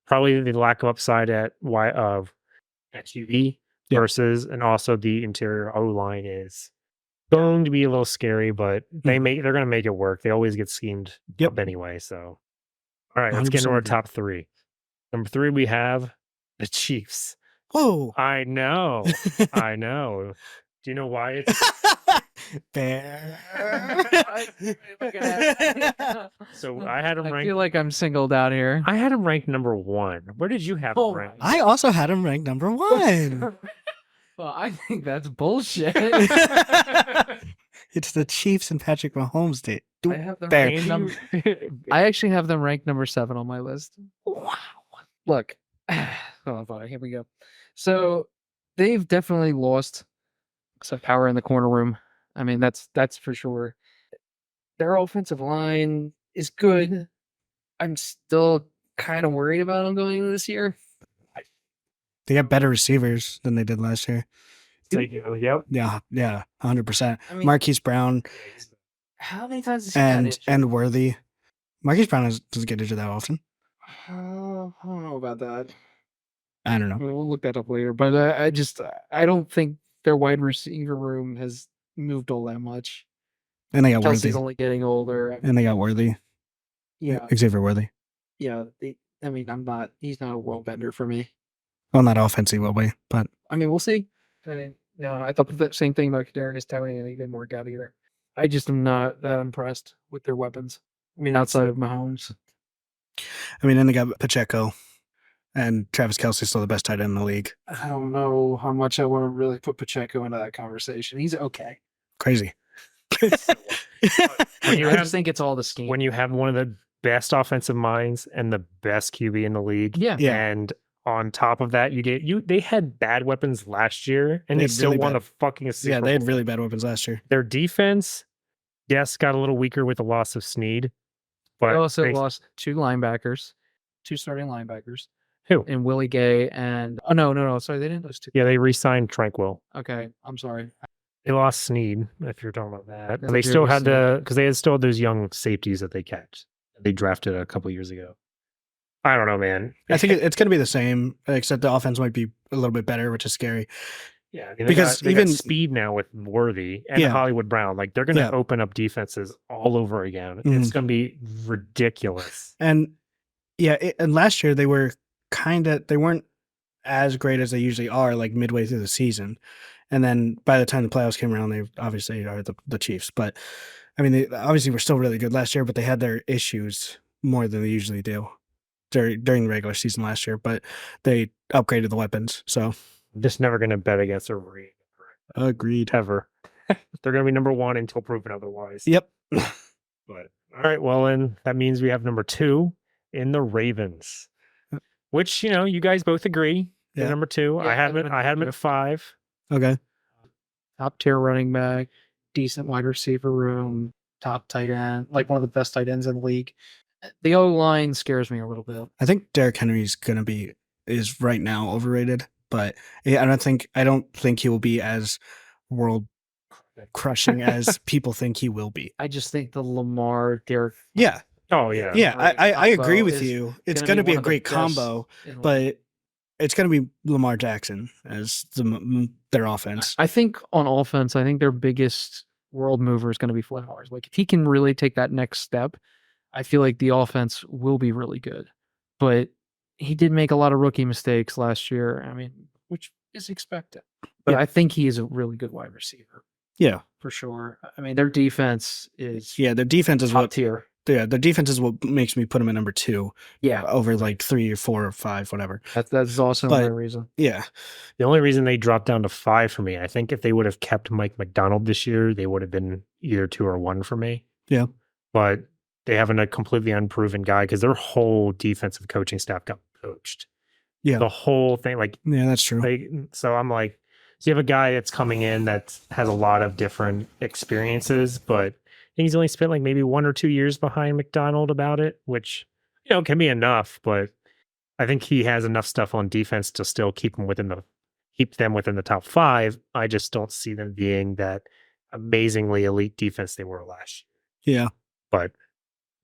probably the lack of upside at QB versus, and also the interior O line is going to be a little scary, but they're going to make it work. They always get schemed up anyway. So, all right, let's get into our top 3. Number 3, we have the Chiefs. Whoa! I know. I know. Do you know why it's Bear? So I had him ranked. I feel like I'm singled out here. I had him ranked number 1. Where did you have him ranked? I also had him ranked number 1. Well, I think that's bullshit. It's the Chiefs and Patrick Mahomes did. I have them Bear. ranked I actually have them ranked number 7 on my list. Wow. Look. Oh, boy, here we go. So they've definitely lost some power in the corner room. I mean, that's for sure. Their offensive line is good. I'm still kind of worried about them going into this year. They got better receivers than they did last year. Yep. Yeah, 100%. I mean, Marquise Brown how many times has he had it? and Worthy. Marquise Brown doesn't get injured that often. I don't know about that. I don't know. We'll look that up later. But I don't think their wide receiver room has moved all that much. And they got Kelsey's Worthy. only getting older. And they got Worthy. Yeah. Xavier Worthy. Yeah. He's not a world bender for me. Well, not offensive way, but I mean, we'll see. I mean, no, I thought the same thing about Kadarius Toney, and he didn't work out either. I just am not that impressed with their weapons. I mean, outside of Mahomes. I mean, then they got Pacheco, and Travis Kelce's still the best tight end in the league. I don't know how much I want to really put Pacheco into that conversation. He's okay. Crazy. I just think it's all the scheme. When you have one of the best offensive minds and the best QB in the league, yeah. And on top of that, they had bad weapons last year, and they still won a fucking Super Bowl. They had really bad weapons last year. Their defense, yes, got a little weaker with the loss of Snead, but they also lost 2 starting linebackers. Who? And Willie Gay and no, sorry, they didn't lose 2. Yeah, they re-signed Tranquil. Okay, I'm sorry. They lost Snead, if you're talking about that. Yeah, They still had because they had still those young safeties that they kept. They drafted a couple years ago. I don't know, man. I think it's going to be the same, except the offense might be a little bit better, which is scary. Yeah, I mean, because they got speed now with Worthy and Hollywood Brown. Like they're going to open up defenses all over again. It's going to be ridiculous. And and last year they weren't as great as they usually are, like midway through the season. And then by the time the playoffs came around, they obviously are the Chiefs. But I mean, they obviously were still really good last year, but they had their issues more than they usually do during the regular season last year. But they upgraded the weapons. So I'm just never going to bet against a Ravens. Agreed. Ever. They're going to be number 1 until proven otherwise. Yep. But all right, well, then that means we have number 2 in the Ravens, which you guys both agree. Yeah. Number 2. Yeah, I had him at 5. Okay. Top tier running back, decent wide receiver room, top tight end, like one of the best tight ends in the league. The O line scares me a little bit. I think Derrick Henry's is right now overrated, but I don't think he will be as world crushing as people think he will be. I just think the Lamar Derrick. Yeah. Oh yeah. Yeah, I agree with you. It's going to be a great combo, but it's going to be Lamar Jackson as their offense. I think on offense, their biggest world mover is going to be Flowers. Like if he can really take that next step, I feel like the offense will be really good. But he did make a lot of rookie mistakes last year. I mean, which is expected. But I think he is a really good wide receiver. Yeah, for sure. I mean, their defense is their defense is top tier. Yeah, their defense is what makes me put them at number 2. Yeah, over like 3 or 4 or 5, whatever. That's also another reason. Yeah, the only reason they dropped down to 5 for me, I think if they would have kept Mike McDonald this year, they would have been either 2 or 1 for me. Yeah. But they have a completely unproven guy because their whole defensive coaching staff got poached. Yeah. The whole thing, yeah, that's true. so I'm like, so you have a guy that's coming in that has a lot of different experiences, but I think he's only spent like maybe 1 or 2 years behind McDonald about it, which, can be enough, but I think he has enough stuff on defense to still keep them within the top 5. I just don't see them being that amazingly elite defense they were last year. Yeah. But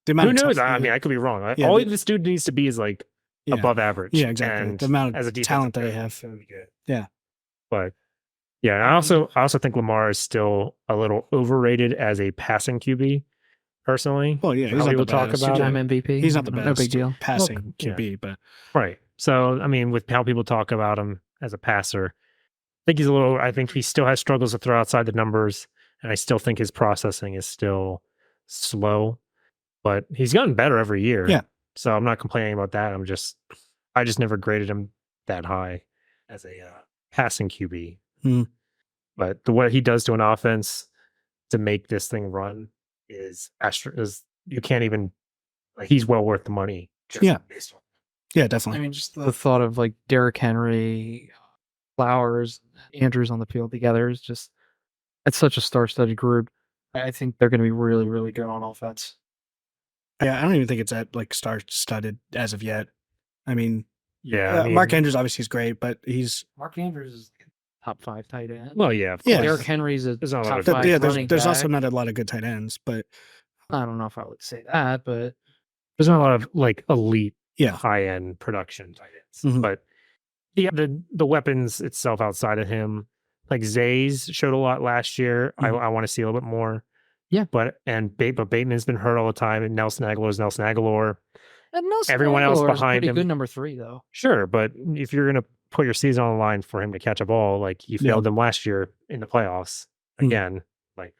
who knows? I mean, I could be wrong. Yeah, all this dude needs to be is like above average. Yeah, exactly. And the amount as a of talent that they have. Be good. Yeah. But yeah, I also think Lamar is still a little overrated as a passing QB. Personally, well, yeah, he's people not talk about two-time MVP. He's not the best. No big deal. Passing QB, but right. So I mean, with how people talk about him as a passer, I think he still has struggles to throw outside the numbers, and I still think his processing is still slow. But he's gotten better every year. Yeah. So I'm not complaining about that. I just never graded him that high as a passing QB. But what he does to an offense to make this thing run is you can't even, like, he's well worth the money. Yeah, definitely. I mean, just the thought of like Derrick Henry, Flowers, Andrews on the field together is just, it's such a star-studded group. I think they're going to be really, really good on offense. Yeah, I don't even think it's at like star-studded as of yet. I mean, yeah, Mark Andrews obviously is great, but Mark Andrews is top 5 tight end. Well, yeah, of course. Derrick Henry's a top 5 there's also not a lot of good tight ends, but I don't know if I would say that, but there's not a lot of like elite, yeah, high-end production tight ends. But yeah, the weapons itself outside of him, like Zay's showed a lot last year. I want to see a little bit more. Yeah, but Bateman's been hurt all the time, and Nelson Aguilar is Nelson Aguilar. And Nelson everyone else behind him, good number 3 though. Sure, but if you're gonna put your season on the line for him to catch a ball, like you failed them last year in the playoffs, again, like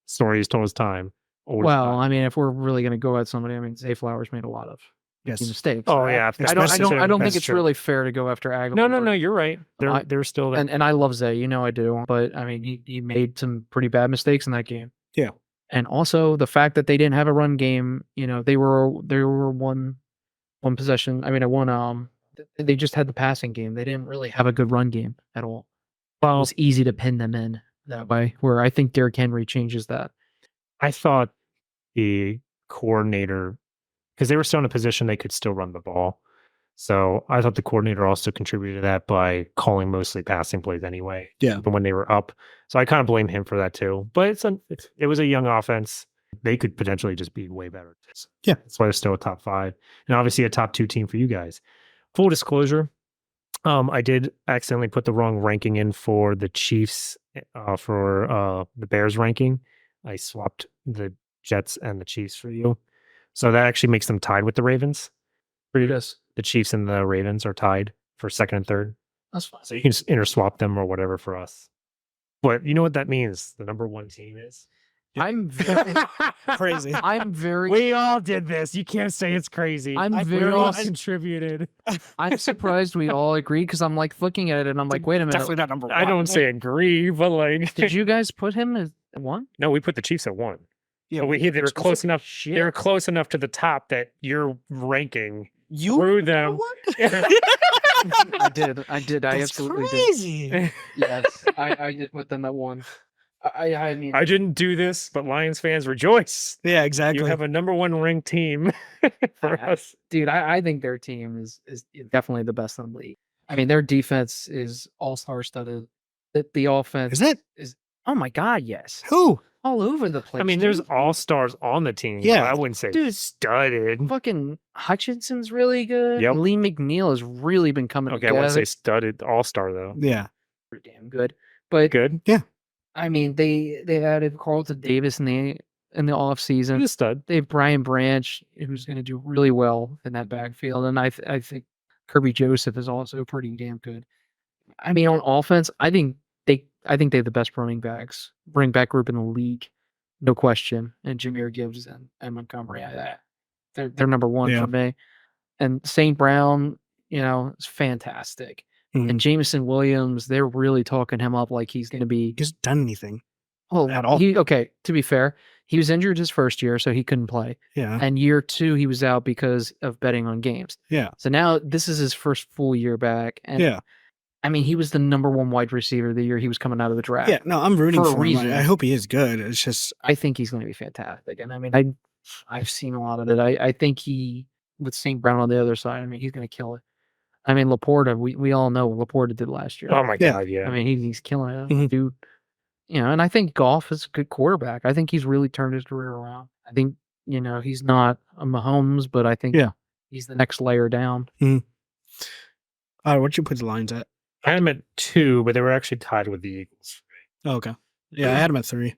story is told as time. Well, I mean, if we're really gonna go at somebody, I mean, Zay Flowers made a lot of mistakes. Oh yeah, I don't think it's really fair to go after Aguilar. No, you're right. They're still there. And I love Zay, I do, but I mean, he made some pretty bad mistakes in that game. Yeah. And also the fact that they didn't have a run game, they were one possession. I mean, they just had the passing game. They didn't really have a good run game at all. Well, it was easy to pin them in that way, where I think Derrick Henry changes that. I thought the coordinator, because they were still in a position they could still run the ball. So I thought the coordinator also contributed to that by calling mostly passing plays anyway. Yeah. Even when they were up. So I kind of blame him for that too. But it was a young offense. They could potentially just be way better. Yeah. That's why they're still a top 5. And obviously a top 2 team for you guys. Full disclosure, I did accidentally put the wrong ranking in for the Chiefs for the Bears ranking. I swapped the Jets and the Chiefs for you. So that actually makes them tied with the Ravens. For you guys. The Chiefs and the Ravens are tied for 2nd and 3rd. That's fine. So you can just interswap them or whatever for us. But you know what that means? The number 1 team is? I'm very crazy. We all did this. You can't say it's crazy. We all contributed. I'm surprised we all agreed, because I'm like looking at it and I'm like, wait a minute. Definitely not number 1. I don't say agree, but like, did you guys put him as 1? No, we put the Chiefs at 1. Yeah, but they were close enough. Shit. They were close enough to the top that you're ranking. You threw them. I did. I absolutely crazy. did. Yes, I did put them at 1. I mean, I didn't do this, but Lions fans rejoice. Yeah, exactly. You have a number 1 ranked team for us, dude. I think their team is definitely the best in the league. I mean, their defense is all-star studded. The offense is oh my god, yes. Who? All over the place. I mean, there's all-stars on the team. Yeah. I wouldn't say studded. Fucking Hutchinson's really good. Yep. Lee McNeil has really been coming together. I wouldn't say studded, all-star though. Yeah. Pretty damn good. But good. Yeah. I mean, they added Carlton Davis in the off season. He's a stud. They have Brian Branch, who's going to do really well in that backfield, and I think Kirby Joseph is also pretty damn good. I mean, on offense, I think they have the best running back group in the league, no question. And Jahmyr Gibbs and Montgomery, they're number 1 for me. And St. Brown, is fantastic. And Jameson Williams, they're really talking him up like he's going to be. He hasn't done anything. Oh, at all. Okay, to be fair, he was injured his first year, so he couldn't play. Yeah. And year 2, he was out because of betting on games. Yeah. So now this is his first full year back. And Yeah. I mean, he was the number 1 wide receiver the year he was coming out of the draft. Yeah. No, I'm rooting For a for him. reason. I hope he is good. It's just I think he's going to be fantastic. And I mean, I've seen a lot of it. I think he, with St. Brown on the other side, I mean, he's going to kill it. I mean, Laporta, we all know what Laporta did last year. Oh my God, yeah. I mean, he's killing it, Mhm. dude. You know, and I think Goff is a good quarterback. I think he's really turned his career around. I think, you know, he's not a Mahomes, but I think he's the next layer down. all right, what'd you put the Lions at? I had them at 2, but they were actually tied with the Eagles. Oh, okay. Yeah, I had them at 3.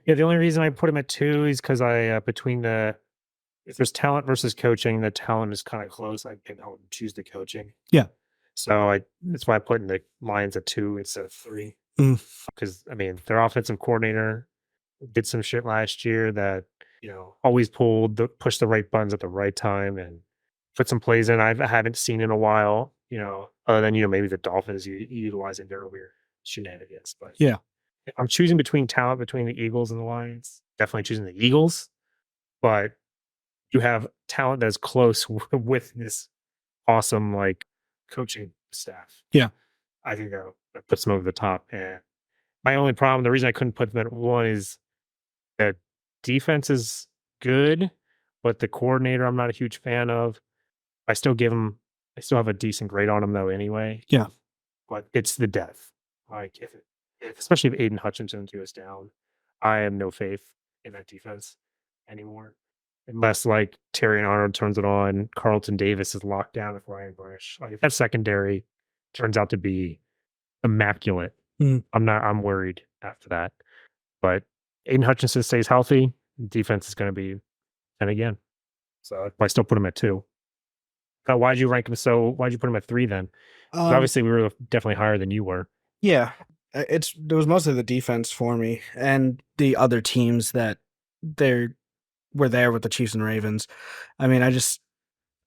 Yeah, the only reason I put them at 2 is because if there's talent versus coaching, the talent is kind of close. I would choose the coaching. Yeah. So that's why I put in the Lions at 2 instead of 3. Because I mean, their offensive coordinator did some shit last year that, you know, always pushed the right buttons at the right time and put some plays in I haven't seen in a while, you know, other than, you know, maybe the Dolphins utilizing their weird shenanigans. But yeah, I'm choosing between talent between the Eagles and the Lions. Definitely choosing the Eagles, but you have talent that's close with this awesome like coaching staff. Yeah, I think that puts them over the top. And my only problem, the reason I couldn't put them at 1 is that defense is good, but the coordinator I'm not a huge fan of. I still have a decent grade on him though anyway. Yeah. But it's the depth. Like especially if Aiden Hutchinson goes down, I have no faith in that defense anymore. Unless like Terry and Arnold turns it on, Carlton Davis is locked down with Ryan Bush. Like if that secondary turns out to be immaculate, I'm worried after that. But Aiden Hutchinson stays healthy, defense is going to be 10 again. So I still put him at 2. Why'd you put him at 3 then? Obviously we were definitely higher than you were. Yeah, there was mostly the defense for me and the other teams that were there with the Chiefs and Ravens. I mean, I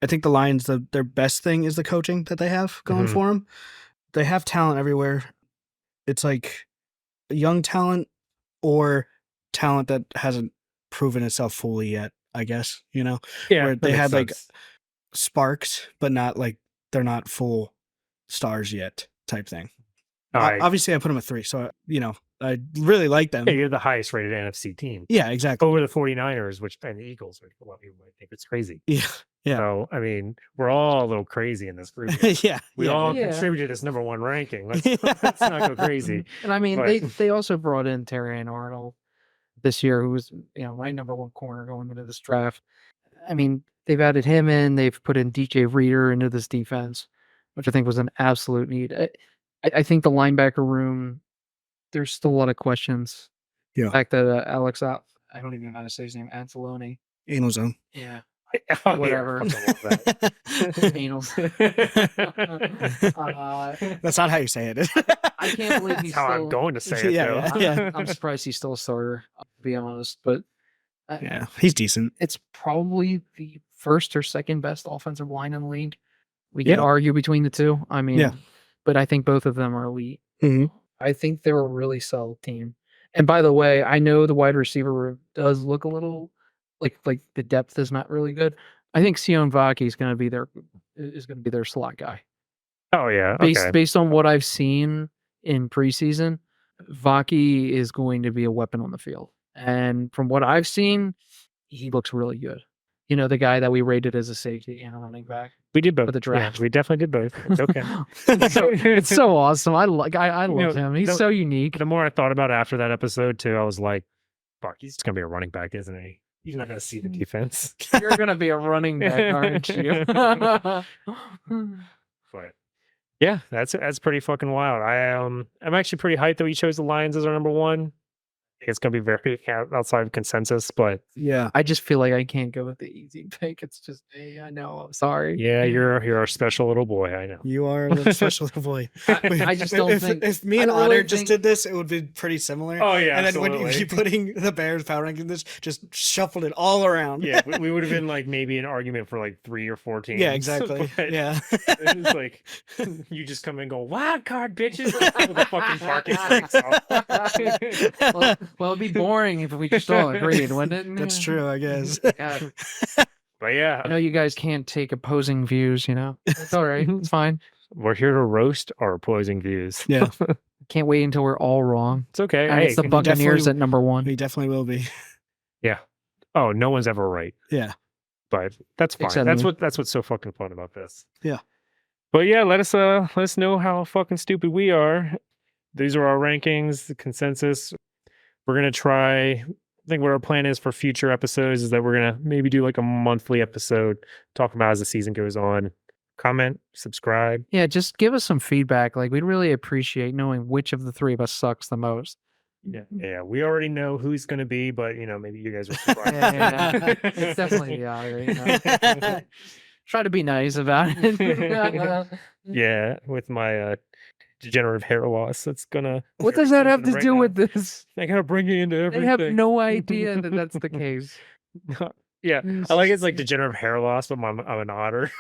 think the Lions, their best thing is the coaching that they have going for them. They have talent everywhere. It's like young talent or talent that hasn't proven itself fully yet, I guess, you know? Yeah. Where they had like sparks, but not like they're not full stars yet type thing. Obviously, I put them at 3, so, you know, I really like them. Yeah, you're the highest rated NFC team. Yeah, exactly. Over the 49ers, and the Eagles, which a lot of people might think it's crazy. Yeah. Yeah. So, I mean, we're all a little crazy in this group. Yeah. We all contributed to this number 1 ranking. Let's not go crazy. And I mean, they also brought in Terry and Arnold this year, who was, you know, my number 1 corner going into this draft. I mean, they've added him in. They've put in DJ Reader into this defense, which I think was an absolute need. I think the linebacker room, there's still a lot of questions. Yeah. The fact that Alex, I don't even know how to say his name, Anzalone. Anal. Yeah. Oh, Whatever. Anal. That's not how you say it. I can't believe he's how still... I'm going to say it, yeah. I'm surprised he's still a starter, to be honest. But yeah, he's decent. It's probably the first or second best offensive line in the league. We can argue between the two. I mean, but I think both of them are elite. I think they're a really solid team. And by the way, I know the wide receiver does look a little like the depth is not really good. I think Sion Vaki is going to be their slot guy. Oh yeah, based on what I've seen in preseason, Vaki is going to be a weapon on the field. And from what I've seen, he looks really good. You know, the guy that we rated as a safety and a running back. We did both. For the draft. Yeah, we definitely did both. It's okay. It's so awesome. I love him. He's so unique. The more I thought about it after that episode too, I was like, fuck, he's going to be a running back, isn't he? He's not going to see the defense. You're going to be a running back, aren't you? But yeah, that's pretty fucking wild. I'm actually pretty hyped that we chose the Lions as our number 1. It's going to be very outside of consensus, but yeah, I just feel like I can't go with the easy pick. It's just me. I know. I'm sorry. Yeah, you're a special little boy. I know. You are a little special little boy. I just don't think. If me and Otter just did this, it would be pretty similar. Oh yeah, and then absolutely. when you putting the Bears power ranking this, just shuffled it all around. Yeah, we would have been like maybe an argument for like 3 or 4 teams. Yeah, exactly. Yeah, it's like you just come and go wild card bitches with the fucking parking. Well, it'd be boring if we just all agreed, wouldn't it? That's true, I guess. God. But yeah, I know you guys can't take opposing views, you know. It's all right. It's fine. we're here to roast our opposing views. Yeah, Can't wait until we're all wrong. It's okay. And Hey, it's the we Buccaneers definitely- at number one. we definitely will be. yeah. Oh, no one's ever right. Yeah. But that's fine. Except That's me. what's so fucking fun about this. Yeah. But yeah, let us know how fucking stupid we are. These are our rankings, the consensus. We're gonna try. I think what our plan is for future episodes is that we're gonna maybe do like a monthly episode, talk about as the season goes on. Comment, subscribe. Yeah, just give us some feedback. Like, we'd really appreciate knowing which of the three of us sucks the most. Yeah, we already know who's gonna be, but maybe you guys will surprise. Yeah. It's definitely the other, you know. Try to be nice about it. Yeah, with my degenerative hair loss, that's gonna. What does that have to Right do now. with this? I gotta bring you into They everything. have no idea that that's the case. Yeah, I like it's like degenerative hair loss, but I'm an otter.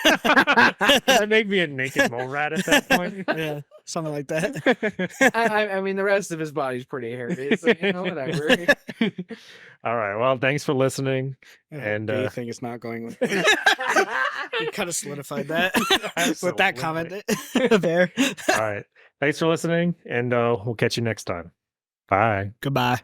That make me a naked mole rat at that point. Yeah, something like that. I mean, the rest of his body's pretty hairy, so, you know, whatever. All right. Well, thanks for listening. And, Do you think it's not going with you kind of solidified that with that comment there. All right. Thanks for listening, and we'll catch you next time. Bye. Goodbye.